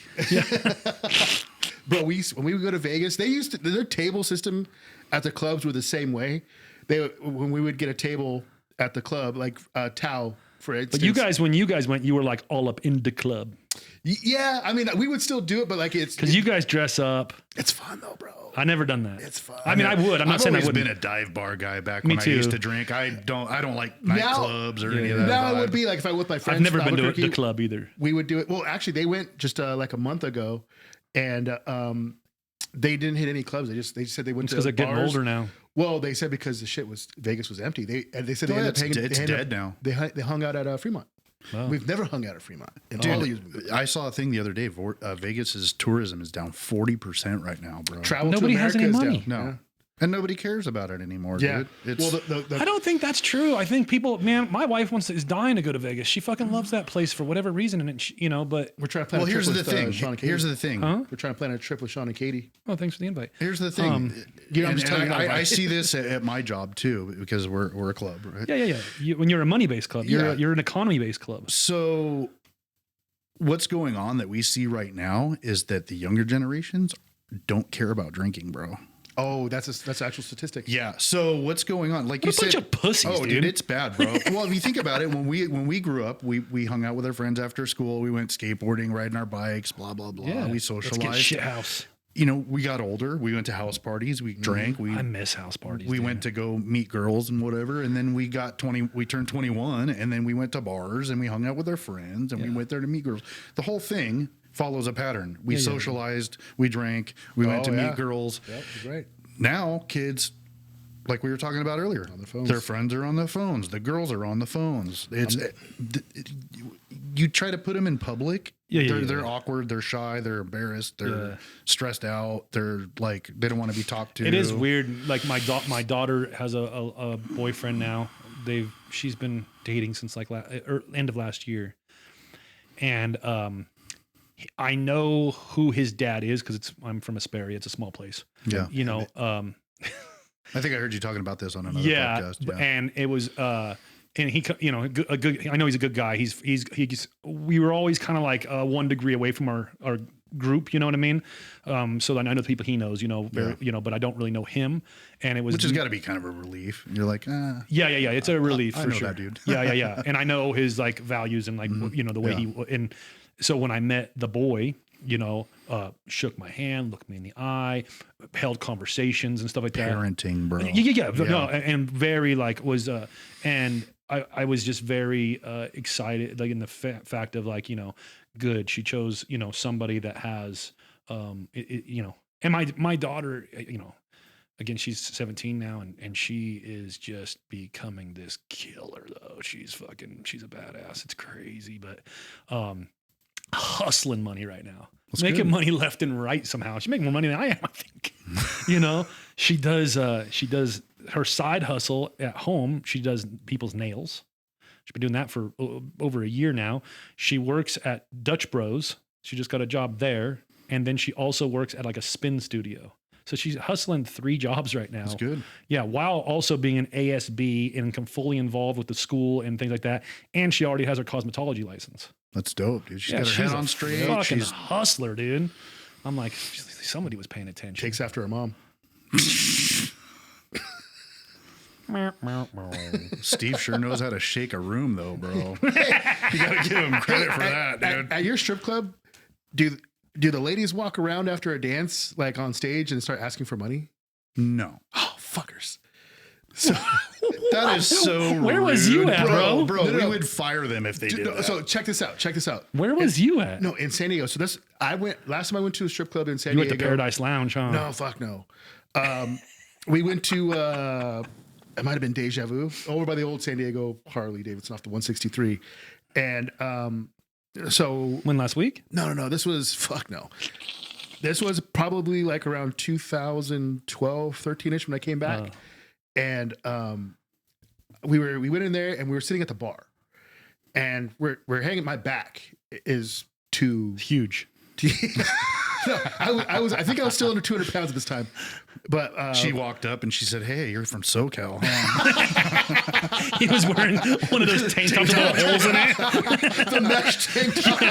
Speaker 3: Bro, when we would go to Vegas, their table system at the clubs were the same way. When we would get a table at the club, like Tao, for instance.
Speaker 5: But when you guys went, you were like all up in the club
Speaker 3: Yeah, I mean, we would still do it, but like
Speaker 5: because you guys dress up.
Speaker 3: it's fun though, bro.
Speaker 5: I never done that.
Speaker 3: It's fun.
Speaker 5: I mean, I would. I'm not
Speaker 1: I've
Speaker 5: saying I
Speaker 1: always
Speaker 5: wouldn't.
Speaker 1: been a dive bar guy back
Speaker 5: Me
Speaker 1: when
Speaker 5: too.
Speaker 1: I used to drink. I don't like nightclubs or any of that.
Speaker 3: Now it
Speaker 1: vibe.
Speaker 3: would be like if I with my friends.
Speaker 5: I've never
Speaker 3: from
Speaker 5: been to the
Speaker 3: Albuquerque,
Speaker 5: club either.
Speaker 3: We would do it. Well, actually, they went just like a month ago, and they didn't hit any clubs. They just said they went
Speaker 5: It's
Speaker 3: to
Speaker 5: because they're getting
Speaker 3: bars.
Speaker 5: older now.
Speaker 3: Well, they said because Vegas was empty. They said they
Speaker 1: Oh,
Speaker 3: ended
Speaker 1: yeah,
Speaker 3: up hanging.
Speaker 1: it's
Speaker 3: they ended
Speaker 1: dead
Speaker 3: up-
Speaker 1: now.
Speaker 3: They hung out at Fremont.
Speaker 5: Wow.
Speaker 3: We've never hung out at Fremont in all the years.
Speaker 1: I saw a thing the other day. Vegas's tourism is down 40% right now, bro.
Speaker 3: Travel
Speaker 5: Nobody
Speaker 3: to
Speaker 5: has
Speaker 3: America
Speaker 5: any
Speaker 3: is
Speaker 5: money.
Speaker 3: down.
Speaker 1: No. And nobody cares about it anymore,
Speaker 3: Yeah.
Speaker 1: dude. It's,
Speaker 3: Well,
Speaker 5: I don't think that's true. I think people, man, my wife is dying to go to Vegas. She fucking loves that place for whatever reason, and but
Speaker 3: we're trying to plan
Speaker 1: well,
Speaker 3: a trip
Speaker 1: here's the
Speaker 3: with
Speaker 1: thing.
Speaker 3: Sean and Katie.
Speaker 1: Here's the thing.
Speaker 5: Huh?
Speaker 3: We're trying to plan a trip with Sean and Katie.
Speaker 5: oh, thanks for the invite.
Speaker 1: Here's the thing.
Speaker 3: you know, I'm
Speaker 1: And-
Speaker 3: just telling
Speaker 1: and
Speaker 3: you now,
Speaker 1: I
Speaker 3: right?
Speaker 1: see this at my job too, because we're a club, right?
Speaker 5: Yeah. When you're a money-based club,
Speaker 1: Yeah.
Speaker 5: you're an economy-based club.
Speaker 1: So what's going on that we see right now is that the younger generations don't care about drinking, bro.
Speaker 3: Oh, that's actual statistic.
Speaker 1: Yeah. So what's going on? Like
Speaker 5: What
Speaker 1: you
Speaker 5: a bunch
Speaker 1: said,
Speaker 5: of pussies,
Speaker 1: oh,
Speaker 5: dude.
Speaker 1: it's bad, bro. Well, if you think about it, when we grew up, we hung out with our friends after school. We went skateboarding, riding our bikes, blah blah blah. We
Speaker 5: Let's get
Speaker 1: socialized.
Speaker 5: shit house.
Speaker 1: we got older. We went to house parties. We drank.
Speaker 4: I miss house parties.
Speaker 1: We
Speaker 4: dude.
Speaker 1: went to go meet girls and whatever, and then we turned 21, and then we went to bars and we hung out with our friends and we went there to meet girls. The whole thing follows a pattern. We socialized, we drank, we went to meet girls.
Speaker 3: Yep, right.
Speaker 1: Now kids, like we were talking about earlier,
Speaker 3: on the phones.
Speaker 1: Their friends are on the phones. The girls are on the phones. You try to put them in public. They're awkward. They're shy. They're embarrassed. They're stressed out. They're like, they don't want to be talked to.
Speaker 4: It is weird. Like my daughter has a boyfriend now. She's been dating since like end of last year, and I know who his dad is because I'm from Asperia. It's a small place.
Speaker 1: Yeah,
Speaker 4: I
Speaker 1: think I heard you talking about this on another podcast. Yeah,
Speaker 4: and it was and he, a good. I know he's a good guy. We were always kind of like 1 degree away from our group. You know what I mean? So I know the people he knows. But I don't really know him. And it was,
Speaker 1: which has got to be kind of a relief. You're like,
Speaker 4: yeah. It's a relief
Speaker 1: I
Speaker 4: for
Speaker 1: know
Speaker 4: sure,
Speaker 1: that dude.
Speaker 4: yeah. And I know his like values and like the way he and so when I met the boy, shook my hand, looked me in the eye, held conversations and stuff like that.
Speaker 1: Parenting, bro.
Speaker 4: Yeah. No, and very like was, and I was just very excited, like in the fact of like, good. She chose, somebody that has, and my daughter, again, she's 17 now and she is just becoming this killer though. She's a badass. It's crazy, but, hustling money right now.
Speaker 1: That's
Speaker 4: making
Speaker 1: good.
Speaker 4: money left and right somehow. She's making more money than I am, I think. She does her side hustle at home. She does people's nails. She's been doing that for over a year now. She works at Dutch Bros. She just got a job there. And then she also works at like a spin studio. So she's hustling 3 jobs right now.
Speaker 1: That's good.
Speaker 4: Yeah, while also being an ASB and fully involved with the school and things like that. And she already has her cosmetology license.
Speaker 1: That's dope, dude. She's got her head on straight.
Speaker 4: Fucking
Speaker 1: She's
Speaker 4: hustler, dude. I'm like, somebody was paying attention.
Speaker 3: Takes after her mom.
Speaker 1: Steve sure knows how to shake a room, though, bro. You gotta give him credit for that, dude.
Speaker 3: At your strip club, do the ladies walk around after a dance, like on stage, and start asking for money?
Speaker 1: No.
Speaker 3: Oh, fuckers. So
Speaker 1: that is so
Speaker 4: Where was you at, bro?
Speaker 1: Bro,
Speaker 3: No.
Speaker 1: we would fire them if they did that.
Speaker 3: So check this out.
Speaker 4: Where was you at?
Speaker 3: No, in San Diego. So last time I went to a strip club in San
Speaker 4: You
Speaker 3: Diego.
Speaker 4: went to Paradise Lounge, huh?
Speaker 3: No, fuck no. We went to it might have been Deja Vu over by the old San Diego Harley Davidson off the 163, and so
Speaker 4: When last week?
Speaker 3: no. This was This was probably like around 2012, 13ish when I came back, and we went in there and we were sitting at the bar, and we're hanging. My back is too
Speaker 4: Huge.
Speaker 3: No, I think I was still under 200 pounds at this time, but
Speaker 1: She walked up and she said, "Hey, you're from SoCal."
Speaker 4: He was wearing one of those tank tops with holes in it.
Speaker 3: the mesh tank top.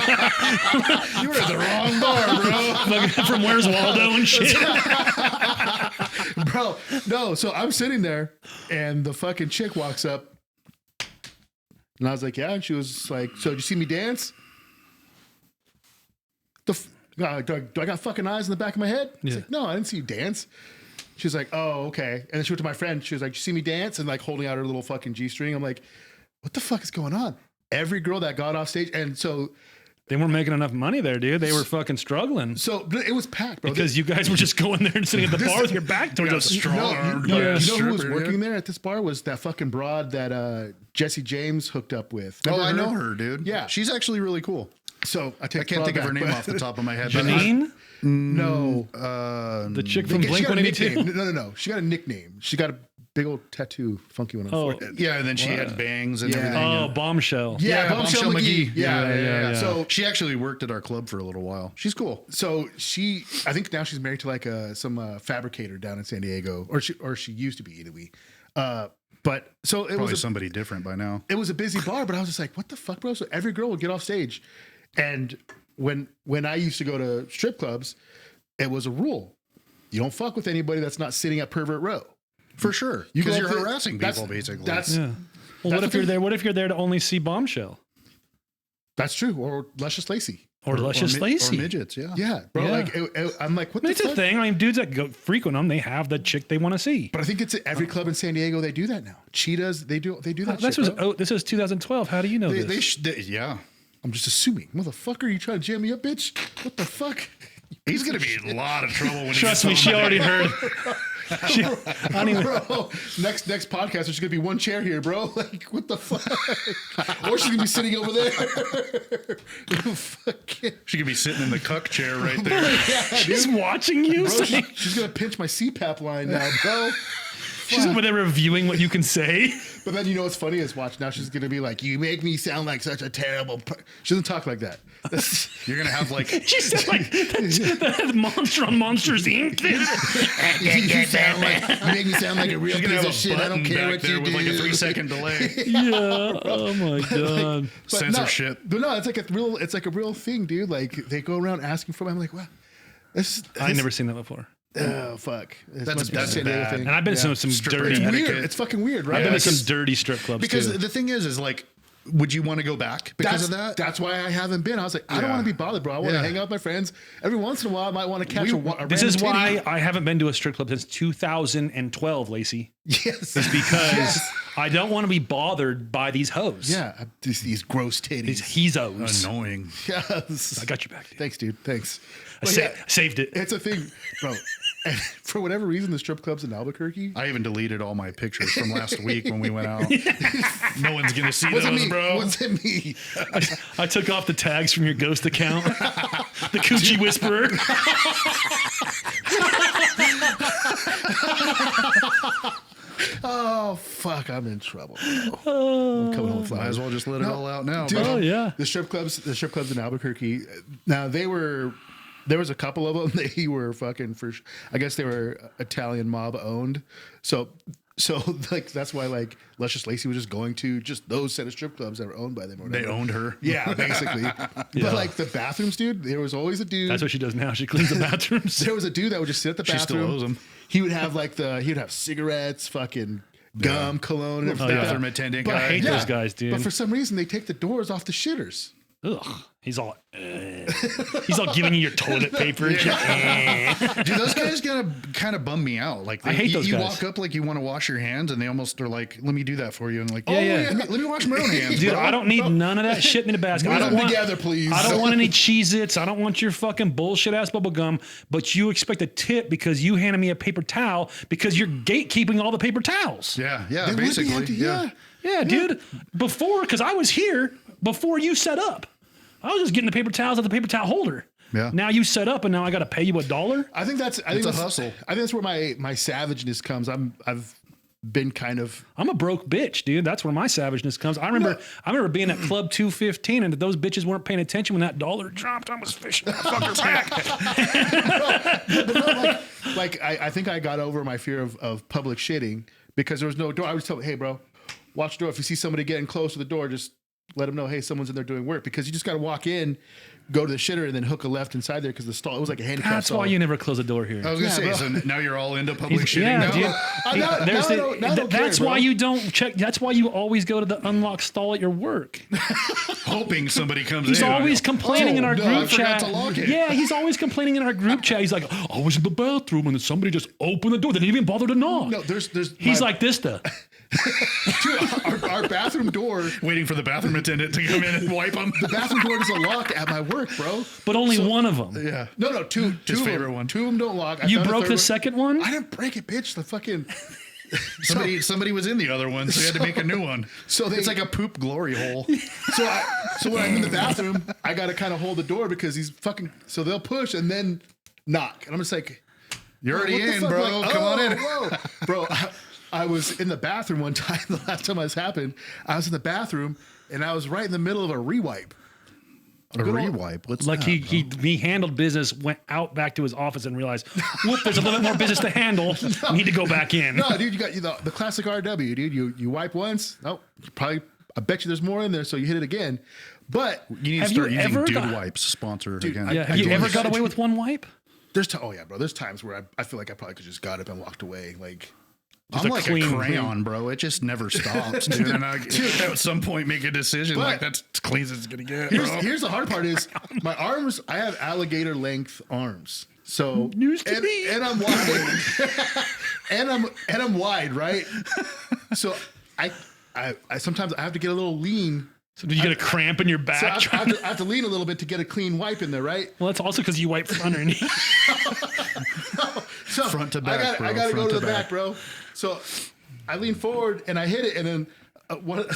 Speaker 1: You were at the wrong bar, bro.
Speaker 4: Like, from Where's Waldo and shit.
Speaker 3: Bro, no. So I'm sitting there, and the fucking chick walks up, and I was like, "Yeah," and she was like, "So did you see me dance?" Do I got fucking eyes in the back of my head? It's like, no, I didn't see you dance. She's like, oh, okay. And then she went to my friend. She was like, you see me dance? And like holding out her little fucking G-string. I'm like, what the fuck is going on? Every girl that got off stage. And so
Speaker 4: They weren't making enough money there, dude. They were fucking struggling.
Speaker 3: it was packed, bro.
Speaker 4: Because you guys were just going there and sitting at the bar with your back towards us.
Speaker 1: strong.
Speaker 3: You know who was
Speaker 1: stripper,
Speaker 3: working
Speaker 1: dude.
Speaker 3: there at this bar was that fucking broad that Jesse James hooked up with.
Speaker 1: Oh,
Speaker 3: Remember
Speaker 1: I know her, dude.
Speaker 3: Yeah.
Speaker 1: She's actually really cool.
Speaker 3: So I
Speaker 1: I can't think of her name off the top of my head. but
Speaker 4: Janine?
Speaker 3: No.
Speaker 4: The chick from
Speaker 3: She
Speaker 4: Blink
Speaker 3: got a
Speaker 4: 182?
Speaker 3: nickname. No. She got a nickname. She got a big old tattoo, funky one on her forehead.
Speaker 1: Yeah, and then she had bangs and
Speaker 3: Yeah.
Speaker 1: everything.
Speaker 4: Oh, Bombshell.
Speaker 3: Yeah, Bombshell McGee. Yeah. So
Speaker 1: She actually worked at our club for a little while. She's cool.
Speaker 3: I think now she's married to like some fabricator down in San Diego, or she used to be anyway. But so it
Speaker 1: Probably
Speaker 3: was
Speaker 1: somebody different by now.
Speaker 3: it was a busy bar, but I was just like, what the fuck, bro? So every girl would get off stage, and when I used to go to strip clubs, it was a rule: you don't fuck with anybody that's not sitting at Pervert Row.
Speaker 1: For sure.
Speaker 3: You
Speaker 1: Because
Speaker 3: go
Speaker 1: you're
Speaker 3: up there-
Speaker 1: harassing
Speaker 3: that's-
Speaker 1: people, basically.
Speaker 3: That's
Speaker 4: Yeah. Well,
Speaker 3: That's
Speaker 4: what if
Speaker 3: the
Speaker 4: you're
Speaker 3: thing.
Speaker 4: there? What if you're there to only see Bombshell?
Speaker 3: That's true. Or Luscious Lacey.
Speaker 4: Or Luscious Lacey.
Speaker 1: Or midgets, yeah.
Speaker 3: Yeah, bro.
Speaker 4: Yeah.
Speaker 3: Like I'm like, what
Speaker 4: I mean,
Speaker 3: the
Speaker 4: it's a
Speaker 3: fuck?
Speaker 4: thing. I mean, dudes that go frequent them, they have the chick they want to see.
Speaker 3: But I think it's at every club in San Diego. They do that now. Cheetahs, they do that.
Speaker 4: This
Speaker 3: shit, bro.
Speaker 4: this was 2012. How do you know this?
Speaker 1: Yeah.
Speaker 3: I'm just assuming, motherfucker. You trying to jam me up, bitch? What the fuck?
Speaker 1: He's going to be in a lot of trouble when
Speaker 4: Trust
Speaker 1: he
Speaker 4: me,
Speaker 1: gets
Speaker 4: she
Speaker 1: home.
Speaker 4: already heard. I don't even.
Speaker 3: Bro, next podcast, there's gonna be one chair here, bro. Like, what the fuck? Or she's gonna be sitting over there. Fucking,
Speaker 1: She could be sitting in the cuck chair right there.
Speaker 3: yeah,
Speaker 4: She's
Speaker 3: dude.
Speaker 4: watching you.
Speaker 3: Bro, she's gonna pinch my CPAP line now, bro.
Speaker 4: She's over there reviewing what you can say.
Speaker 3: But then you know what's funny is watch now she's gonna be like, you make me sound like such a terrible. She doesn't talk like that.
Speaker 1: You're going to have like,
Speaker 4: She said like the monster on Monsters Inc.
Speaker 3: you make me sound like a real
Speaker 1: she's going to
Speaker 3: piece
Speaker 1: have
Speaker 3: of
Speaker 1: a
Speaker 3: shit. I don't
Speaker 1: button
Speaker 3: care
Speaker 1: back
Speaker 3: what
Speaker 1: there
Speaker 3: you
Speaker 1: with
Speaker 3: do.
Speaker 1: like a 3-second delay.
Speaker 4: Yeah. Oh my god.
Speaker 3: But
Speaker 1: Censorship.
Speaker 3: No, but no, it's like a real thing, dude. Like they go around asking for. I'm like, what?
Speaker 4: I've never seen that before.
Speaker 3: Oh fuck!
Speaker 1: That's bad.
Speaker 4: And I've been to some
Speaker 1: Stripper
Speaker 4: dirty.
Speaker 3: It's
Speaker 1: etiquette.
Speaker 3: weird. It's fucking weird, right?
Speaker 4: I've been to
Speaker 1: because-
Speaker 4: some dirty strip clubs
Speaker 1: Because
Speaker 4: too.
Speaker 1: the thing is like, would you want to go back because of that?
Speaker 3: That's why I haven't been. I was like, I don't
Speaker 1: Yeah.
Speaker 3: want to be bothered, bro. I want to
Speaker 1: Yeah.
Speaker 3: hang out with my friends. Every once in a while, I might want to catch a
Speaker 4: This
Speaker 3: random
Speaker 4: is why
Speaker 3: titty.
Speaker 4: I haven't been to a strip club since 2012, Lacey.
Speaker 3: Yes.
Speaker 4: It's because I don't want to be bothered by these hoes.
Speaker 3: Yeah, these gross
Speaker 4: These
Speaker 3: titties.
Speaker 4: heezos.
Speaker 1: Annoying.
Speaker 3: Yes.
Speaker 4: I got you back, dude.
Speaker 3: Thanks, dude. Thanks.
Speaker 4: I
Speaker 3: But
Speaker 4: sa-
Speaker 3: yeah,
Speaker 4: saved it.
Speaker 3: it's a thing, bro. And for whatever reason, the strip clubs in Albuquerque.
Speaker 1: I even deleted all my pictures from last week when we went out. No one's going to see
Speaker 3: Wasn't
Speaker 1: those,
Speaker 3: me,
Speaker 1: bro.
Speaker 3: wasn't me.
Speaker 4: I took off the tags from your ghost account. The Coochie Whisperer.
Speaker 3: Oh fuck! I'm in trouble. I'm coming home with
Speaker 1: Might as well just let it all out now,
Speaker 3: Dude,
Speaker 1: bro.
Speaker 4: Oh, yeah.
Speaker 3: The strip clubs in Albuquerque. Now there was a couple of them. They were fucking I guess they were Italian mob owned. So like that's why like Luscious Lacey was just going to just those set of strip clubs that were owned by them. Or
Speaker 1: They
Speaker 3: whatever.
Speaker 1: owned her.
Speaker 3: Yeah, basically. But like the bathrooms, dude. There was always a dude.
Speaker 4: That's what she does now. She cleans the bathrooms.
Speaker 3: There was a dude that would just sit at the
Speaker 1: She still
Speaker 3: bathroom.
Speaker 1: owes him.
Speaker 3: He would have he would have cigarettes, fucking gum, cologne, and everything.
Speaker 1: Bathroom attendant
Speaker 3: But-
Speaker 1: guy.
Speaker 4: I hate
Speaker 3: Yeah.
Speaker 4: those guys, dude.
Speaker 3: But for some reason, they take the doors off the shitters.
Speaker 4: Ugh. He's all giving you your toilet paper.
Speaker 1: Dude, those guys gonna kind of bum me out. Like
Speaker 4: I hate those
Speaker 1: you
Speaker 4: guys.
Speaker 1: walk up like you want to wash your hands, and they almost are like, "Let me do that for you." And like,
Speaker 4: Yeah,
Speaker 1: "Oh
Speaker 4: yeah.
Speaker 1: let me wash my own hands."
Speaker 4: Dude,
Speaker 1: bro.
Speaker 4: I don't need none of that shit in the basket. I
Speaker 3: Put
Speaker 4: don't
Speaker 3: them
Speaker 4: want
Speaker 3: together, please.
Speaker 4: I don't want any Cheez-Its. I don't want your fucking bullshit ass bubble gum. But you expect a tip because you handed me a paper towel because you're gatekeeping all the paper towels.
Speaker 1: Yeah,
Speaker 3: They would be
Speaker 1: basically,
Speaker 3: empty, yeah.
Speaker 4: Yeah, dude. Before, because I was here before you set up. I was just getting the paper towels at the paper towel holder.
Speaker 1: Yeah.
Speaker 4: Now you set up and now I got to pay you $1.
Speaker 3: I think that's
Speaker 1: a hustle.
Speaker 3: I think that's where my savageness comes. I've been kind of
Speaker 4: I'm a broke bitch, dude. That's where my savageness comes. I remember being at Club 215 and those bitches weren't paying attention when that dollar dropped. I was fishing that fucker back.
Speaker 3: I think I got over my fear of public shitting because there was no door. I was telling, hey, bro, watch the door. If you see somebody getting close to the door, just let them know, hey, someone's in there doing work, because you just got to walk in, go to the shitter, and then hook a left inside there because the stall, it was like a handicap
Speaker 4: That's
Speaker 3: stall.
Speaker 4: why you never close the door here.
Speaker 1: I was gonna say,
Speaker 3: bro.
Speaker 1: so now you're all into public shitting
Speaker 4: Yeah,
Speaker 1: now.
Speaker 4: dude.
Speaker 3: Now
Speaker 4: There's
Speaker 3: I don't care,
Speaker 4: that's
Speaker 3: bro.
Speaker 4: why you don't check. That's why you always go to the unlocked stall at your work.
Speaker 1: Hoping somebody comes
Speaker 4: He's
Speaker 1: in.
Speaker 4: always complaining in our
Speaker 1: no,
Speaker 4: group
Speaker 1: I forgot
Speaker 4: chat.
Speaker 1: to lock it.
Speaker 4: Yeah, he's always complaining in our group chat. He's like, I was in the bathroom and then somebody just opened the door. They didn't even bother to knock.
Speaker 3: No, there's
Speaker 4: He's
Speaker 3: my-
Speaker 4: like this though.
Speaker 3: dude, our bathroom door.
Speaker 1: waiting for the bathroom attendant to come in and wipe them.
Speaker 3: The bathroom door doesn't lock at my work, bro.
Speaker 4: But only one of them.
Speaker 1: Yeah.
Speaker 3: No, two.
Speaker 1: His
Speaker 3: of
Speaker 1: favorite
Speaker 3: them.
Speaker 1: one.
Speaker 3: Two of them don't lock. I
Speaker 4: You
Speaker 3: found a
Speaker 4: broke
Speaker 3: third
Speaker 4: the
Speaker 3: one.
Speaker 4: second one?
Speaker 3: I didn't break it, bitch. The fucking.
Speaker 1: Somebody was in the other one, so you had to make a new one.
Speaker 3: So they-
Speaker 1: it's like a poop glory hole.
Speaker 3: So when I'm in the bathroom, I got to kind of hold the door because he's fucking. So they'll push and then knock, and I'm just like,
Speaker 1: You're already
Speaker 3: what the
Speaker 1: in,
Speaker 3: fuck?
Speaker 1: bro.
Speaker 3: Like,
Speaker 1: Come on in.
Speaker 3: Whoa. Bro. I was in the bathroom one time. The last time this happened, I was in the bathroom and I was right in the middle of a rewipe.
Speaker 1: A rewipe. What's
Speaker 4: Like
Speaker 1: that?
Speaker 4: he handled business, went out back to his office and realized, whoop, there's a little bit more business to handle. Need to go back in.
Speaker 3: No, dude, you got the classic RW, dude. You wipe once. Nope. Probably. I bet you there's more in there, so you hit it again. But
Speaker 1: You need to
Speaker 4: Have
Speaker 1: start
Speaker 4: you
Speaker 1: using
Speaker 4: ever
Speaker 1: Dude
Speaker 4: got-
Speaker 1: Wipes sponsor
Speaker 3: Dude,
Speaker 1: again.
Speaker 3: I-
Speaker 4: Yeah, have
Speaker 3: I
Speaker 4: you
Speaker 3: don't
Speaker 4: ever got
Speaker 3: understand.
Speaker 4: away with one wipe?
Speaker 3: Bro, there's times where I feel like I probably could just got up and walked away. Like
Speaker 1: I'm
Speaker 4: a
Speaker 1: like
Speaker 4: clean
Speaker 1: a crayon, bro. It just never stops, dude. And I at some point make a decision like that's as clean as it's gonna get.
Speaker 3: Here's the hard part is my arms. I have alligator length arms. So and I'm wide, and I'm wide, right? So I sometimes I have to get a little lean.
Speaker 4: So did you get a cramp in your back?
Speaker 3: So I have to lean a little bit to get a clean wipe in there, right?
Speaker 4: Well, that's also because you wipe from underneath.
Speaker 3: So
Speaker 1: front to back,
Speaker 3: I gotta go
Speaker 1: front
Speaker 3: to
Speaker 1: to
Speaker 3: the back, bro. So I lean forward and I hit it, and then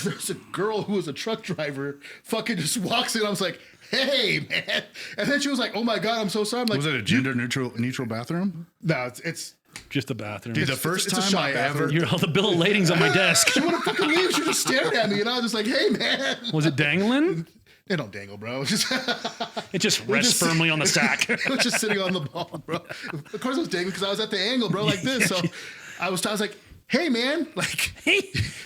Speaker 3: there's a girl who was a truck driver, fucking just walks in. I was like, "Hey, man!" And then she was like, "Oh my god, I'm so sorry." I'm like,
Speaker 1: was it a gender neutral bathroom?
Speaker 3: No, it's
Speaker 4: Just a bathroom.
Speaker 1: Dude, the first
Speaker 3: it's a
Speaker 1: time
Speaker 3: shop
Speaker 1: I
Speaker 3: bathroom.
Speaker 1: ever
Speaker 4: You're all the bill of lading's on my desk.
Speaker 3: she wouldn't fucking leave. She just stared at me, and I was just like, "Hey, man."
Speaker 4: Was it dangling?
Speaker 3: They don't dangle, bro. It's just
Speaker 4: It just rests
Speaker 3: just-
Speaker 4: firmly on the sack.
Speaker 3: it was just sitting on the ball, bro. Of course, I was dangling because I was at the angle, bro, like this. So I was like, "Hey, man, like,
Speaker 4: Hey,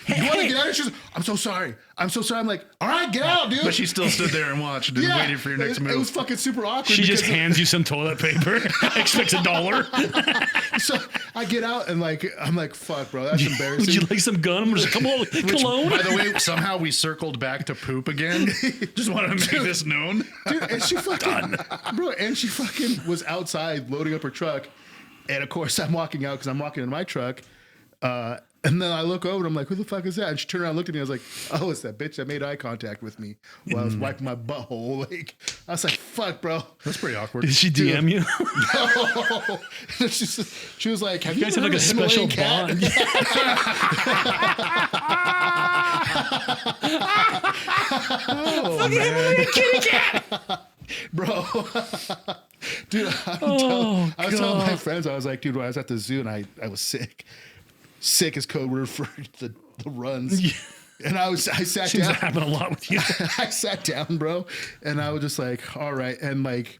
Speaker 3: you want to get out of here?" She's like, "I'm so sorry. I'm so sorry." I'm like, "All right, get out, dude."
Speaker 1: but she still stood there and watched and waited for your next move.
Speaker 3: It was fucking super awkward.
Speaker 4: She just
Speaker 3: because-
Speaker 4: hands you some toilet paper, expects $1.
Speaker 3: So I get out and like I'm like, "Fuck, bro, that's embarrassing."
Speaker 4: Would you like some gum or come on, cologne?
Speaker 1: By the way, somehow we circled back to poop again. Just wanted to make this known.
Speaker 3: Dude, and she fucking, bro, and she fucking was outside loading up her truck, and of course I'm walking out because I'm walking in my truck, and then I look over and I'm like, "Who the fuck is that?" And she turned around, and looked at me, I was like, "Oh, it's that bitch that made eye contact with me while I was wiping my butthole." Like, I was like, "Fuck, bro."
Speaker 1: That's pretty awkward.
Speaker 4: Did she DM you?
Speaker 3: No. She was like, "Have you
Speaker 4: You guys have
Speaker 3: ever
Speaker 4: like a
Speaker 3: heard of
Speaker 4: special
Speaker 3: Himalayan cat?"
Speaker 1: Oh, man.
Speaker 3: Bro. Dude, I was telling my friends, I was like, dude, when I was at the zoo and I was sick. Sick is code word for the runs. And I sat
Speaker 4: Seems to
Speaker 3: down.
Speaker 4: happen a lot with you.
Speaker 3: I sat down, bro, and I was just like, all right. And like,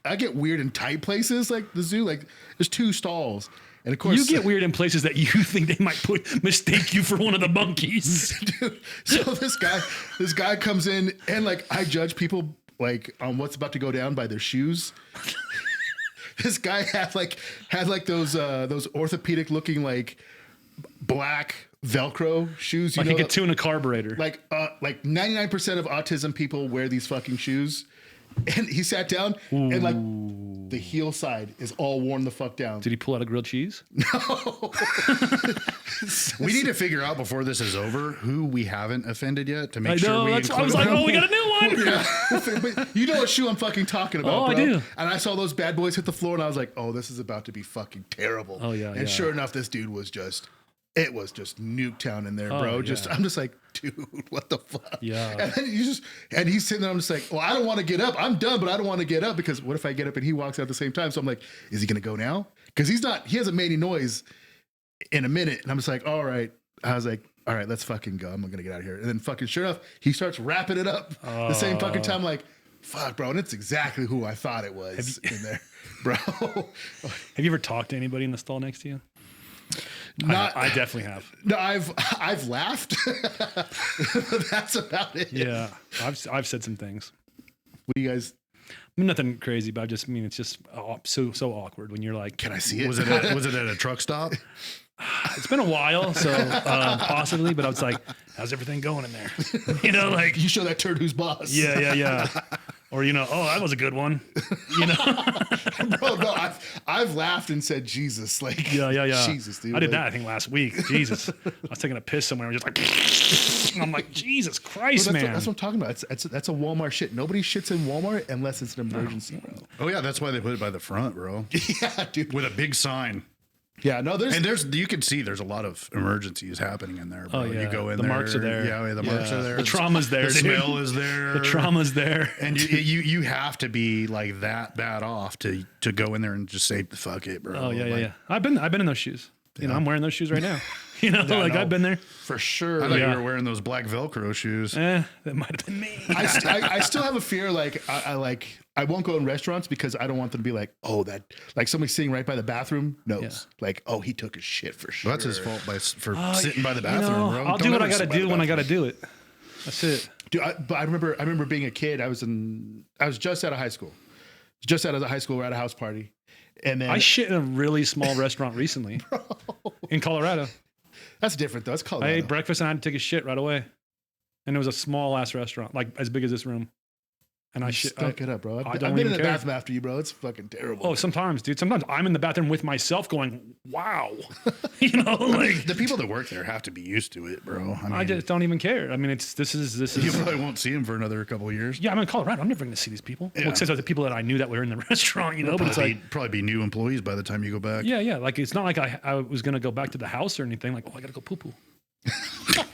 Speaker 3: I get weird in tight places like the zoo. Like, there's 2 stalls. And of course,
Speaker 4: You get weird in places that you think they might mistake you for one of the monkeys.
Speaker 3: dude. So this guy comes in and like I judge people like on what's about to go down by their shoes. This guy had like those orthopedic looking like black Velcro shoes. You
Speaker 4: Like
Speaker 3: know,
Speaker 4: you could tune a carburetor.
Speaker 3: like 99% of autism people wear these fucking shoes. And he sat down and like the heel side is all worn the fuck down.
Speaker 4: Did he pull out a grilled cheese?
Speaker 1: We need to figure out before this is over who we haven't offended yet to make
Speaker 4: I
Speaker 1: sure
Speaker 4: know.
Speaker 1: we
Speaker 4: That's why I
Speaker 1: include
Speaker 4: was like,
Speaker 1: them.
Speaker 4: oh, we got a new one.
Speaker 3: But you know what shoe I'm fucking talking about,
Speaker 4: Oh, I
Speaker 3: bro.
Speaker 4: do.
Speaker 3: And I saw those bad boys hit the floor and I was like, oh, this is about to be fucking terrible.
Speaker 4: Oh, yeah,
Speaker 3: And
Speaker 4: yeah.
Speaker 3: sure enough, this dude was just Nuketown in there,
Speaker 4: Oh,
Speaker 3: bro.
Speaker 4: yeah.
Speaker 3: I'm just like, dude, what the fuck?
Speaker 4: Yeah.
Speaker 3: And then he's sitting there. I'm just like, well, I don't want to get up. I'm done, but I don't want to get up because what if I get up and he walks out at the same time? So I'm like, is he going to go now? Because he hasn't made any noise in a minute. And I'm just like, all right. I was like, all right, let's fucking go. I'm going to get out of here. And then fucking sure enough, he starts wrapping it up the same fucking time. Like, fuck, bro. And it's exactly who I thought it was in there, bro.
Speaker 4: Have you ever talked to anybody in the stall next to you?
Speaker 3: Not,
Speaker 4: I definitely have.
Speaker 3: no, I've laughed. That's about it.
Speaker 4: Yeah, I've said some things.
Speaker 3: What do you guys?
Speaker 4: Nothing crazy, but it's just so awkward when you're like,
Speaker 3: Can I see it?
Speaker 1: Was it at a truck stop?
Speaker 4: it's been a while, so possibly, but I was like, how's everything going in there? You know, like,
Speaker 3: You show that turd who's boss.
Speaker 4: yeah. Or, oh, that was a good one.
Speaker 3: Bro, no, I've laughed and said Jesus. Like,
Speaker 4: Yeah.
Speaker 3: Jesus, dude.
Speaker 4: I did
Speaker 3: like,
Speaker 4: that, I think, last week. Jesus. I was taking a piss somewhere and just like, and I'm like, Jesus Christ,
Speaker 3: Bro,
Speaker 4: man.
Speaker 3: that's what I'm talking about. That's a Walmart shit. Nobody shits in Walmart unless it's an emergency, bro.
Speaker 1: Oh yeah, that's why they put it by the front, bro,
Speaker 3: Yeah, dude.
Speaker 1: with a big sign.
Speaker 3: Yeah, no, there's
Speaker 1: You can see there's a lot of emergencies happening in there, bro.
Speaker 4: Oh, yeah.
Speaker 1: You go in
Speaker 4: The
Speaker 1: there.
Speaker 4: marks are there.
Speaker 1: Yeah, the marks are there.
Speaker 4: The trauma's there,
Speaker 1: The
Speaker 4: dude.
Speaker 1: smell is there.
Speaker 4: The trauma's there.
Speaker 1: And you have to be like that bad off to go in there and just say fuck it, bro.
Speaker 4: Oh, yeah.
Speaker 1: Like,
Speaker 4: I've been in those shoes. I'm wearing those shoes right now.
Speaker 3: no.
Speaker 4: I've been there.
Speaker 3: for sure.
Speaker 1: I thought
Speaker 4: Yeah.
Speaker 1: you were wearing those black Velcro shoes.
Speaker 4: That might have been me.
Speaker 3: I still have a fear. Like I won't go in restaurants because I don't want them to be like, oh, that like somebody sitting right by the bathroom knows. Like, oh, he took a shit for sure.
Speaker 1: Well, that's his fault for sitting by the bathroom, bro.
Speaker 4: I'll
Speaker 1: Don't
Speaker 4: do what I
Speaker 1: ever
Speaker 4: got to
Speaker 1: sit by the
Speaker 4: do when I got to
Speaker 1: bathroom.
Speaker 4: do it. That's it.
Speaker 3: Dude, but I remember being a kid. I was just out of high school. Just out of high school, we're at a house party, and then
Speaker 4: I shit in a really small restaurant recently in Colorado.
Speaker 3: That's different though. It's
Speaker 4: I
Speaker 3: Colorado.
Speaker 4: ate breakfast and I had to take a shit right away. And it was a small ass restaurant, like as big as this room. And I shit.
Speaker 3: Stunk it up, bro.
Speaker 4: I
Speaker 3: I've
Speaker 4: don't
Speaker 3: been in
Speaker 4: even
Speaker 3: the
Speaker 4: care.
Speaker 3: bathroom after you, bro. It's fucking terrible.
Speaker 4: Oh, sometimes, dude. Sometimes I'm in the bathroom with myself going, wow. You know, like
Speaker 1: The people that work there have to be used to it, bro. I mean,
Speaker 4: I just don't even care. I mean, this
Speaker 1: you
Speaker 4: is.
Speaker 1: probably won't see them for another couple of years.
Speaker 4: Yeah, I'm in Colorado. I'm never going to see these people. Well, except for the people that I knew that were in the restaurant, you know. But it's like,
Speaker 1: Probably be new employees by the time you go back.
Speaker 4: yeah. Like it's not like I was going to go back to the house or anything. Like, oh, I got to go poo poo.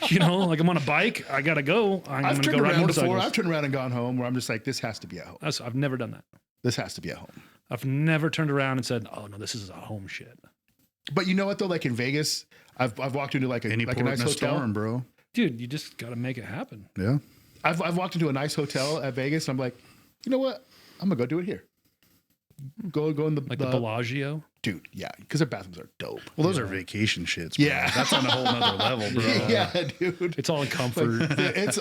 Speaker 4: You know, like I'm on a bike. I got to go. I'm
Speaker 3: I've
Speaker 4: going to
Speaker 3: turned
Speaker 4: go ride
Speaker 3: around before.
Speaker 4: motorcycles.
Speaker 3: I've turned around and gone home where I'm just like, this has to be at home.
Speaker 4: I've never done that.
Speaker 3: This has to be at home.
Speaker 4: I've never turned around and said, oh, no, this is a home shit.
Speaker 3: But you know what though? Like in Vegas, I've walked into like a
Speaker 1: Any
Speaker 3: like a
Speaker 1: port
Speaker 3: nice
Speaker 1: in a
Speaker 3: hotel.
Speaker 1: storm, bro.
Speaker 4: Dude, you just got to make it happen.
Speaker 1: Yeah.
Speaker 3: I've walked into a nice hotel at Vegas. And I'm like, you know what? I'm gonna go do it here. Go in the
Speaker 4: Like the Bellagio.
Speaker 3: dude. Yeah, because their bathrooms are dope.
Speaker 1: Well, those are vacation shits. Bro.
Speaker 3: Yeah.
Speaker 1: That's on a whole nother level, bro.
Speaker 3: Yeah, dude.
Speaker 4: It's all in comfort.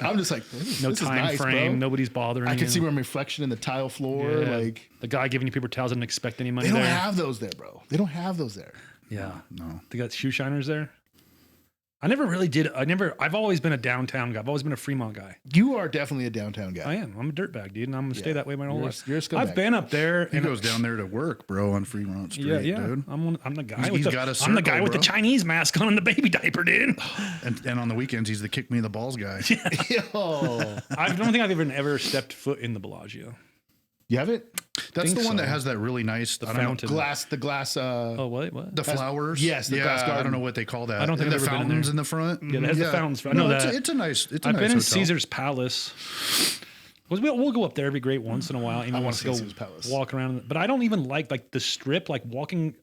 Speaker 3: I'm just like, this
Speaker 4: No
Speaker 3: is
Speaker 4: time
Speaker 3: nice,
Speaker 4: frame.
Speaker 3: bro.
Speaker 4: Nobody's bothering
Speaker 3: I can
Speaker 4: you.
Speaker 3: see my reflection in the tile floor.
Speaker 4: Yeah.
Speaker 3: Like
Speaker 4: the guy giving you paper towels didn't expect any money
Speaker 3: they don't
Speaker 4: there.
Speaker 3: have those there, bro. They don't have those there.
Speaker 4: Yeah.
Speaker 1: No.
Speaker 4: They got shoe shiners there. I've always been a downtown guy. I've always been a Fremont guy.
Speaker 3: You are definitely a downtown guy.
Speaker 4: I am. I'm a dirtbag, dude, and I'm gonna stay that way my whole
Speaker 3: You're a-
Speaker 4: life.
Speaker 3: you're a scumbag.
Speaker 4: I've been up there
Speaker 1: He
Speaker 4: and
Speaker 1: goes down there to work, bro, on Fremont Street,
Speaker 4: yeah.
Speaker 1: dude.
Speaker 4: I'm the guy.
Speaker 1: He's
Speaker 4: with
Speaker 1: got a
Speaker 4: I'm the guy
Speaker 1: circle,
Speaker 4: with the
Speaker 1: bro.
Speaker 4: Chinese mask on and the baby diaper, dude.
Speaker 1: And on the weekends, he's the kick me in the balls guy.
Speaker 3: Yo.
Speaker 4: I don't think I've even ever stepped foot in the Bellagio.
Speaker 3: You have it?
Speaker 1: That's
Speaker 4: Think
Speaker 1: the one
Speaker 4: so.
Speaker 1: that has that really nice I don't know,
Speaker 4: Fountain.
Speaker 3: The glass.
Speaker 4: Oh, what?
Speaker 1: the flowers.
Speaker 3: yes, the
Speaker 1: yeah,
Speaker 3: glass
Speaker 1: I
Speaker 3: garden.
Speaker 1: don't know what they call that.
Speaker 4: I don't think
Speaker 1: And
Speaker 4: I've
Speaker 1: the
Speaker 4: ever been in
Speaker 1: fountains
Speaker 4: there.
Speaker 1: in the front.
Speaker 4: Yeah, it has the fountains. I know
Speaker 1: it's,
Speaker 4: that.
Speaker 1: It's a nice. It's a
Speaker 4: I've
Speaker 1: nice
Speaker 4: been in
Speaker 1: hotel.
Speaker 4: Caesar's Palace. We'll go up there every great once in a while. And
Speaker 3: I
Speaker 4: we
Speaker 3: wanna
Speaker 4: want
Speaker 3: see
Speaker 4: to go
Speaker 3: Caesar's Palace.
Speaker 4: walk around. But I don't even like the strip, like walking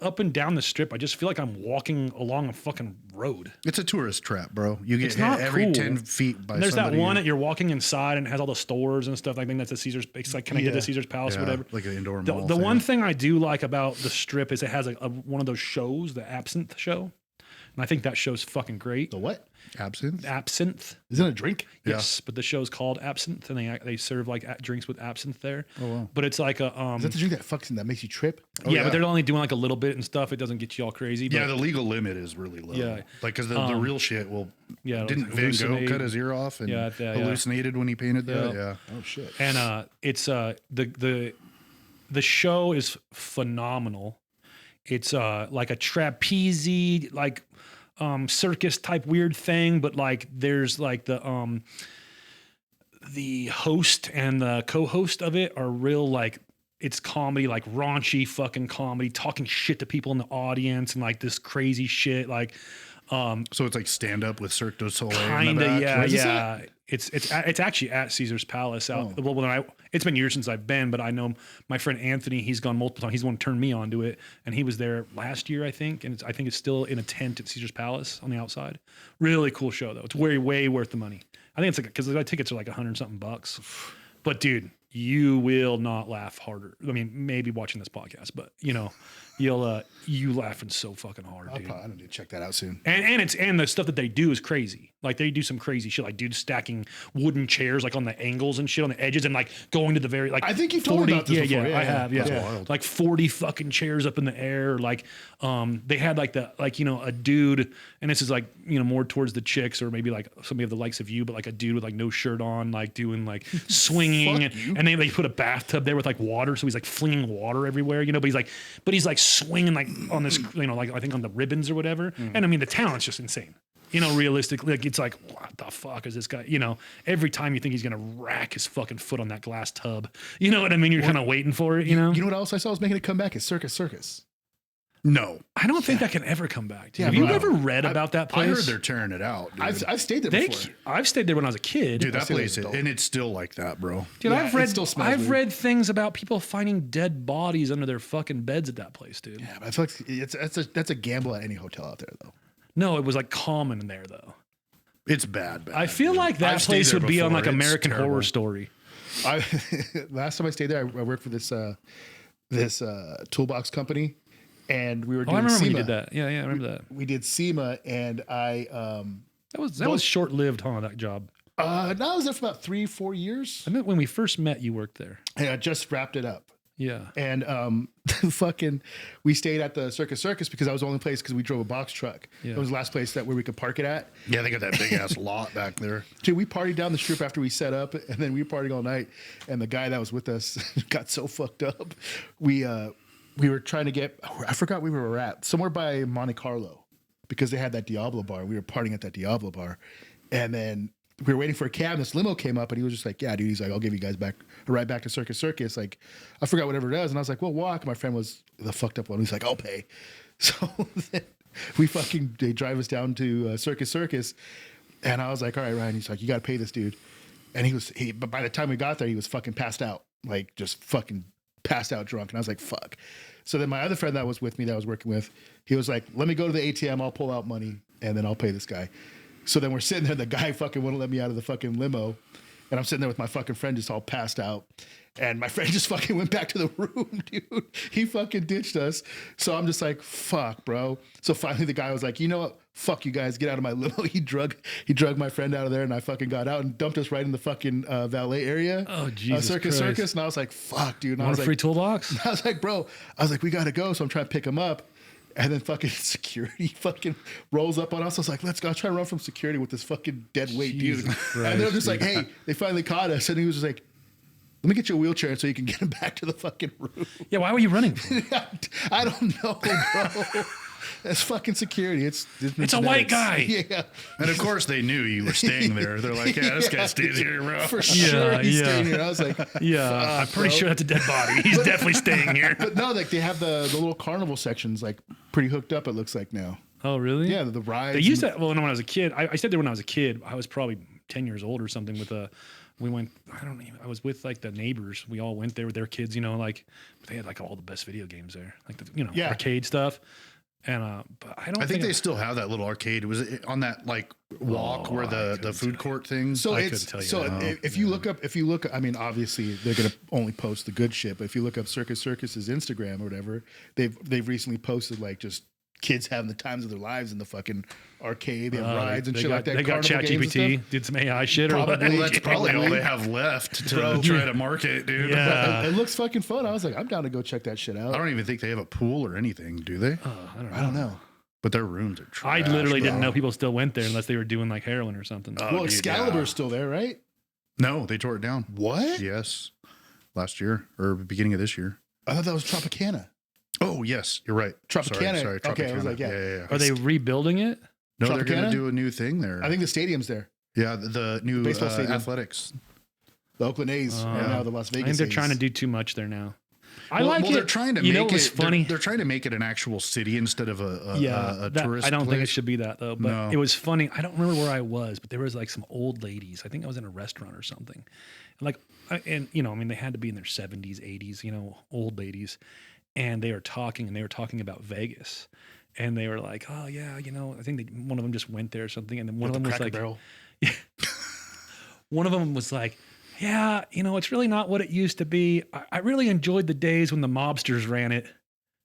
Speaker 4: up and down the strip. I just feel like I'm walking along a fucking road.
Speaker 1: It's a tourist trap, bro. You get
Speaker 4: It's
Speaker 1: hit
Speaker 4: not
Speaker 1: every
Speaker 4: cool.
Speaker 1: 10 feet by
Speaker 4: And there's
Speaker 1: somebody.
Speaker 4: that one that you're walking inside and it has all the stores and stuff. I think that's a Caesar's. It's like connected to
Speaker 3: Yeah.
Speaker 4: Caesar's Palace,
Speaker 1: Yeah,
Speaker 4: or whatever.
Speaker 1: like an indoor
Speaker 4: The,
Speaker 1: mall
Speaker 4: the
Speaker 1: thing.
Speaker 4: one thing I do like about the strip is it has one of those shows, the Absinthe show, and I think that show's fucking great.
Speaker 3: The what?
Speaker 1: Absinthe?
Speaker 4: Absinthe.
Speaker 3: Is it a drink?
Speaker 1: Yeah.
Speaker 4: Yes, but the show's called Absinthe, and they serve like drinks with absinthe there.
Speaker 1: Oh, wow.
Speaker 4: But it's like a
Speaker 3: Is that the drink that fucks that makes you trip?
Speaker 4: yeah,
Speaker 1: yeah.
Speaker 4: but they're only doing like a little bit and stuff. It doesn't get you all crazy. But
Speaker 1: Yeah, the legal limit is really low.
Speaker 4: Yeah.
Speaker 1: Like, because the real shit will.
Speaker 4: yeah,
Speaker 1: Didn't Van Gogh
Speaker 4: hallucinate.
Speaker 1: cut his ear off and
Speaker 4: Yeah, yeah.
Speaker 1: hallucinated when he painted that?
Speaker 4: Yeah.
Speaker 1: Yeah.
Speaker 3: Oh shit.
Speaker 4: and it's the show is phenomenal. It's like a trapeze like circus type weird thing, but like there's like the host and the co-host of it are real like it's comedy, like raunchy fucking comedy, talking shit to people in the audience and like this crazy shit like
Speaker 1: So it's like stand up with Cirque du Soleil. in the
Speaker 4: kind of
Speaker 1: back?
Speaker 4: yeah
Speaker 3: Where's this
Speaker 4: yeah it's actually at Caesar's Palace out well it's been years since I've been, but I know my friend Anthony, he's gone multiple times. He's the one who turned me on to it, and he was there last year I think, and I think it's still in a tent at Caesar's Palace on the outside. Really cool show though. It's way worth the money. I think it's like because the tickets are like $100-something bucks, but dude, you will not laugh harder. I mean, maybe watching this podcast, but you know, you laughing so fucking hard, dude.
Speaker 3: I need to check that out soon.
Speaker 4: And the stuff that they do is crazy. Like they do some crazy shit, like dudes stacking wooden chairs like on the angles and shit on the edges, and like going to the very like.
Speaker 3: I think you've told me about this before.
Speaker 4: I have.
Speaker 1: That's wild.
Speaker 4: Like 40 fucking chairs up in the air. Like they had like a dude, and this is like more towards the chicks or maybe like somebody of the likes of you, but like a dude with like no shirt on, like doing like swinging, and they put a bathtub there with like water, so he's like flinging water everywhere, but he's like swinging like on this, like I think on the ribbons or whatever. And I mean the talent's just insane. Realistically, like it's like, what the fuck is this guy? Every time you think he's gonna rack his fucking foot on that glass tub, you know what I mean? You're kind of waiting for it,
Speaker 3: You know what else I saw was making a comeback? Is Circus.
Speaker 1: No.
Speaker 4: I don't think that can ever come back. Dude.
Speaker 3: Yeah,
Speaker 4: Have you
Speaker 3: bro.
Speaker 4: ever read about that
Speaker 1: I
Speaker 4: place?
Speaker 1: heard they're tearing it out, dude.
Speaker 3: I've stayed there before.
Speaker 4: I've stayed there when I was a kid.
Speaker 1: Dude, that
Speaker 3: I've seen it
Speaker 1: place,
Speaker 3: as an adult.
Speaker 1: and it's still like that, bro.
Speaker 4: Dude,
Speaker 3: Yeah,
Speaker 4: I've
Speaker 3: it
Speaker 4: read
Speaker 3: still smells
Speaker 4: I've
Speaker 3: weird.
Speaker 4: read things about people finding dead bodies under their fucking beds at that place, dude.
Speaker 3: Yeah, but I feel like that's a gamble at any hotel out there, though.
Speaker 4: No, it was like common in there though.
Speaker 1: It's bad.
Speaker 4: I feel
Speaker 1: dude.
Speaker 4: like that
Speaker 1: I've stayed
Speaker 4: place
Speaker 1: there
Speaker 4: would be on
Speaker 1: before.
Speaker 4: like
Speaker 1: It's
Speaker 4: American
Speaker 1: terrible.
Speaker 4: Horror Story.
Speaker 3: Last time I stayed there, I worked for this toolbox company, and we were
Speaker 4: Oh,
Speaker 3: doing
Speaker 4: I remember when
Speaker 3: SEMA.
Speaker 4: you did that. Yeah, I remember that.
Speaker 3: We did SEMA, and I
Speaker 4: That was short lived, huh? That job.
Speaker 3: no, I was there for about 3-4 years,
Speaker 4: I meant when we first met, you worked there.
Speaker 3: and I just wrapped it up.
Speaker 4: Yeah.
Speaker 3: And fucking, we stayed at the Circus because that was the only place because we drove a box truck.
Speaker 4: Yeah.
Speaker 3: It was the last place where we could park it at.
Speaker 1: Yeah, they got that big ass lot back there.
Speaker 3: Dude, we partied down the strip after we set up, and then we partied all night. And the guy that was with us got so fucked up. We were trying to get, I forgot where we were at, somewhere by Monte Carlo, because they had that Diablo bar. We were partying at that Diablo bar, and then we were waiting for a cab. This limo came up, and he was just like, "Yeah, dude." He's like, "I'll give you guys back a ride back to Circus." Like, I forgot whatever it is, and I was like, "Well, walk." My friend was the fucked up one. He's like, "I'll pay." So then they drive us down to Circus, and I was like, "All right, Ryan." He's like, "You got to pay this dude," and but by the time we got there, he was fucking passed out, like just fucking passed out drunk, and I was like, "Fuck." So then my other friend that was with me, that I was working with, he was like, "Let me go to the ATM. I'll pull out money, and then I'll pay this guy." So then we're sitting there, the guy fucking wouldn't let me out of the fucking limo. And I'm sitting there with my fucking friend just all passed out. And my friend just fucking went back to the room, dude. He fucking ditched us. So I'm just like, fuck, bro. So finally the guy was like, "You know what? Fuck you guys. Get out of my limo." He drug my friend out of there, and I fucking got out and dumped us right in the fucking valet area.
Speaker 4: Oh, Jesus
Speaker 3: Circus.
Speaker 4: Christ.
Speaker 3: And I was like, fuck, dude. And I
Speaker 4: Want
Speaker 3: was
Speaker 4: a free
Speaker 3: like,
Speaker 4: toolbox?
Speaker 3: I was like, bro, we got to go. So I'm trying to pick him up. And then fucking security fucking rolls up on us. I was like, let's go. I was trying to run from security with this fucking dead weight dude. And they're just like, hey, they finally caught us. And he was just like, "Let me get you a wheelchair so you can get him back to the fucking room."
Speaker 4: Yeah, why were you running?
Speaker 3: I don't know, bro. That's fucking security. It's
Speaker 4: a white guy.
Speaker 3: Yeah.
Speaker 1: And of course they knew you were staying there. They're like, "Yeah, this guy stays here, bro."
Speaker 3: For sure he's
Speaker 4: yeah.
Speaker 3: staying here. I was like,
Speaker 4: Yeah, I'm pretty
Speaker 3: bro.
Speaker 4: sure that's a dead body. He's definitely staying here.
Speaker 3: But no, like they have the little carnival sections like pretty hooked up, it looks like now.
Speaker 4: Oh, really?
Speaker 3: Yeah, the rides.
Speaker 4: They used that. Well, when I was a kid, I said there when I was a kid. I was probably 10 years old or something. We went. I don't even. I was with like the neighbors. We all went there with their kids. Like they had like all the best video games there, like the arcade stuff. And but I think
Speaker 1: they still have that little arcade. Was it on that like walk where the food court thing?
Speaker 3: So
Speaker 4: I
Speaker 3: it's
Speaker 4: couldn't tell you
Speaker 3: if you look, I mean, obviously they're gonna only post the good shit. But if you look up Circus's Instagram or whatever, they've recently posted like just kids having the times of their lives in the fucking arcade. They have rides and shit like that.
Speaker 4: They got
Speaker 3: ChatGPT,
Speaker 4: did some AI shit or
Speaker 3: Probably.
Speaker 4: what?
Speaker 1: Well, that's probably all they have left to try to market, dude.
Speaker 4: Yeah.
Speaker 3: It looks fucking fun. I was like, I'm down to go check that shit out.
Speaker 1: I don't even think they have a pool or anything, do they?
Speaker 3: I don't know.
Speaker 1: But their rooms are trash.
Speaker 4: I literally
Speaker 1: bro.
Speaker 4: didn't know people still went there unless they were doing like heroin or something.
Speaker 3: Well,
Speaker 1: dude,
Speaker 3: Excalibur's still there, right?
Speaker 1: No, they tore it down.
Speaker 3: What?
Speaker 1: Yes. Last year or beginning of this year.
Speaker 3: I thought that was Tropicana.
Speaker 1: Oh, yes. You're right.
Speaker 3: Tropicana.
Speaker 1: Sorry,
Speaker 3: Okay, I was
Speaker 1: Tropicana.
Speaker 3: like, yeah.
Speaker 4: Are they rebuilding it?
Speaker 1: No, they're going
Speaker 3: Tropicana?
Speaker 1: to do a new thing there.
Speaker 3: I think the stadium's there.
Speaker 1: Yeah, the new
Speaker 3: Baseball stadium.
Speaker 1: athletics.
Speaker 3: The Oakland A's are now the Las Vegas
Speaker 4: I think they're
Speaker 3: A's.
Speaker 4: trying to do too much there now. I
Speaker 1: Well,
Speaker 4: like it.
Speaker 1: they're trying to
Speaker 4: you
Speaker 1: make
Speaker 4: know, it was
Speaker 1: it
Speaker 4: funny.
Speaker 1: They're trying to make it an actual city instead of a tourist
Speaker 4: I don't think it
Speaker 1: place.
Speaker 4: should be that though. But
Speaker 1: No.
Speaker 4: it was funny. I don't remember where I was, but there was like some old ladies. I think I was in a restaurant or something. And they had to be in their 70s, 80s, old ladies. And they were talking about Vegas. And they were like, "Oh yeah, I think one of them just went there or something." And then one of them was like,
Speaker 3: Barrel.
Speaker 4: one of them was like, "Yeah, it's really not what it used to be. I really enjoyed the days when the mobsters ran it."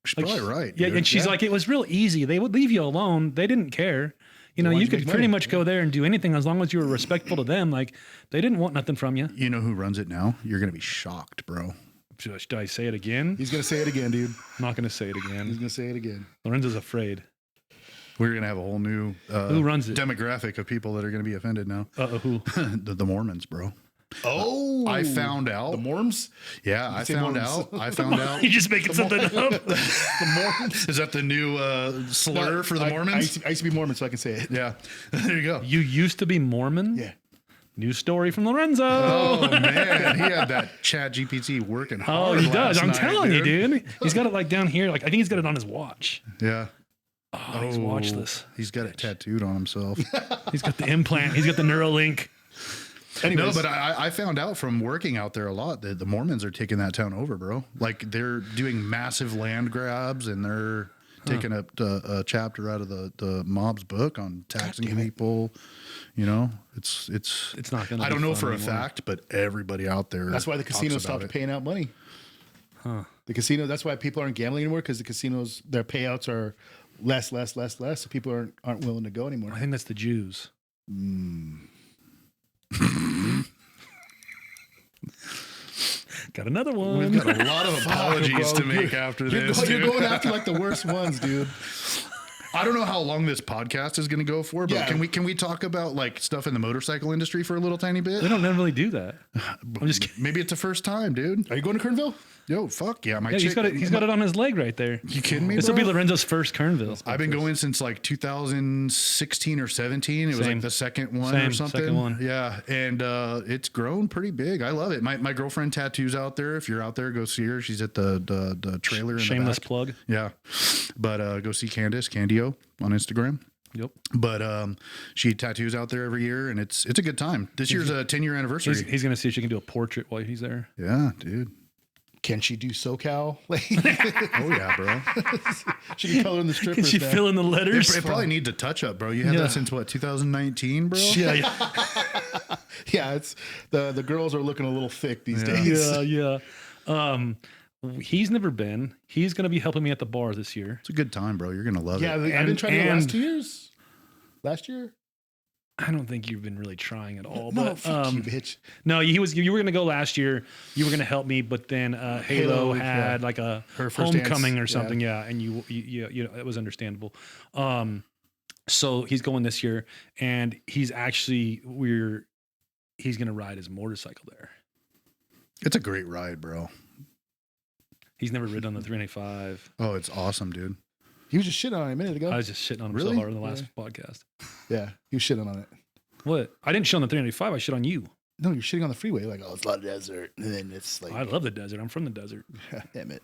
Speaker 1: She's probably right.
Speaker 4: Yeah,
Speaker 1: dude.
Speaker 4: and she's like, "It was real easy. They would leave you alone. They didn't care. You
Speaker 3: wanted to
Speaker 4: could
Speaker 3: make
Speaker 4: pretty
Speaker 3: money.
Speaker 4: much go there and do anything as long as you were respectful to them. Like, they didn't want nothing from you."
Speaker 1: You know who runs it now? You're going to be shocked, bro.
Speaker 4: Should I say it again?
Speaker 3: He's gonna say it again, dude.
Speaker 4: I'm not going to say it
Speaker 3: He's
Speaker 4: again.
Speaker 3: gonna say it again.
Speaker 4: Lorenzo's afraid.
Speaker 1: We're going to have a whole new
Speaker 4: Who runs it?
Speaker 1: demographic of people that are going to be offended now.
Speaker 4: Who?
Speaker 1: the Mormons, bro.
Speaker 3: Oh,
Speaker 1: I found out.
Speaker 3: the Morms.
Speaker 1: Yeah, I
Speaker 3: say
Speaker 1: found
Speaker 3: Mormons.
Speaker 1: out. I found out.
Speaker 4: You just making something up.
Speaker 3: The Mormons.
Speaker 1: Is that the new slur for the
Speaker 3: I
Speaker 1: Mormons?
Speaker 3: used to be Mormon, so I can say it.
Speaker 1: Yeah. There you go.
Speaker 4: You used to be Mormon?
Speaker 3: Yeah.
Speaker 4: New story from Lorenzo.
Speaker 1: Oh, man. He had that Chat GPT working hard.
Speaker 4: he does.
Speaker 1: last
Speaker 4: I'm
Speaker 1: night,
Speaker 4: telling you, dude. He's got it like down here. Like I think he's got it on his watch.
Speaker 1: Yeah.
Speaker 4: Oh, he's watchless.
Speaker 1: He's got it tattooed on himself.
Speaker 4: He's got the implant. He's got the Neuralink.
Speaker 3: Anyways,
Speaker 1: No, but I found out from working out there a lot that the Mormons are taking that town over, bro. Like they're doing massive land grabs and they're taking a chapter out of the mob's book on taxing people. It's
Speaker 4: not going to.
Speaker 1: I don't know for a fact, but everybody out there.
Speaker 3: that's why the
Speaker 1: talks
Speaker 3: casinos
Speaker 1: about
Speaker 3: stopped
Speaker 1: it.
Speaker 3: paying out money. The casino. That's why people aren't gambling anymore because the casinos their payouts are less. So people aren't willing to go anymore.
Speaker 4: I think that's the Jews. Got another one.
Speaker 1: We've got a lot of apologies to make after this.
Speaker 3: You're
Speaker 1: dude.
Speaker 3: going after like the worst ones, dude.
Speaker 1: I don't know how long this podcast is going to go for, but
Speaker 3: Yeah.
Speaker 1: can we talk about like stuff in the motorcycle industry for a little tiny bit?
Speaker 4: We don't never really do that. I'm just kidding.
Speaker 1: Maybe it's the first time, dude.
Speaker 3: Are you going to Kernville?
Speaker 1: Yo, fuck yeah, my
Speaker 4: Yeah, he's got it on his leg right there.
Speaker 1: You kidding me?
Speaker 4: This will be
Speaker 1: bro?
Speaker 4: Lorenzo's first Kernville.
Speaker 1: I've been going since like 2016 or 17. It was
Speaker 4: Same.
Speaker 1: like the second one
Speaker 4: Same,
Speaker 1: or something.
Speaker 4: second one.
Speaker 1: Yeah, and it's grown pretty big. I love it. My girlfriend tattoos out there. If you're out there, go see her. She's at the trailer. In
Speaker 4: Shameless
Speaker 1: the back.
Speaker 4: plug.
Speaker 1: Yeah, but go see Candio on Instagram.
Speaker 4: Yep.
Speaker 1: But she tattoos out there every year, and it's a good time. This year's a 10-year anniversary.
Speaker 4: He's gonna see if she can do a portrait while he's there.
Speaker 1: Yeah, dude.
Speaker 3: Can she do SoCal? Like,
Speaker 1: Oh yeah, bro.
Speaker 3: she can color in the strippers.
Speaker 4: Can she
Speaker 3: now.
Speaker 4: fill in the letters?
Speaker 1: It probably needs a touch up, bro. You had
Speaker 4: Yeah.
Speaker 1: that since what, 2019, bro?
Speaker 4: Yeah,
Speaker 3: Yeah, it's the girls are looking a little thick these days.
Speaker 4: yeah. He's never been. He's gonna be helping me at the bar this year.
Speaker 1: It's a good time, bro. You're gonna love
Speaker 3: Yeah,
Speaker 1: it.
Speaker 3: I've been trying to go
Speaker 4: and-
Speaker 3: last 2 years. Last year?
Speaker 4: I don't think you've been really trying at all.
Speaker 3: No,
Speaker 4: but
Speaker 3: fuck you, bitch.
Speaker 4: no, you were gonna go last year. You were gonna help me, but then Halo
Speaker 3: Halo,
Speaker 4: had
Speaker 3: yeah.
Speaker 4: like a
Speaker 3: Her first
Speaker 4: homecoming
Speaker 3: dance,
Speaker 4: or something. Yeah, and you know it was understandable. So he's going this year, and he's gonna ride his motorcycle there.
Speaker 1: It's a great ride, bro.
Speaker 4: He's never ridden on the 395.
Speaker 1: Oh, it's awesome, dude.
Speaker 3: He was just shitting on it a minute ago.
Speaker 4: I was just shitting on him
Speaker 1: Really?
Speaker 4: so hard in the last podcast.
Speaker 3: Yeah, he was shitting on it.
Speaker 4: What? I didn't shit on the 395. I shit on you.
Speaker 3: No, you're shitting on the freeway. Like, oh, it's a lot of desert. And then it's like,
Speaker 4: I love the desert. I'm from the desert.
Speaker 3: damn it.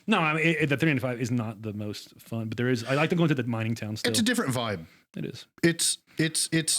Speaker 4: No, I mean the 395 is not the most fun, but there is. I like to go into the mining town still.
Speaker 1: It's a different vibe.
Speaker 4: It is.
Speaker 1: It's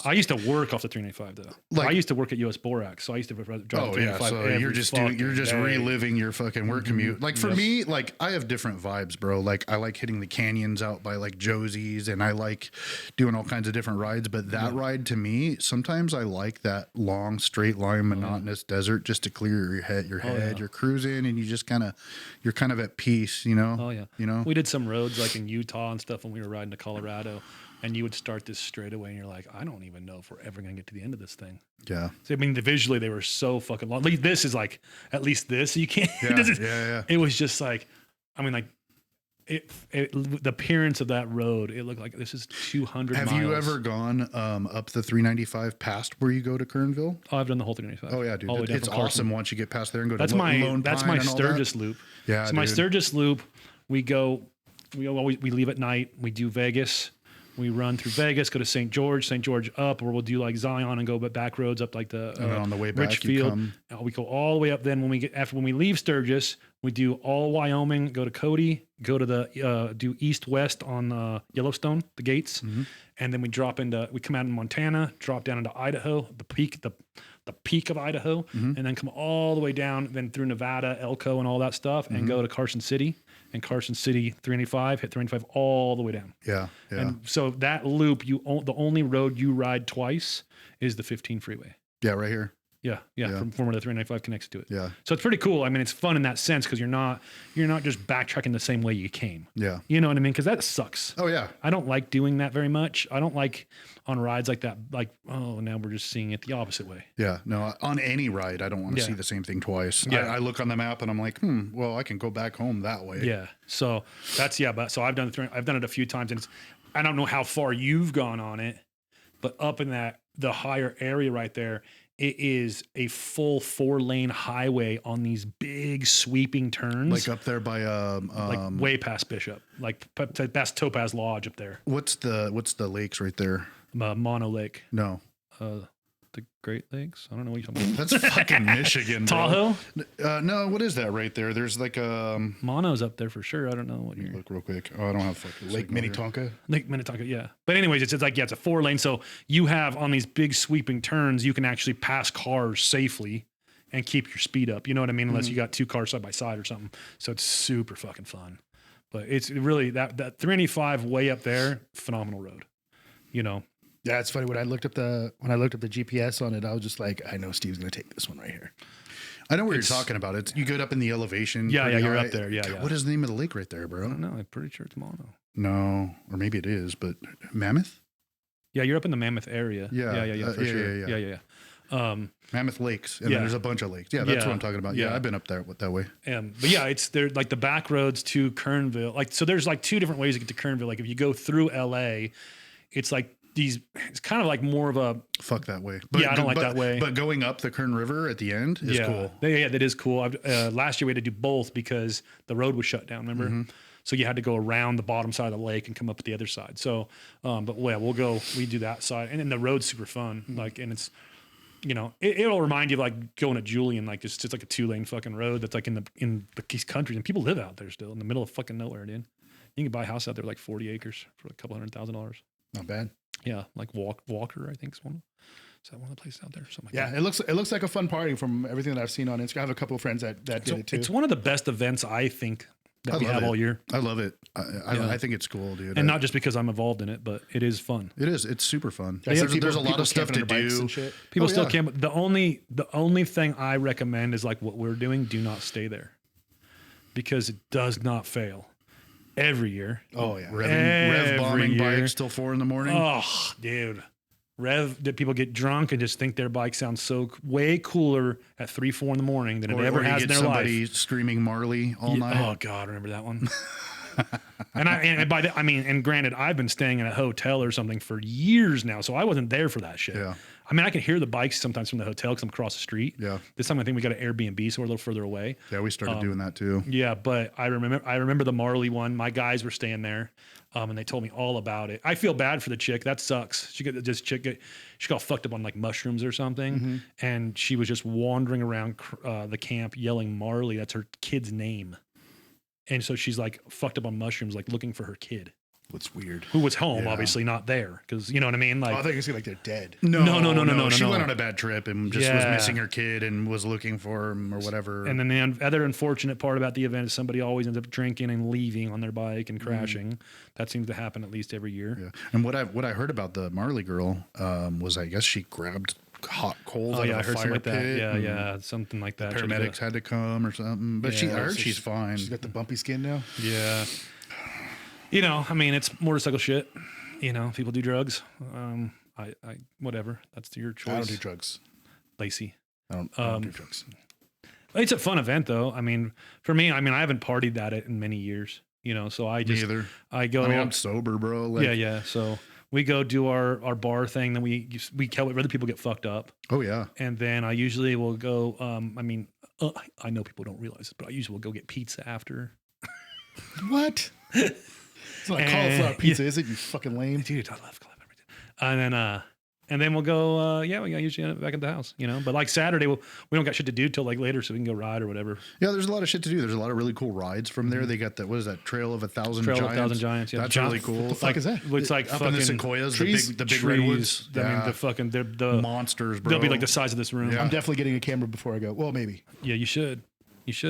Speaker 4: I used to work off the 395 though.
Speaker 1: Like-
Speaker 4: I used to work at US Borax, so I used to drive the
Speaker 1: Oh yeah,
Speaker 4: 395.
Speaker 1: so
Speaker 4: every
Speaker 1: you're just
Speaker 4: fucking day.
Speaker 1: reliving your fucking work commute. Like for
Speaker 4: Yep.
Speaker 1: me, like I have different vibes, bro. Like I like hitting the canyons out by like Josie's, and I like doing all kinds of different rides. But that ride to me, sometimes I like that long, straight line, monotonous desert just to clear your head.
Speaker 4: yeah.
Speaker 1: You're cruising, and you're kind of at peace, you know.
Speaker 4: Oh yeah,
Speaker 1: you know.
Speaker 4: we did some roads like in Utah and stuff when we were riding to Colorado, and you would start this straightaway, and you're like, I don't even know if we're ever gonna get to the end of this thing.
Speaker 1: Yeah.
Speaker 4: So, I mean, visually they were so fucking long. Like, this is like at least this you can't.
Speaker 1: Yeah,
Speaker 4: this is-
Speaker 1: yeah.
Speaker 4: It was just like, I mean, like the appearance of that road. It looked like this is 200.
Speaker 1: Have
Speaker 4: miles.
Speaker 1: you ever gone up the 395 past where you go to Kernville?
Speaker 4: Oh, I've done the whole 395.
Speaker 1: Oh yeah, dude.
Speaker 4: All the way down
Speaker 1: It's
Speaker 4: from Carson.
Speaker 1: awesome once you get past there and go
Speaker 4: That's
Speaker 1: to
Speaker 4: my
Speaker 1: Lone
Speaker 4: that's
Speaker 1: Pine
Speaker 4: my
Speaker 1: and all that.
Speaker 4: Sturgis loop.
Speaker 1: Yeah,
Speaker 4: so my
Speaker 1: dude.
Speaker 4: Sturgis loop, we leave at night. We do Vegas. We run through Vegas, go to St. George up, or we'll do like Zion and go back roads up like the
Speaker 1: And then on the way back, you
Speaker 4: Richfield.
Speaker 1: come-
Speaker 4: We go all the way up. Then when we leave Sturgis, we do all Wyoming, go to Cody, go to the do east west on Yellowstone, the gates,
Speaker 1: Mm-hmm.
Speaker 4: and then we come out in Montana, drop down into Idaho, the peak of Idaho,
Speaker 1: Mm-hmm.
Speaker 4: and then come all the way down, then through Nevada, Elko, and all that stuff, and go to Carson City. And Carson City 395, hit 395 all the way down.
Speaker 1: Yeah, yeah.
Speaker 4: And so that loop, the only road you ride twice is the 15 freeway.
Speaker 1: Yeah, right here.
Speaker 4: Yeah. From where the 395 connects to it.
Speaker 1: Yeah.
Speaker 4: So it's pretty cool. I mean, it's fun in that sense because you're not just backtracking the same way you came.
Speaker 1: Yeah.
Speaker 4: You know what I mean? Because that sucks.
Speaker 1: Oh yeah.
Speaker 4: I don't like doing that very much. I don't like on rides like that. Like, oh, now we're just seeing it the opposite way.
Speaker 1: Yeah. No, on any ride, I don't want to
Speaker 4: Yeah.
Speaker 1: see the same thing twice.
Speaker 4: Yeah.
Speaker 1: I look on the map and I'm like, well, I can go back home that way.
Speaker 4: Yeah. So that's but so I've done it a few times, and I don't know how far you've gone on it, but up in the higher area right there, it is a full 4-lane highway on these big sweeping turns,
Speaker 1: Like up there by
Speaker 4: like way past Bishop, like past Topaz Lodge up there,
Speaker 1: what's the lakes right there?
Speaker 4: Mono Lake,
Speaker 1: No.
Speaker 4: the Great Lakes. I don't know what you're talking about.
Speaker 1: That's fucking Michigan, bro.
Speaker 4: Tahoe,
Speaker 1: No, what is that right there? There's like
Speaker 4: Mono's up there for sure. I don't know what you're.
Speaker 1: look real quick. Oh, I don't have fucking
Speaker 3: Lake
Speaker 1: signal here.
Speaker 3: Minnetonka.
Speaker 4: Lake Minnetonka, yeah. But anyways, it's like, it's a 4-lane. So you have on these big sweeping turns, you can actually pass cars safely and keep your speed up. You know what I mean? Unless you got 2 cars side by side or something. So it's super fucking fun. But it's really that 395 way up there, phenomenal road. You know?
Speaker 3: Yeah, it's funny when I looked up the GPS on it, I was just like, I know Steve's gonna take this one right here.
Speaker 1: I know what you're talking about. It's you get up in the elevation.
Speaker 4: Yeah,
Speaker 1: pretty
Speaker 4: you're
Speaker 1: high.
Speaker 4: up there. Yeah,
Speaker 1: God,
Speaker 4: yeah.
Speaker 1: What is the name of the lake right there,
Speaker 4: I
Speaker 1: bro?
Speaker 4: don't know. I'm pretty sure it's Mono.
Speaker 1: No, or maybe it is, but Mammoth.
Speaker 4: Yeah, you're up in the Mammoth area.
Speaker 1: Yeah,
Speaker 4: Yeah, for
Speaker 1: yeah,
Speaker 4: sure.
Speaker 1: yeah.
Speaker 4: Yeah.
Speaker 1: Mammoth Lakes, and
Speaker 5: Yeah.
Speaker 1: then there's a bunch of lakes. Yeah, that's
Speaker 5: Yeah.
Speaker 1: what I'm talking about. Yeah,
Speaker 5: Yeah.
Speaker 1: I've been up there that way.
Speaker 5: But yeah, it's there like the back roads to Kernville. Like, so there's like two different ways to get to Kernville. Like if you go through LA, it's like it's kind of like more of a,
Speaker 1: Fuck that way.
Speaker 5: Yeah, I don't like that way.
Speaker 1: But going up the Kern River at the end is cool.
Speaker 5: Yeah, that is cool. Last year we had to do both because the road was shut down, remember?
Speaker 1: Mm-hmm.
Speaker 5: So you had to go around the bottom side of the lake and come up the other side. So, but yeah, we do that side. And then the road's super fun.
Speaker 1: Mm-hmm.
Speaker 5: Like, and it's, it'll remind you of like going to Julian, like it's just like a 2-lane fucking road that's like in the East Country, and people live out there still in the middle of fucking nowhere, dude. You can buy a house out there like 40 acres for a couple $100,000.
Speaker 3: Not bad.
Speaker 5: Yeah, like Walker, I think is one. Is that one of the places out there? Something like
Speaker 3: Yeah,
Speaker 5: that.
Speaker 3: it looks like a fun party from everything that I've seen on Instagram. I have a couple of friends that did it too.
Speaker 5: It's one of the best events I think that we
Speaker 1: love
Speaker 5: have
Speaker 1: it.
Speaker 5: all year.
Speaker 1: I love it. I think it's cool, dude.
Speaker 5: And not just because I'm involved in it, but it is fun.
Speaker 1: It is. It's super fun.
Speaker 3: I see
Speaker 1: There's a lot
Speaker 3: people
Speaker 1: of stuff to
Speaker 3: camping on their bikes
Speaker 1: do.
Speaker 3: and shit.
Speaker 5: People
Speaker 1: Oh,
Speaker 5: still
Speaker 1: yeah.
Speaker 5: can't. The only thing I recommend is like what we're doing. Do not stay there because it does not fail every year.
Speaker 3: Oh yeah.
Speaker 1: Rev bombing
Speaker 5: year.
Speaker 1: bikes till 4 a.m.
Speaker 5: Oh, dude. Did people get drunk and just think their bike sounds so way cooler at 3-4 in the morning than it ever
Speaker 1: or you
Speaker 5: has in
Speaker 1: get
Speaker 5: their
Speaker 1: somebody
Speaker 5: life?
Speaker 1: screaming Marley all night.
Speaker 5: Oh God, remember that one? and granted, I've been staying in a hotel or something for years now, so I wasn't there for that shit.
Speaker 1: Yeah.
Speaker 5: I mean, I can hear the bikes sometimes from the hotel because I'm across the street.
Speaker 1: Yeah.
Speaker 5: This time I think we got an Airbnb, so we're a little further away.
Speaker 1: Yeah, we started doing that too.
Speaker 5: Yeah, but I remember the Marley one. My guys were staying there, and they told me all about it. I feel bad for the chick. That sucks. She got fucked up on like mushrooms or something, and she was just wandering around the camp yelling Marley. That's her kid's name, and so she's like fucked up on mushrooms, like looking for her kid,
Speaker 3: What's weird?
Speaker 5: who was home, obviously not there, because you know what I mean.
Speaker 3: Oh, I
Speaker 5: Like,
Speaker 3: think it's like they're dead.
Speaker 5: No.
Speaker 1: She went on a bad trip and just was
Speaker 5: Yeah.
Speaker 1: missing her kid and was looking for him or whatever.
Speaker 5: and then the other unfortunate part about the event is somebody always ends up drinking and leaving on their bike and crashing. That seems to happen at least every year.
Speaker 1: yeah. And what I heard about the Marley girl was I guess she grabbed hot coals
Speaker 5: Oh
Speaker 1: out
Speaker 5: yeah, I
Speaker 1: of a
Speaker 5: heard
Speaker 1: fire
Speaker 5: something like that.
Speaker 1: pit.
Speaker 5: Yeah,
Speaker 1: and
Speaker 5: yeah, something like that.
Speaker 1: Paramedics had to come or something. But I heard she's fine.
Speaker 3: She's got the bumpy skin now.
Speaker 5: Yeah. I mean, it's motorcycle shit. People do drugs. I whatever. That's your choice.
Speaker 3: I don't do drugs.
Speaker 5: Lacey.
Speaker 3: I don't do drugs.
Speaker 5: It's a fun event though. I mean, for me, I have not partied at it in many years. So I just
Speaker 1: Neither.
Speaker 5: I go.
Speaker 1: I'm sober, bro. Like,
Speaker 5: yeah. So we go do our bar thing. Then we help other people get fucked up.
Speaker 1: Oh yeah.
Speaker 5: And then I usually will go. I know people don't realize this, but I usually will go get pizza after.
Speaker 3: What? It's not cauliflower pizza, is it? You fucking lame.
Speaker 5: Dude, I love cauliflower pizza. And then we'll go. We usually end up back at the house. But like Saturday, we don't got shit to do till like later, so we can go ride or whatever.
Speaker 1: Yeah, there's a lot of shit to do. There's a lot of really cool rides from there. They got what is that? Trail of a Thousand Giants.
Speaker 5: Yeah,
Speaker 1: That's really cool.
Speaker 3: What the fuck is that?
Speaker 5: It's like
Speaker 1: Up
Speaker 5: fucking
Speaker 1: in the sequoias,
Speaker 3: trees?
Speaker 1: the big
Speaker 5: trees.
Speaker 1: redwoods.
Speaker 5: I mean,
Speaker 1: Yeah.
Speaker 5: the
Speaker 1: Monsters, bro.
Speaker 5: They'll be like the size of this room.
Speaker 1: Yeah.
Speaker 3: I'm definitely getting a camera before I go. Well, maybe.
Speaker 5: Yeah, you should.
Speaker 3: It's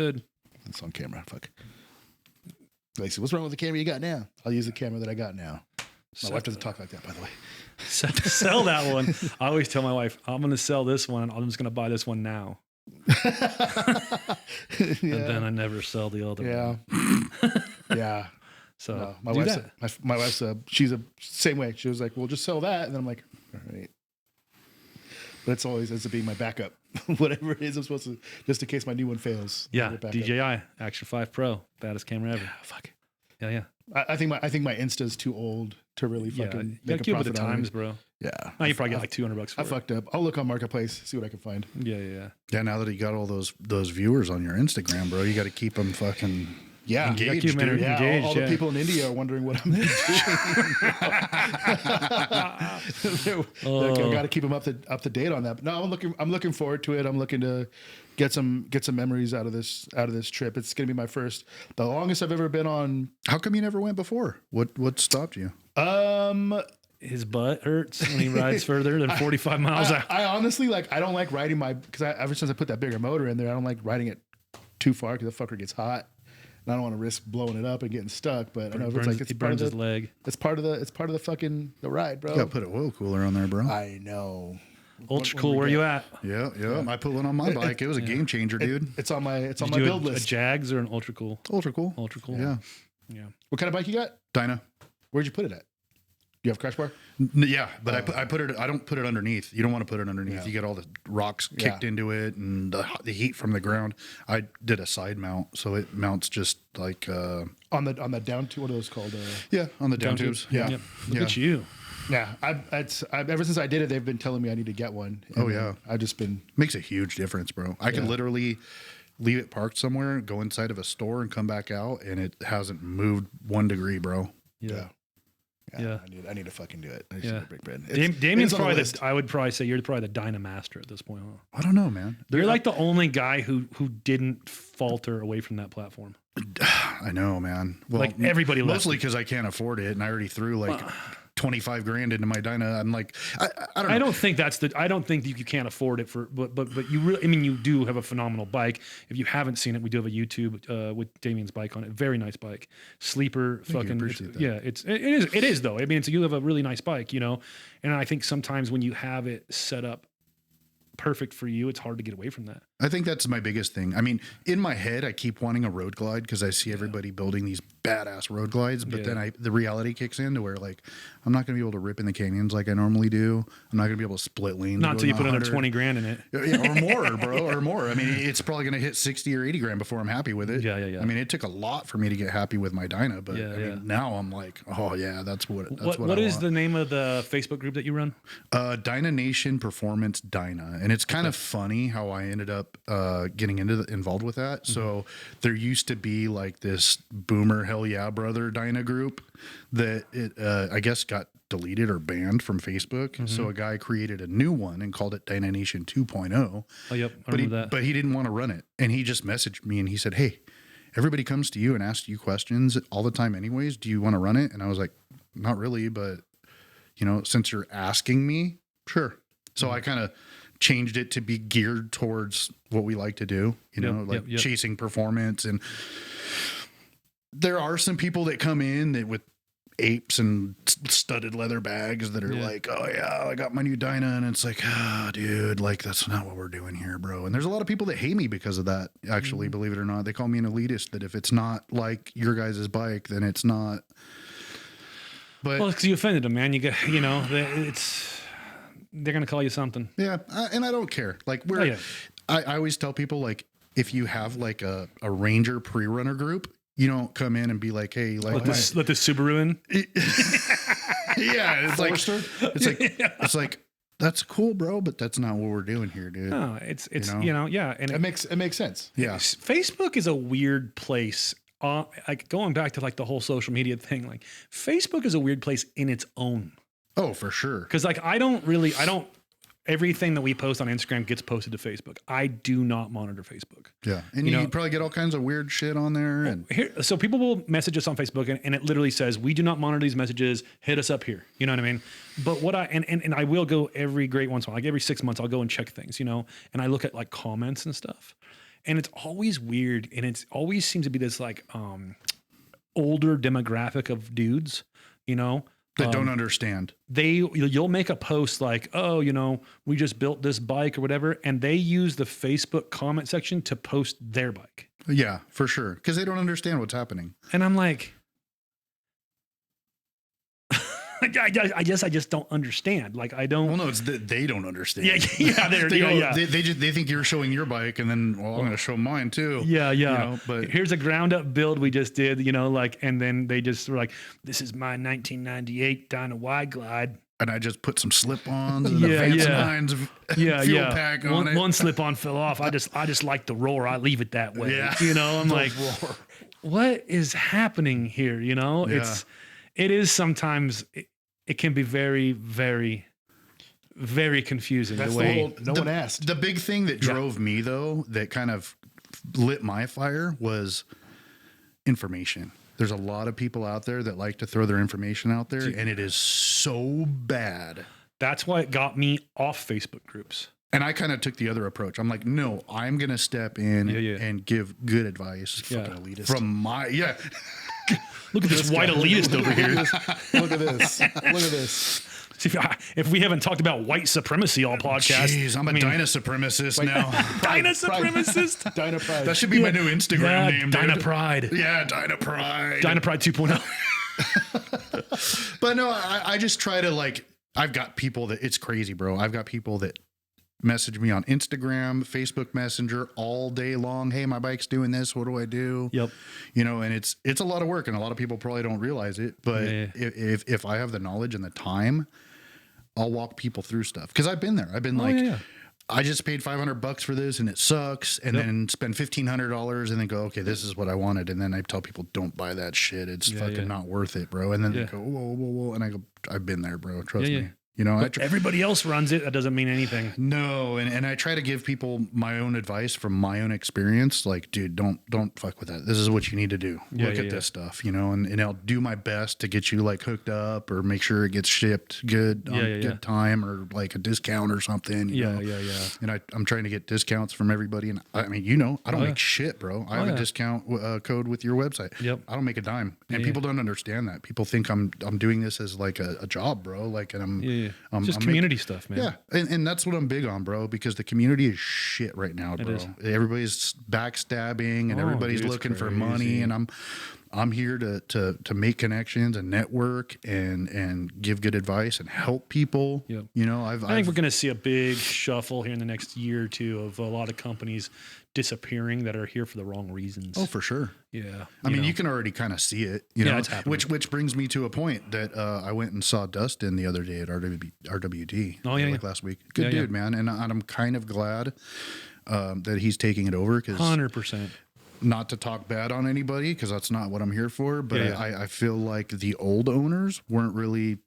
Speaker 3: on camera. Fuck. Lacey, what's wrong with the camera you got now? I'll use the camera that I got now. My wife doesn't talk like that, by the way.
Speaker 5: Sell that one. I always tell my wife, I'm going to sell this one. I'm just going to buy this one now. And then I never sell the other one.
Speaker 3: Yeah.
Speaker 5: So
Speaker 3: No, my
Speaker 5: do
Speaker 3: wife's
Speaker 5: that.
Speaker 3: my wife's she's a same way. She was like, "Well, just sell that," and then I'm like, "All right." But it's always ends up being my backup, whatever it is I'm supposed to, just in case my new one fails.
Speaker 5: Yeah,
Speaker 3: Backup.
Speaker 5: DJI Action 5 Pro, baddest camera ever.
Speaker 3: Fuck.
Speaker 5: Yeah.
Speaker 3: I think my Insta's too old to really
Speaker 5: Yeah,
Speaker 3: fucking
Speaker 5: you
Speaker 3: make
Speaker 5: gotta
Speaker 3: a
Speaker 5: keep up with
Speaker 3: profit
Speaker 5: the
Speaker 3: on it.
Speaker 5: times, bro.
Speaker 3: Yeah.
Speaker 5: No, you probably get like $200 for
Speaker 3: I
Speaker 5: it.
Speaker 3: fucked up. I'll look on Marketplace, see what I can find.
Speaker 5: Yeah.
Speaker 1: Yeah, now that you got all those viewers on your Instagram, bro, you got to keep them fucking
Speaker 3: Yeah.
Speaker 1: engaged,
Speaker 5: keep 'em
Speaker 1: dude.
Speaker 3: Yeah,
Speaker 5: engaged,
Speaker 3: all the people in India are wondering what I'm doing. I got to keep them up to date on that. But no, I'm looking forward to it. I'm looking to get some memories out of this trip. It's going to be my first, the longest I've ever been on.
Speaker 1: How come you never went before? What stopped you?
Speaker 5: His butt hurts when he rides further than 45 miles out.
Speaker 3: I honestly I don't like riding because ever since I put that bigger motor in there, I don't like riding it too far because the fucker gets hot. And I don't want to risk blowing it up and getting stuck. But I know
Speaker 5: He burns his leg.
Speaker 3: It's part of the fucking the ride, bro.
Speaker 1: You got to put an oil cooler on there, bro.
Speaker 3: I know.
Speaker 5: Ultra cool. Where you at?
Speaker 1: Yeah. I put one on my bike. It was a game changer, dude.
Speaker 3: It's on my
Speaker 5: Did you
Speaker 3: build
Speaker 5: do a
Speaker 3: list.
Speaker 5: Jags or an Ultra cool?
Speaker 1: Ultra cool.
Speaker 5: Ultra cool.
Speaker 1: Yeah.
Speaker 5: Yeah.
Speaker 3: What kind of bike you got?
Speaker 1: Dyna.
Speaker 3: Where'd you put it at? You have crash bar?
Speaker 1: Yeah, but I put it. I don't put it underneath. You don't want to put it underneath.
Speaker 3: Yeah.
Speaker 1: You get all the rocks kicked into it and the heat from the ground. I did a side mount, so it mounts just like
Speaker 3: On the down tube. What are those called?
Speaker 1: on the down tubes. Yeah,
Speaker 4: Yep. Look at you.
Speaker 3: Yeah. I've ever since I did it, they've been telling me I need to get one. And
Speaker 1: Oh, yeah.
Speaker 3: I've just been.
Speaker 1: Makes a huge difference, bro. I can literally leave it parked somewhere, go inside of a store, and come back out, and it hasn't moved 1 degree, bro.
Speaker 3: Yeah.
Speaker 4: Yeah.
Speaker 3: I need to fucking do it. I need
Speaker 4: Yeah.
Speaker 3: to break bread.
Speaker 4: Damien's
Speaker 3: it's on the
Speaker 4: probably
Speaker 3: list.
Speaker 4: I would probably say you're probably the dyna master at this point. Huh?
Speaker 1: I don't know, man.
Speaker 4: You're like the only guy who didn't falter away from that platform.
Speaker 1: I know, man. Well,
Speaker 4: Like, everybody left
Speaker 1: mostly because I can't afford it, and I already threw like 25 grand into my dyna. I'm like, I don't know.
Speaker 4: I don't think I don't think you can't afford it but you really, I mean, you do have a phenomenal bike. If you haven't seen it, we do have a YouTube with Damien's bike on it. Very nice bike, sleeper.
Speaker 1: appreciate that.
Speaker 4: Yeah, it is though. I mean, you have a really nice bike, and I think sometimes when you have it set up perfect for you, it's hard to get away from that.
Speaker 1: I think that's my biggest thing. I mean, in my head, I keep wanting a road glide because I see everybody building these badass road glides, but then the reality kicks in to where like I'm not going to be able to rip in the canyons like I normally do. I'm not going to be able to split lanes.
Speaker 4: Not until you put another
Speaker 1: 100.
Speaker 4: 20 grand in it.
Speaker 1: Yeah, or more, bro, or more. I mean, it's probably going to hit 60 or 80 grand before I'm happy with it.
Speaker 4: Yeah.
Speaker 1: I mean, it took a lot for me to get happy with my dyna, but I mean, now I'm like, oh yeah, that's what
Speaker 4: What
Speaker 1: I
Speaker 4: is
Speaker 1: want.
Speaker 4: the name of the Facebook group that you run?
Speaker 1: Dyna Nation Performance Dyna, and it's kind of funny how I ended up getting involved with that. So there used to be like this boomer hell yeah brother dyna group that I guess got deleted or banned from Facebook. So a guy created a new one and called it Dyna Nation 2.0.
Speaker 4: Oh, yep, I remember that.
Speaker 1: But he didn't want to run it, and he just messaged me and he said, "Hey, everybody comes to you and asks you questions all the time, anyways. Do you want to run it?" And I was like, "Not really, but since you're asking me, sure." So I kind of changed it to be geared towards what we like to do, chasing performance. And there are some people that come in that with apes and studded leather bags that are like, "Oh yeah, I got my new dyna," and it's like, "Ah, dude, like that's not what we're doing here, bro." And there's a lot of people that hate me because of that. Actually, believe it or not, they call me an elitist. That if it's not like your guys' bike, then it's not. But
Speaker 4: Well, because you offended them, man. You got, they're gonna call you something.
Speaker 1: yeah, and I don't care. Like I always tell people, like, if you have like a Ranger pre-runner group, you don't come in and be like, "Hey, like
Speaker 4: Let the Subaru in.
Speaker 1: yeah, it's like that's cool, bro, but that's not what we're doing here, dude."
Speaker 4: No, it's and
Speaker 3: It makes sense.
Speaker 1: Yeah,
Speaker 4: Facebook is a weird place. Like going back to like the whole social media thing, like Facebook is a weird place in its own.
Speaker 1: oh for sure.
Speaker 4: Because like I don't everything that we post on Instagram gets posted to Facebook. I do not monitor Facebook.
Speaker 1: Yeah, and you probably get all kinds of weird shit on there. And
Speaker 4: So people will message us on Facebook and it literally says, "We do not monitor these messages. Hit us up here." You know what I mean? But what and I will go every great once in a while, like every 6 months, I'll go and check things, and I look at like comments and stuff. And it's always weird. And it's always seems to be this like older demographic of dudes,
Speaker 1: that don't understand.
Speaker 4: You'll make a post like, "Oh, we just built this bike," or whatever, and they use the Facebook comment section to post their bike.
Speaker 1: Yeah, for sure, because they don't understand what's happening.
Speaker 4: And I'm like, I guess I just don't understand. Like I don't.
Speaker 1: Well, no, it's that they don't understand. They think you're showing your bike, and then I'm going to show mine too.
Speaker 4: Yeah.
Speaker 1: But
Speaker 4: here's a ground up build we just did. And then they just were like, "This is my 1998 Dyna Wide Glide."
Speaker 1: And I just put some slip-ons and the Vance Hines fuel pack on it.
Speaker 4: One slip-on fell off. I just like the roar. I leave it that way.
Speaker 1: Yeah.
Speaker 4: I'm like, what is happening here? It is sometimes it can be very, very, very confusing.
Speaker 3: That's
Speaker 4: the way
Speaker 3: no one asked.
Speaker 1: The big thing that drove me though, that kind of lit my fire, was information. There's a lot of people out there that like to throw their information out there, and it is so bad.
Speaker 4: That's why it got me off Facebook groups.
Speaker 1: And I kind of took the other approach. I'm like, no, I'm going to step in and give good advice from my,
Speaker 4: Look at this white elitist over here.
Speaker 3: Look at this. Look at this.
Speaker 4: See, if we haven't talked about white supremacy all podcast.
Speaker 1: Jeez, I'm a dyna supremacist now.
Speaker 4: Dyna supremacist.
Speaker 3: Dyna Pride.
Speaker 1: That should be my new Instagram name.
Speaker 4: Dyna
Speaker 1: dude.
Speaker 4: Pride.
Speaker 1: Yeah, Dyna Pride.
Speaker 4: Dyna Pride 2.0.
Speaker 1: But no, I just try to like, I've got people that it's crazy, bro. I've got people that message me on Instagram, Facebook Messenger all day long. Hey, my bike's doing this. What do I do?
Speaker 4: Yep.
Speaker 1: You know, and it's a lot of work, and a lot of people probably don't realize it. But if I have the knowledge and the time, I'll walk people through stuff, because I've been there. I've been I just paid $500 for this and it sucks, and then spend $1,500 and then go, okay, this is what I wanted. And then I tell people, don't buy that shit. It's fucking not worth it, bro. And then they go, whoa. And I go, I've been there, bro. Trust me. You know,
Speaker 4: Everybody else runs it. That doesn't mean anything.
Speaker 1: No, and I try to give people my own advice from my own experience. Like, dude, don't fuck with that. This is what you need to do. Look at this stuff, you know, and I'll do my best to get you like hooked up or make sure it gets shipped good on good time, or like a discount or something. You know? And I'm trying to get discounts from everybody. And I mean, you know, I don't make shit, bro. I have a discount code with your website.
Speaker 4: Yep.
Speaker 1: I don't make a dime, and people don't understand that. People think I'm doing this as like a job, bro. Like, and I'm
Speaker 4: just community stuff, man.
Speaker 1: Yeah, and that's what I'm big on, bro, because the community is shit right now, bro. Everybody's backstabbing and everybody's looking for money, and I'm here to make connections and network and give good advice and help people.
Speaker 4: Yep.
Speaker 1: You know,
Speaker 4: I think we're going to see a big shuffle here in the next year or two of a lot of companies disappearing that are here for the wrong reasons.
Speaker 1: Oh, for sure.
Speaker 4: Yeah.
Speaker 1: I mean, you can already kind of see it, you know,
Speaker 4: it's happening.
Speaker 1: which brings me to a point that I went and saw Dustin the other day at RWD.
Speaker 4: Oh, yeah,
Speaker 1: like last week. Good dude, man. And I'm kind of glad that he's taking it over, because
Speaker 4: 100%.
Speaker 1: Not to talk bad on anybody, because that's not what I'm here for, but I feel like the old owners weren't really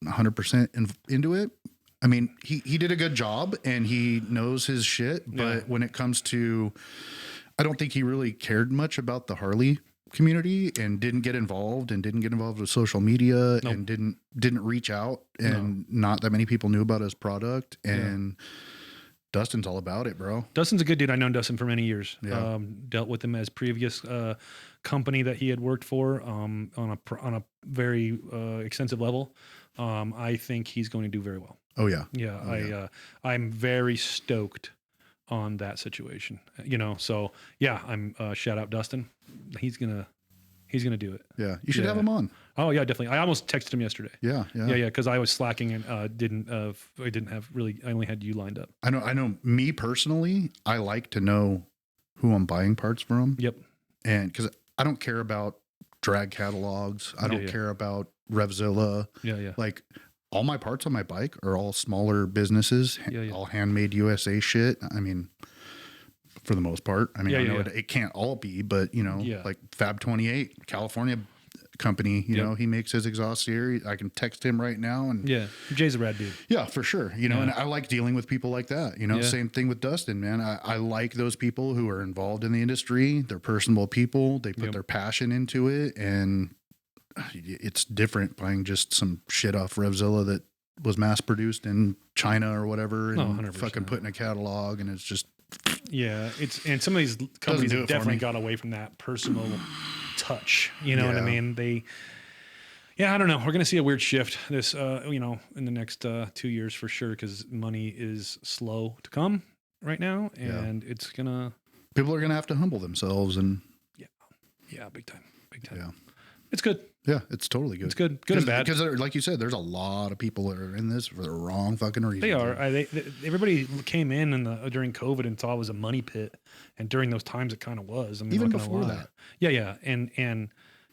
Speaker 1: 100% into it. I mean, he did a good job and he knows his shit, but when it comes to, I don't think he really cared much about the Harley community, and didn't get involved with social media, and didn't reach out, and not that many people knew about his product. And Dustin's all about it, bro.
Speaker 4: Dustin's a good dude. I've known Dustin for many years.
Speaker 1: Yeah.
Speaker 4: Dealt with him as previous company that he had worked for on a very extensive level. I think he's going to do very well.
Speaker 1: Oh yeah.
Speaker 4: Yeah. I'm very stoked on that situation, you know? So yeah, I'm shout out Dustin. He's going to do it.
Speaker 1: Yeah. You should have him on.
Speaker 4: Oh yeah, definitely. I almost texted him yesterday.
Speaker 1: Yeah.
Speaker 4: Cause I was slacking and I only had you lined up.
Speaker 1: I know me personally, I like to know who I'm buying parts from.
Speaker 4: Yep.
Speaker 1: And cause I don't care about drag catalogs. I don't care about Revzilla.
Speaker 4: Yeah.
Speaker 1: Like, all my parts on my bike are all smaller businesses, all handmade USA shit. I mean, for the most part. I mean, I know it can't all be, but you know, like Fab 28, California company, you know, he makes his exhaust here. I can text him right now, and
Speaker 4: Jay's a rad dude.
Speaker 1: Yeah, for sure. You know, and I like dealing with people like that. You know, same thing with Dustin, man. I like those people who are involved in the industry. They're personable people. They put their passion into it, and it's different buying just some shit off Revzilla that was mass produced in China or whatever, and fucking put in a catalog, and it's just
Speaker 4: and some of these companies have definitely got away from that personal touch. You know what I mean? I don't know. We're gonna see a weird shift this you know, in the next 2 years for sure, because money is slow to come right now, and
Speaker 1: people are gonna have to humble themselves, and
Speaker 4: big time.
Speaker 1: Yeah.
Speaker 4: It's good.
Speaker 1: Yeah, it's totally good.
Speaker 4: It's good and bad.
Speaker 1: Because, like you said, there's a lot of people that are in this for the wrong fucking reason.
Speaker 4: They are. Everybody came in during COVID and thought it was a money pit, and during those times it kind of was. I mean,
Speaker 1: even before that.
Speaker 4: Yeah, and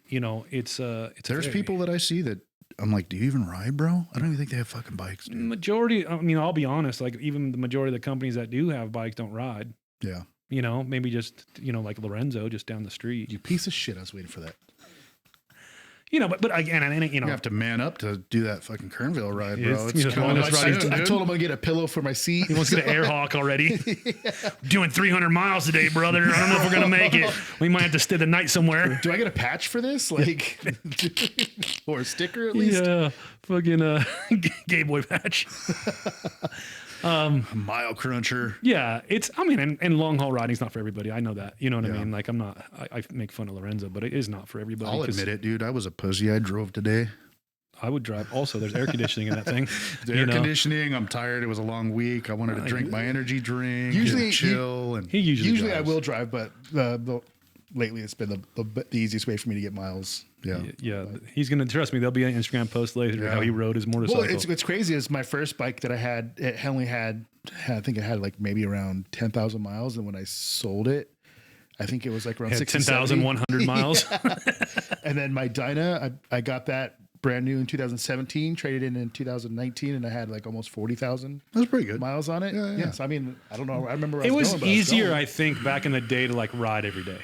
Speaker 4: you know, it's
Speaker 1: there's people that I see that I'm like, do you even ride, bro? I don't even think they have fucking bikes, dude.
Speaker 4: Majority. I mean, I'll be honest. Like, even the majority of the companies that do have bikes don't ride.
Speaker 1: Yeah.
Speaker 4: You know, maybe just like Lorenzo, just down the street.
Speaker 3: You piece of shit! I was waiting for that.
Speaker 4: You know, but again, you know,
Speaker 1: you have to man up to do that fucking Kernville ride, bro.
Speaker 3: I told him I'd get a pillow for my seat.
Speaker 4: He wants to get an air hawk already. Doing 300 miles today, brother. I don't know if we're gonna make it. We might have to stay the night somewhere.
Speaker 3: Do I get a patch for this? Like, or a sticker at least?
Speaker 4: Yeah, fucking gay boy patch.
Speaker 1: Mile cruncher.
Speaker 4: Yeah, and long haul riding's not for everybody. I know that. You know what I mean? Like, I make fun of Lorenzo, but it is not for everybody.
Speaker 1: I'll admit it, dude. I was a pussy. I drove today.
Speaker 4: I would drive. Also, there's air conditioning in that thing.
Speaker 1: Air conditioning. I'm tired. It was a long week. I wanted to drink my energy drink. Usually chill.
Speaker 3: Usually I will drive, but lately it's been the easiest way for me to get miles.
Speaker 1: Yeah.
Speaker 4: Yeah, he's gonna trust me. There'll be an Instagram post later how he rode his motorcycle.
Speaker 3: Well, it's crazy. Is my first bike that I had. It only had, I think it had like maybe around 10,000 miles, and when I sold it, I think it was like around
Speaker 4: 10,100 miles.
Speaker 3: And then my Dyna, I got that brand new in 2017, traded in 2019, and I had like almost 40,000.
Speaker 1: That's pretty good.
Speaker 3: Miles on it.
Speaker 1: Yeah.
Speaker 3: Yes, I mean, I don't know. I remember where
Speaker 4: It
Speaker 3: I
Speaker 4: was
Speaker 3: going, but I was
Speaker 4: easier,
Speaker 3: going.
Speaker 4: I think, back in the day to like ride every day.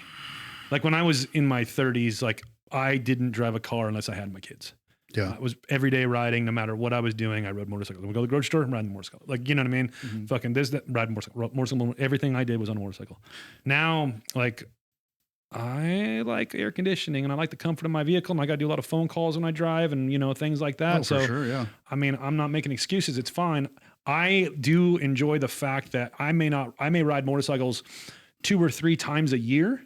Speaker 4: Like when I was in my 30s, like I didn't drive a car unless I had my kids.
Speaker 1: Yeah.
Speaker 4: It was everyday riding, no matter what I was doing. I rode motorcycles. When we go to the grocery store, I'm riding the motorcycle. Like, you know what I mean? Fucking this, that, riding motorcycle. Everything I did was on a motorcycle. Now, like, I like air conditioning and I like the comfort of my vehicle, and I got to do a lot of phone calls when I drive and, you know, things like that.
Speaker 1: Oh,
Speaker 4: so,
Speaker 1: for sure, yeah.
Speaker 4: I mean, I'm not making excuses. It's fine. I do enjoy the fact that I may ride motorcycles 2 or 3 times a year,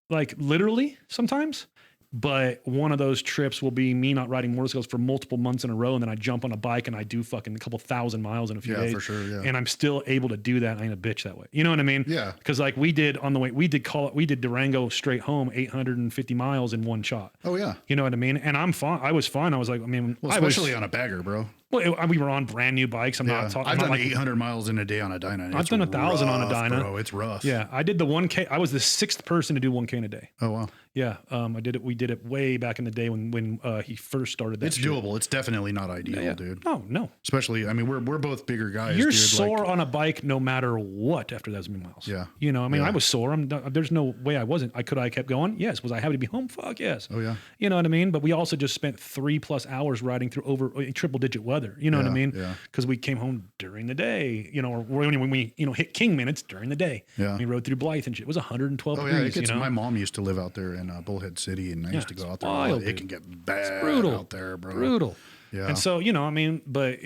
Speaker 4: like literally sometimes. But one of those trips will be me not riding motorcycles for multiple months in a row, and then I jump on a bike and I do fucking a couple thousand miles in a few days.
Speaker 1: For sure, yeah.
Speaker 4: And I'm still able to do that. I ain't a bitch that way. You know what I mean?
Speaker 1: Yeah.
Speaker 4: Because like we did on the way, we did Durango straight home, 850 miles in one shot.
Speaker 1: Oh, yeah.
Speaker 4: You know what I mean? And I'm fine. I was fine. I was like, I mean,
Speaker 1: Well, especially on a bagger, bro.
Speaker 4: we were on brand new bikes. I'm not talking.
Speaker 1: I've done
Speaker 4: like,
Speaker 1: 800 miles in a day on a Dyna.
Speaker 4: I've done 1,000 on a Dyna.
Speaker 1: Bro, it's rough.
Speaker 4: Yeah, I did the 1K. I was the 6th person to do 1K in a day.
Speaker 1: Oh, wow.
Speaker 4: Yeah, I did it. We did it way back in the day when he first started that.
Speaker 1: It's doable. It's definitely not ideal, dude.
Speaker 4: No.
Speaker 1: Especially, I mean, we're both bigger guys.
Speaker 4: You're
Speaker 1: dude.
Speaker 4: sore
Speaker 1: Like,
Speaker 4: on a bike no matter what after that many miles.
Speaker 1: Yeah.
Speaker 4: You know, I mean,
Speaker 1: Yeah.
Speaker 4: I was sore. There's no way I wasn't. I kept going? Yes. Was I happy to be home? Fuck yes.
Speaker 1: Oh, yeah.
Speaker 4: You know what I mean? But we also just spent 3+ hours riding through over triple digit weather. You know what I
Speaker 1: Yeah,
Speaker 4: mean?
Speaker 1: yeah.
Speaker 4: Because we came home during the day, you know, or when we, you know, hit King minutes during the day.
Speaker 1: Yeah.
Speaker 4: We rode through Blythe and shit. It was 112
Speaker 1: Oh, yeah. It
Speaker 4: degrees,
Speaker 1: gets,
Speaker 4: you know?
Speaker 1: my mom used to live out there in Bullhead City, and I used to go
Speaker 4: it's
Speaker 1: out there.
Speaker 4: wild,
Speaker 1: It
Speaker 4: dude.
Speaker 1: can get bad
Speaker 4: brutal
Speaker 1: out there, bro.
Speaker 4: Brutal.
Speaker 1: Yeah.
Speaker 4: And so, you know, I mean, but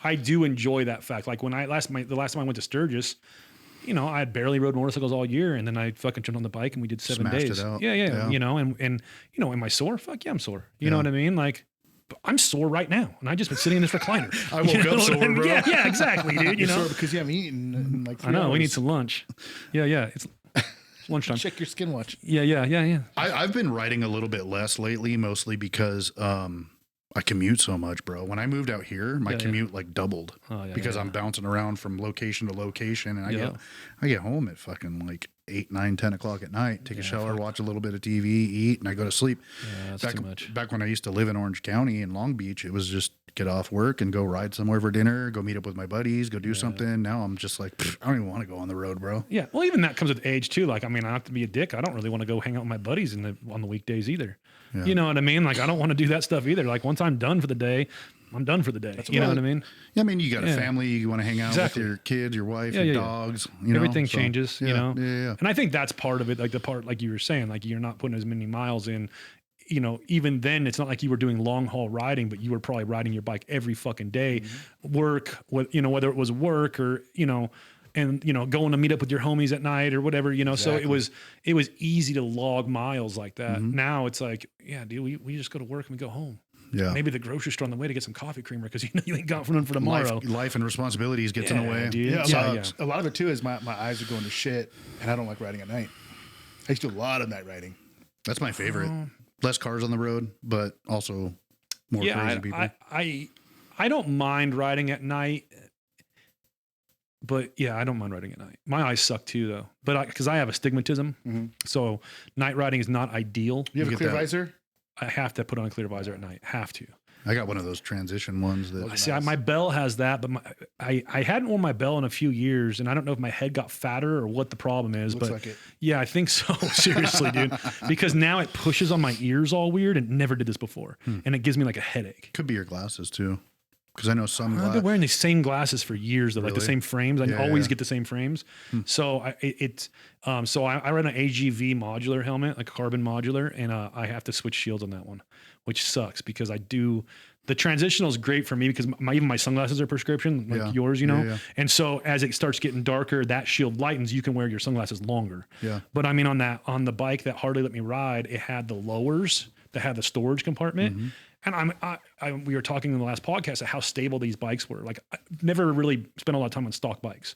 Speaker 4: I do enjoy that fact. Like when the last time I went to Sturgis, you know, I had barely rode motorcycles all year, and then I fucking jumped on the bike and we did 7
Speaker 1: Smashed
Speaker 4: days.
Speaker 1: it out.
Speaker 4: Yeah.
Speaker 1: Yeah.
Speaker 4: You know, and you know, am I sore? Fuck yeah, I'm sore. You know
Speaker 1: Yeah.
Speaker 4: what I mean? Like, but I'm sore right now, and I just been sitting in this recliner.
Speaker 1: I woke
Speaker 4: You know
Speaker 1: up
Speaker 4: what
Speaker 1: sore,
Speaker 4: I mean?
Speaker 1: bro.
Speaker 4: Yeah, exactly, dude. You
Speaker 3: You're
Speaker 4: know,
Speaker 3: sore because you haven't eaten in like 3
Speaker 4: I know we
Speaker 3: hours.
Speaker 4: need some lunch. Yeah, it's lunchtime.
Speaker 3: Check your skin watch.
Speaker 4: Yeah.
Speaker 1: I've been riding a little bit less lately, mostly because I commute so much, bro. When I moved out here, my commute like doubled because I'm bouncing around from location to location, and I get home at fucking like 8, 9, 10 o'clock at night, take a shower, watch a little bit of TV, eat, and I go to sleep.
Speaker 4: Yeah, that's too much.
Speaker 1: Back when I used to live in Orange County in Long Beach, it was just get off work and go ride somewhere for dinner, go meet up with my buddies, go do something. Now I'm just like, I don't even want to go on the road, bro.
Speaker 4: Yeah, well, even that comes with age too. Like, I mean, I have to be a dick. I don't really want to go hang out with my buddies on the weekdays either.
Speaker 1: Yeah.
Speaker 4: You know what I mean? Like, I don't want to do that stuff either. Like, once I'm done for the day, I'm done for the day. You know what I mean?
Speaker 1: Yeah, I mean, you got a family, you want to hang out
Speaker 4: Exactly.
Speaker 1: with your kids, your wife,
Speaker 4: Yeah,
Speaker 1: your
Speaker 4: yeah.
Speaker 1: dogs. You know,
Speaker 4: Everything
Speaker 1: so,
Speaker 4: changes,
Speaker 1: yeah,
Speaker 4: you know?
Speaker 1: Yeah.
Speaker 4: And I think that's part of it. Like the part, like you were saying, like you're not putting as many miles in. You know, even then, it's not like you were doing long haul riding, but you were probably riding your bike every fucking day, work, you know, whether it was work or, you know, and, you know, going to meet up with your homies at night or whatever, you know, so it was easy to log miles like that. Now it's like, yeah, dude, we just go to work and we go home.
Speaker 1: Yeah.
Speaker 4: Maybe the grocery store on the way to get some coffee creamer because you know you ain't got none for tomorrow.
Speaker 1: Life and responsibilities gets in the way.
Speaker 4: dude.
Speaker 3: Yeah, a lot of it too is my eyes are going to shit, and I don't like riding at night. I used to do a lot of night riding.
Speaker 1: That's my favorite. Less cars on the road, but also more crazy people.
Speaker 4: I don't mind riding at night, but yeah, I don't mind riding at night. My eyes suck too, though. But because I have astigmatism, so night riding is not ideal.
Speaker 3: You have a
Speaker 1: get
Speaker 3: clear
Speaker 1: that.
Speaker 3: visor?
Speaker 4: I have to put on a clear visor at night. Have to.
Speaker 1: I got one of those transition ones that.
Speaker 4: See, my Bell has that, but I hadn't worn my Bell in a few years, and I don't know if my head got fatter or what the problem is.
Speaker 3: Looks
Speaker 4: but
Speaker 3: like it.
Speaker 4: yeah, I think so. Seriously, dude, because now it pushes on my ears all weird, and never did this before, and it gives me like a headache.
Speaker 1: Could be your glasses too, because I know some.
Speaker 4: I've been wearing the same glasses for years, though, like the
Speaker 1: Really?
Speaker 4: same frames. I
Speaker 1: Yeah,
Speaker 4: always
Speaker 1: yeah.
Speaker 4: get the same frames. So I run an AGV modular helmet, like a carbon modular, and I have to switch shields on that one, which sucks because I do. The transitional is great for me because even my sunglasses are prescription, like
Speaker 1: Yeah.
Speaker 4: yours, you know?
Speaker 1: Yeah.
Speaker 4: And so as it starts getting darker, that shield lightens, you can wear your sunglasses longer.
Speaker 1: Yeah.
Speaker 4: But I mean, on the bike that Harley let me ride, it had the lowers that had the storage compartment. And we were talking in the last podcast of how stable these bikes were. Like I've never really spent a lot of time on stock bikes.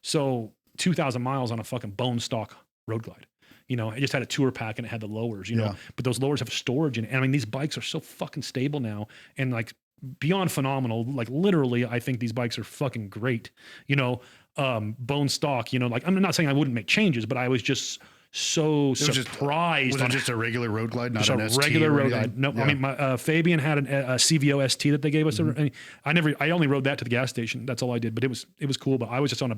Speaker 4: So 2,000 miles on a fucking bone stock road glide. You know, it just had a tour pack and it had the lowers, you know,
Speaker 1: Yeah.
Speaker 4: but those lowers have storage in it. And I mean, these bikes are so fucking stable now and like beyond phenomenal. Like literally, I think these bikes are fucking great, you know, bone stock, you know, like I'm not saying I wouldn't make changes, but I was just so surprised.
Speaker 1: Was it just a regular road glide, not
Speaker 4: Just
Speaker 1: an
Speaker 4: a
Speaker 1: ST
Speaker 4: regular
Speaker 1: or
Speaker 4: road
Speaker 1: anything?
Speaker 4: glide. No,
Speaker 1: Yeah.
Speaker 4: I mean, my Fabian had a CVO ST that they gave us. And I only rode that to the gas station. That's all I did, but it was cool. But I was just on a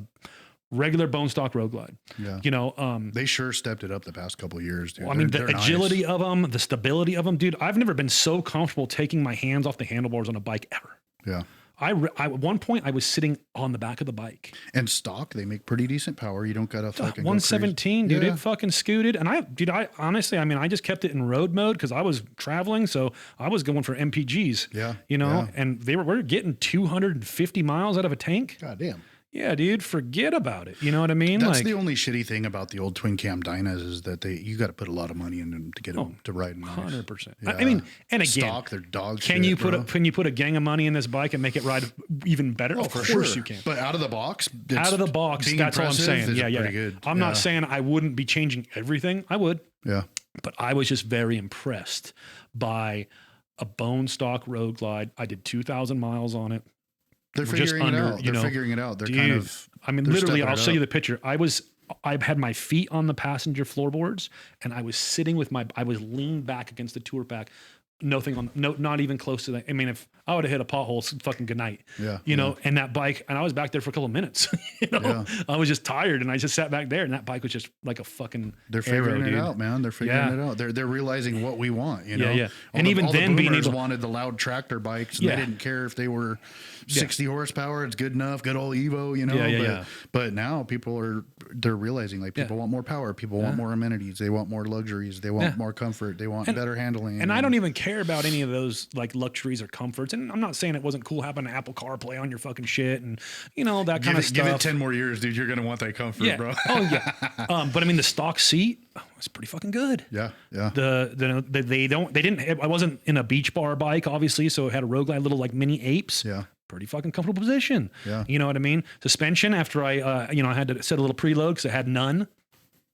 Speaker 4: regular bone stock road glide.
Speaker 1: Yeah.
Speaker 4: You know,
Speaker 1: They sure stepped it up the past couple of years, dude.
Speaker 4: I mean,
Speaker 1: They're
Speaker 4: the
Speaker 1: nice.
Speaker 4: agility of them, the stability of them, dude. I've never been so comfortable taking my hands off the handlebars on a bike ever.
Speaker 1: Yeah.
Speaker 4: At one point, I was sitting on the back of the bike.
Speaker 1: And stock, they make pretty decent power. You don't got to fucking go
Speaker 4: 117,
Speaker 1: crazy.
Speaker 4: dude.
Speaker 1: Yeah.
Speaker 4: It fucking scooted. And I honestly, I mean, I just kept it in road mode because I was traveling. So I was going for MPGs.
Speaker 1: Yeah,
Speaker 4: You know,
Speaker 1: yeah.
Speaker 4: and we're getting 250 miles out of a tank.
Speaker 3: God damn.
Speaker 4: Yeah, dude, forget about it. You know what I mean?
Speaker 1: That's
Speaker 4: like,
Speaker 1: the only shitty thing about the old twin cam dynas is that you got to put a lot of money in them to get them to ride nice.
Speaker 4: 100%.
Speaker 1: Yeah.
Speaker 4: I mean, and again,
Speaker 1: stock, they're dog
Speaker 4: can
Speaker 1: shit,
Speaker 4: you put
Speaker 1: bro.
Speaker 4: can you put a gang of money in this bike and make it ride even better?
Speaker 1: Oh,
Speaker 4: Of
Speaker 1: for
Speaker 4: course
Speaker 1: sure.
Speaker 4: you can.
Speaker 1: But out of the box,
Speaker 4: Out of the box,
Speaker 1: being
Speaker 4: that's all I'm
Speaker 1: impressive
Speaker 4: saying.
Speaker 1: is
Speaker 4: Yeah, yeah.
Speaker 1: pretty good.
Speaker 4: I'm
Speaker 1: Yeah.
Speaker 4: not saying I wouldn't be changing everything. I would.
Speaker 1: Yeah.
Speaker 4: But I was just very impressed by a bone stock road glide. I did 2,000 miles on it.
Speaker 1: They're
Speaker 4: We're just
Speaker 1: figuring it
Speaker 4: under,
Speaker 1: out.
Speaker 4: you
Speaker 1: They're
Speaker 4: know,
Speaker 1: figuring it out. They're
Speaker 4: Dude,
Speaker 1: kind of.
Speaker 4: I mean,
Speaker 1: they're
Speaker 4: literally,
Speaker 1: stepping
Speaker 4: I'll
Speaker 1: it
Speaker 4: show you
Speaker 1: up.
Speaker 4: the picture. I had my feet on the passenger floorboards and I was sitting with I was leaned back against the tour pack. Not even close to that. I mean, if I would have hit a pothole, it's fucking good night.
Speaker 1: Yeah,
Speaker 4: You know, and that bike, and I was back there for a couple of minutes. You know, I was just tired and I just sat back there and that bike was just like a fucking
Speaker 1: They're figuring
Speaker 4: arrow,
Speaker 1: it
Speaker 4: dude.
Speaker 1: out, man. They're figuring
Speaker 4: Yeah.
Speaker 1: it out. They're realizing what we want. You know.
Speaker 4: Yeah, yeah.
Speaker 1: All
Speaker 4: And even
Speaker 1: all
Speaker 4: then
Speaker 1: the
Speaker 4: being
Speaker 1: boomers
Speaker 4: able-
Speaker 1: wanted the loud tractor bikes, and
Speaker 4: Yeah.
Speaker 1: they didn't care if they were 60 horsepower. It's good enough. Good old Evo. You know.
Speaker 4: Yeah, yeah,
Speaker 1: but,
Speaker 4: yeah.
Speaker 1: but now they're realizing like people want more power. People want more amenities. They want more luxuries. They want more comfort. They want better handling.
Speaker 4: And I don't even care about any of those like luxuries or comforts. And I'm not saying it wasn't cool having an Apple CarPlay on your fucking shit and you know that kind of stuff.
Speaker 1: Give it 10 more years, dude. You're gonna want that comfort,
Speaker 4: yeah.
Speaker 1: bro.
Speaker 4: Oh yeah. But I mean the stock seat was pretty fucking good.
Speaker 1: Yeah, yeah.
Speaker 4: I wasn't in a beach bar bike obviously, so it had a road glide little like mini apes.
Speaker 1: Yeah.
Speaker 4: Pretty fucking comfortable position.
Speaker 1: Yeah.
Speaker 4: You know what I mean? Suspension after I had to set a little preload because it had none.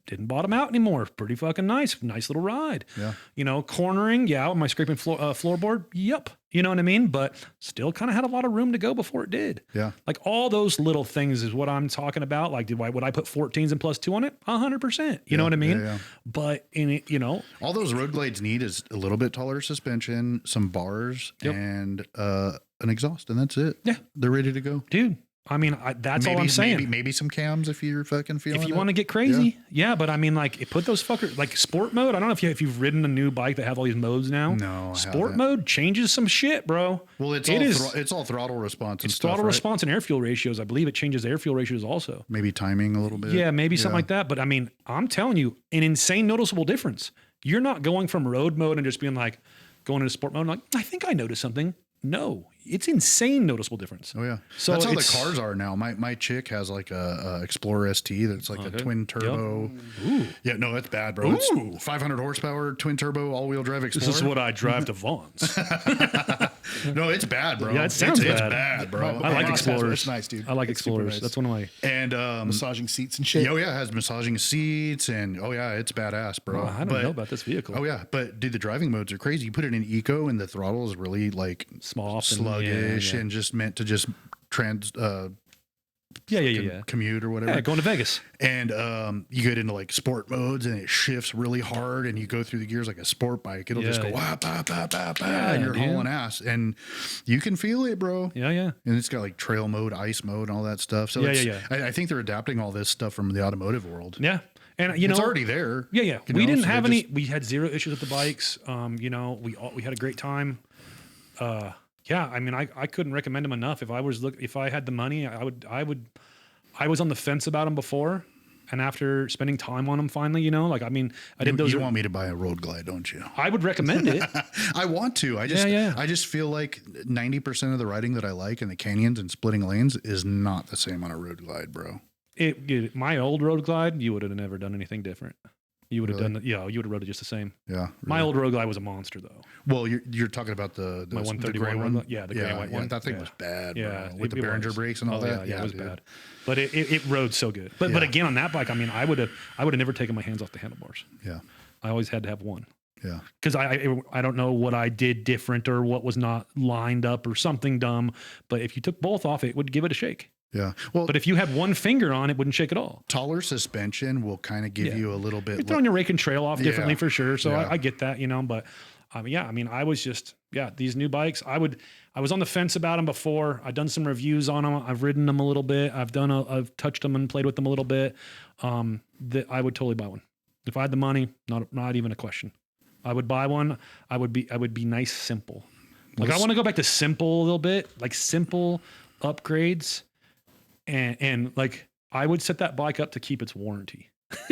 Speaker 4: Didn't bottom out anymore. Pretty fucking nice. Nice little ride.
Speaker 1: Yeah.
Speaker 4: You know, cornering. Yeah. Am I scraping floorboard? Yep. You know what I mean? But still kind of had a lot of room to go before it did.
Speaker 1: Yeah.
Speaker 4: Like all those little things is what I'm talking about. Like, would I put 14s and plus 2 on it? 100%. You know what I mean?
Speaker 1: yeah.
Speaker 4: But in it, you know,
Speaker 1: All those road glades need is a little bit taller suspension, some bars, and an exhaust, and that's it.
Speaker 4: Yeah.
Speaker 1: They're ready to go.
Speaker 4: dude, I mean, that's all I'm saying.
Speaker 1: Maybe some cams if you're fucking feeling
Speaker 4: If you
Speaker 1: it.
Speaker 4: want to get crazy, yeah. But I mean, like, it put those fuckers like sport mode. I don't know if you've ridden a new bike that have all these modes now.
Speaker 1: No, I
Speaker 4: sport
Speaker 1: haven't.
Speaker 4: mode changes some shit, bro.
Speaker 1: Well, it's all throttle response and
Speaker 4: It's
Speaker 1: stuff,
Speaker 4: throttle
Speaker 1: right?
Speaker 4: response and air fuel ratios. I believe it changes air fuel ratios also.
Speaker 1: Maybe timing a little bit.
Speaker 4: Yeah, maybe something like that. But I mean, I'm telling you, an insane noticeable difference. You're not going from road mode and just being like going into sport mode. And like, I think I noticed something. No, it's insane noticeable difference.
Speaker 1: Oh yeah.
Speaker 4: So
Speaker 1: that's how the
Speaker 4: it's-
Speaker 1: cars are now. My chick has like a Explorer ST that's like a twin turbo.
Speaker 4: Ooh.
Speaker 1: Yeah, no, it's bad, bro. It's 500 horsepower twin turbo all wheel drive Explorer.
Speaker 4: This is what I drive to Vaughn's.
Speaker 1: No, it's bad, bro.
Speaker 4: Yeah, it sounds
Speaker 1: it's
Speaker 4: bad.
Speaker 1: bad, bro.
Speaker 4: I like
Speaker 3: Boss has one.
Speaker 4: Explorers.
Speaker 3: It's nice, dude.
Speaker 4: I like
Speaker 3: It's super
Speaker 4: Explorers.
Speaker 3: nice.
Speaker 4: That's one of my.
Speaker 1: And
Speaker 3: Massaging seats and shit.
Speaker 1: oh yeah, it has massaging seats and oh yeah, it's badass, bro.
Speaker 4: Oh, I don't know about this vehicle.
Speaker 1: Oh yeah, but dude, the driving modes are crazy. You put it in eco and the throttle is really like
Speaker 4: Soft and-
Speaker 1: sluggish,
Speaker 4: yeah.
Speaker 1: and just meant to just
Speaker 4: Yeah.
Speaker 1: commute or whatever.
Speaker 4: Yeah, going to Vegas.
Speaker 1: And you get into like sport modes and it shifts really hard and you go through the gears like a sport bike. It'll just go
Speaker 4: Yeah.
Speaker 1: wah, bah, bah, bah, bah, and you're
Speaker 4: dude.
Speaker 1: hauling ass and you can feel it, bro.
Speaker 4: Yeah.
Speaker 1: And it's got like trail mode, ice mode, and all that stuff. So
Speaker 4: Yeah,
Speaker 1: it's,
Speaker 4: yeah,
Speaker 1: I think they're adapting all this stuff from the automotive world.
Speaker 4: Yeah. And you know,
Speaker 1: It's already there.
Speaker 4: Yeah.
Speaker 1: You
Speaker 4: We
Speaker 1: know,
Speaker 4: didn't
Speaker 1: so
Speaker 4: have
Speaker 1: they
Speaker 4: any.
Speaker 1: just-
Speaker 4: We had zero issues with the bikes. You know, we had a great time. Yeah. I mean, I couldn't recommend them enough. If I had the money, I would. I was on the fence about them before, and after spending time on them, finally, you know, like I mean, I did those.
Speaker 1: You want me to buy a road glide, don't you?
Speaker 4: I would recommend it.
Speaker 1: I want to. I just feel like 90% of the riding that I like in the canyons and splitting lanes is not the same on a road glide, bro.
Speaker 4: My old road glide, you would have never done anything different. You would have done it. Yeah, you would have rode it just the same.
Speaker 1: Yeah.
Speaker 4: My old Rogue Glide was a monster, though.
Speaker 1: Well, you're talking about the
Speaker 4: My 131
Speaker 1: gray one.
Speaker 4: Rogue Glide? Yeah, the gray and white one.
Speaker 1: That thing
Speaker 4: Yeah.
Speaker 1: was bad.
Speaker 4: Yeah,
Speaker 1: Bro. With the
Speaker 4: it
Speaker 1: Behringer
Speaker 4: was.
Speaker 1: brakes and all that.
Speaker 4: Yeah, it was
Speaker 1: dude.
Speaker 4: bad. But it rode so good. But again, on that bike, I mean, I would have never taken my hands off the handlebars.
Speaker 1: Yeah.
Speaker 4: I always had to have one.
Speaker 1: Yeah.
Speaker 4: Because I don't know what I did different or what was not lined up or something dumb. But if you took both off, it would give it a shake.
Speaker 1: Yeah. Well,
Speaker 4: But if you had one finger on, it wouldn't shake at all.
Speaker 1: taller suspension will kind of give you a little bit.
Speaker 4: You're throwing your rake and trail off differently
Speaker 1: Yeah.
Speaker 4: for sure. So
Speaker 1: Yeah.
Speaker 4: I get that, but I was just, these new bikes, I was on the fence about them before. I've done some reviews on them. I've ridden them a little bit. I've touched them and played with them a little bit. That I would totally buy one. If I had the money, not even a question. I would buy one. I would be nice, simple. Like I want to go back to simple a little bit, like simple upgrades. And like I would set that bike up to keep its warranty.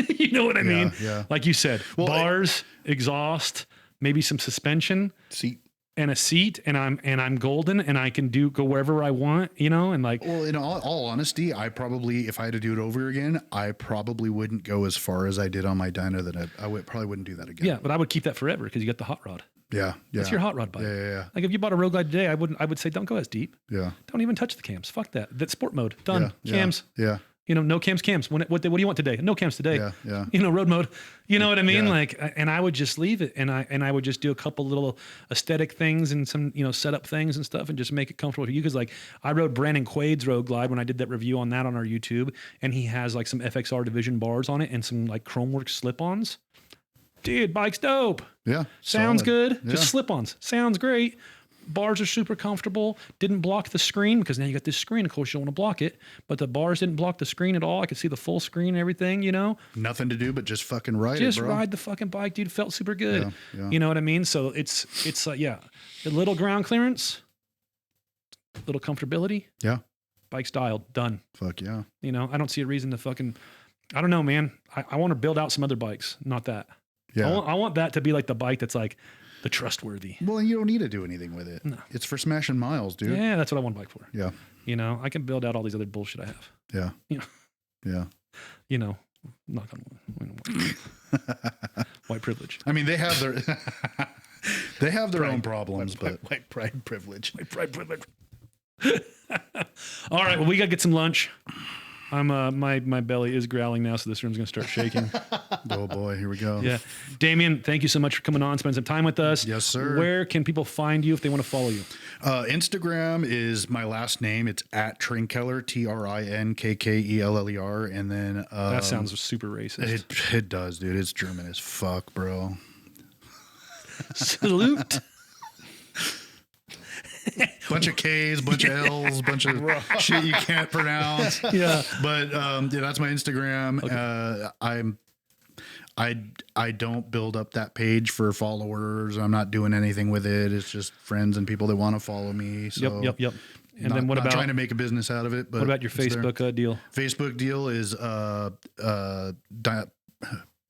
Speaker 4: You know what I mean?
Speaker 1: Yeah.
Speaker 4: Like you said, bars, exhaust, maybe some suspension,
Speaker 3: Seat.
Speaker 4: and a seat, and I'm golden, and I can go wherever I want, and like.
Speaker 1: Well, in all honesty, I probably, if I had to do it over again, I probably wouldn't go as far as I did on my Dyna. That probably wouldn't do that again.
Speaker 4: Yeah, but I would keep that forever because you got the hot rod.
Speaker 1: Yeah.
Speaker 4: That's your hot rod bike.
Speaker 1: Yeah.
Speaker 4: Like if you bought a Road Glide today, I would say don't go as deep.
Speaker 1: Yeah.
Speaker 4: Don't even touch the cams. Fuck that. That's sport mode. Done.
Speaker 1: Yeah.
Speaker 4: Cams.
Speaker 1: Yeah.
Speaker 4: No cams. What do you want today? No cams today.
Speaker 1: Yeah.
Speaker 4: Road mode. You know what I mean?
Speaker 1: Yeah.
Speaker 4: Like, and I would just leave it, and I would just do a couple little aesthetic things and some setup things and stuff, and just make it comfortable for you. Because like I rode Brandon Quaid's Road Glide when I did that review on that on our YouTube, and he has like some FXR Division bars on it and some like Chromeworks slip-ons. Dude, bike's dope.
Speaker 1: Yeah.
Speaker 4: Sounds
Speaker 1: Solid.
Speaker 4: good.
Speaker 1: Yeah.
Speaker 4: Just slip-ons. Sounds great. Bars are super comfortable. Didn't block the screen because now you got this screen. Of course, you don't want to block it, but the bars didn't block the screen at all. I could see the full screen and everything,
Speaker 1: Nothing to do but just fucking ride
Speaker 4: Just
Speaker 1: it, bro.
Speaker 4: ride the fucking bike, dude. It felt super good.
Speaker 1: Yeah.
Speaker 4: You know what I mean? So it's like, a little ground clearance, little comfortability.
Speaker 1: Yeah.
Speaker 4: Bike's dialed. Done.
Speaker 1: Fuck yeah.
Speaker 4: I don't see a reason to fucking, I don't know, man. I want to build out some other bikes, not that.
Speaker 1: Yeah.
Speaker 4: I want that to be like the bike that's like the trustworthy.
Speaker 1: Well, and you don't need to do anything with it. No. It's for smashing miles, dude.
Speaker 4: Yeah, that's what I want a bike for.
Speaker 1: Yeah.
Speaker 4: I can build out all these other bullshit I have.
Speaker 1: Yeah.
Speaker 4: Yeah.
Speaker 1: Yeah.
Speaker 4: Knock on wood. White privilege.
Speaker 1: I mean, they have their own problems, but
Speaker 3: White pride privilege.
Speaker 4: White pride privilege. All right, well, we gotta get some lunch. I'm my belly is growling now, so this room's gonna start shaking.
Speaker 1: oh boy, here we go.
Speaker 4: Yeah, Damien, thank you so much for coming on, spend some time with us.
Speaker 1: Yes, sir.
Speaker 4: Where can people find you if they want to follow you?
Speaker 1: Instagram is my last name. It's at Trinkkeller, Trinkkeller, and then
Speaker 4: That sounds super racist.
Speaker 1: it does, dude. It's German as fuck, bro.
Speaker 4: Salute.
Speaker 1: Bunch of K's, bunch of L's, bunch of shit you can't pronounce.
Speaker 4: Yeah.
Speaker 1: But that's my Instagram. Okay. I don't build up that page for followers. I'm not doing anything with it. It's just friends and people that want to follow me. So
Speaker 4: Yep. And then what
Speaker 1: not
Speaker 4: about
Speaker 1: trying to make a business out of it? But
Speaker 4: what about your
Speaker 1: it's there.
Speaker 4: Facebook deal?
Speaker 1: Facebook deal is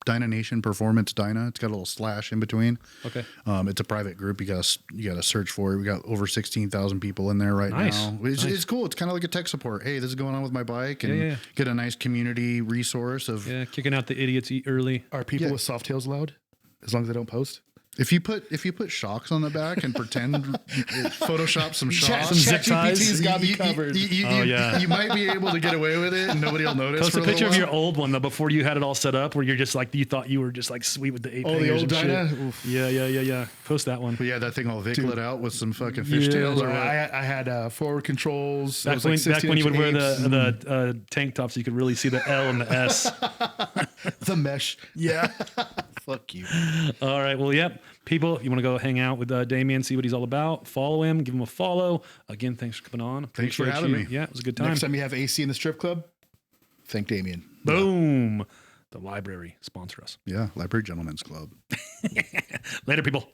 Speaker 1: Dyna Nation Performance Dyna. It's got a little slash in between.
Speaker 4: Okay.
Speaker 1: It's a private group. You gotta search for it. We got over 16,000 people in there right now. It's cool. It's kind of like a tech support. Hey, this is going on with my bike, and get a nice community resource of
Speaker 4: kicking out the idiots early.
Speaker 3: Are people with soft tails allowed? As long as they don't post?
Speaker 1: If you put shocks on the back and pretend Photoshop some shocks,
Speaker 4: Some zip ties.
Speaker 3: ChatGPT's got me covered.
Speaker 1: You might be able to get away with it and nobody will notice.
Speaker 4: Post
Speaker 1: for
Speaker 4: a
Speaker 1: little
Speaker 4: picture of
Speaker 1: while.
Speaker 4: your old one though before you had it all set up, where you're just like you thought you were just like sweet with the 8
Speaker 3: Oh, the
Speaker 4: fingers
Speaker 3: old
Speaker 4: and
Speaker 3: Dyna?
Speaker 4: shit.
Speaker 3: Oof.
Speaker 4: Yeah. Post that one.
Speaker 1: But yeah, that thing all viclet out with some fucking fishtails or what?
Speaker 3: I had forward controls. It
Speaker 4: Back
Speaker 3: was like
Speaker 4: when you would
Speaker 3: 60-inch
Speaker 4: wear
Speaker 3: apes.
Speaker 4: the tank tops, so you could really see the L and the S.
Speaker 3: the mesh. Yeah. Fuck you.
Speaker 4: All right. Well, yep. People, you want to go hang out with Damien, see what he's all about, follow him, give him a follow. Again, thanks for coming on.
Speaker 1: Thanks for
Speaker 4: Appreciate
Speaker 1: having
Speaker 4: you.
Speaker 1: me.
Speaker 4: Yeah, it was a good time.
Speaker 3: Next time you have AC in the strip club, thank Damien.
Speaker 4: Boom. The library sponsor us.
Speaker 1: Yeah, Library Gentlemen's Club.
Speaker 4: Later, people.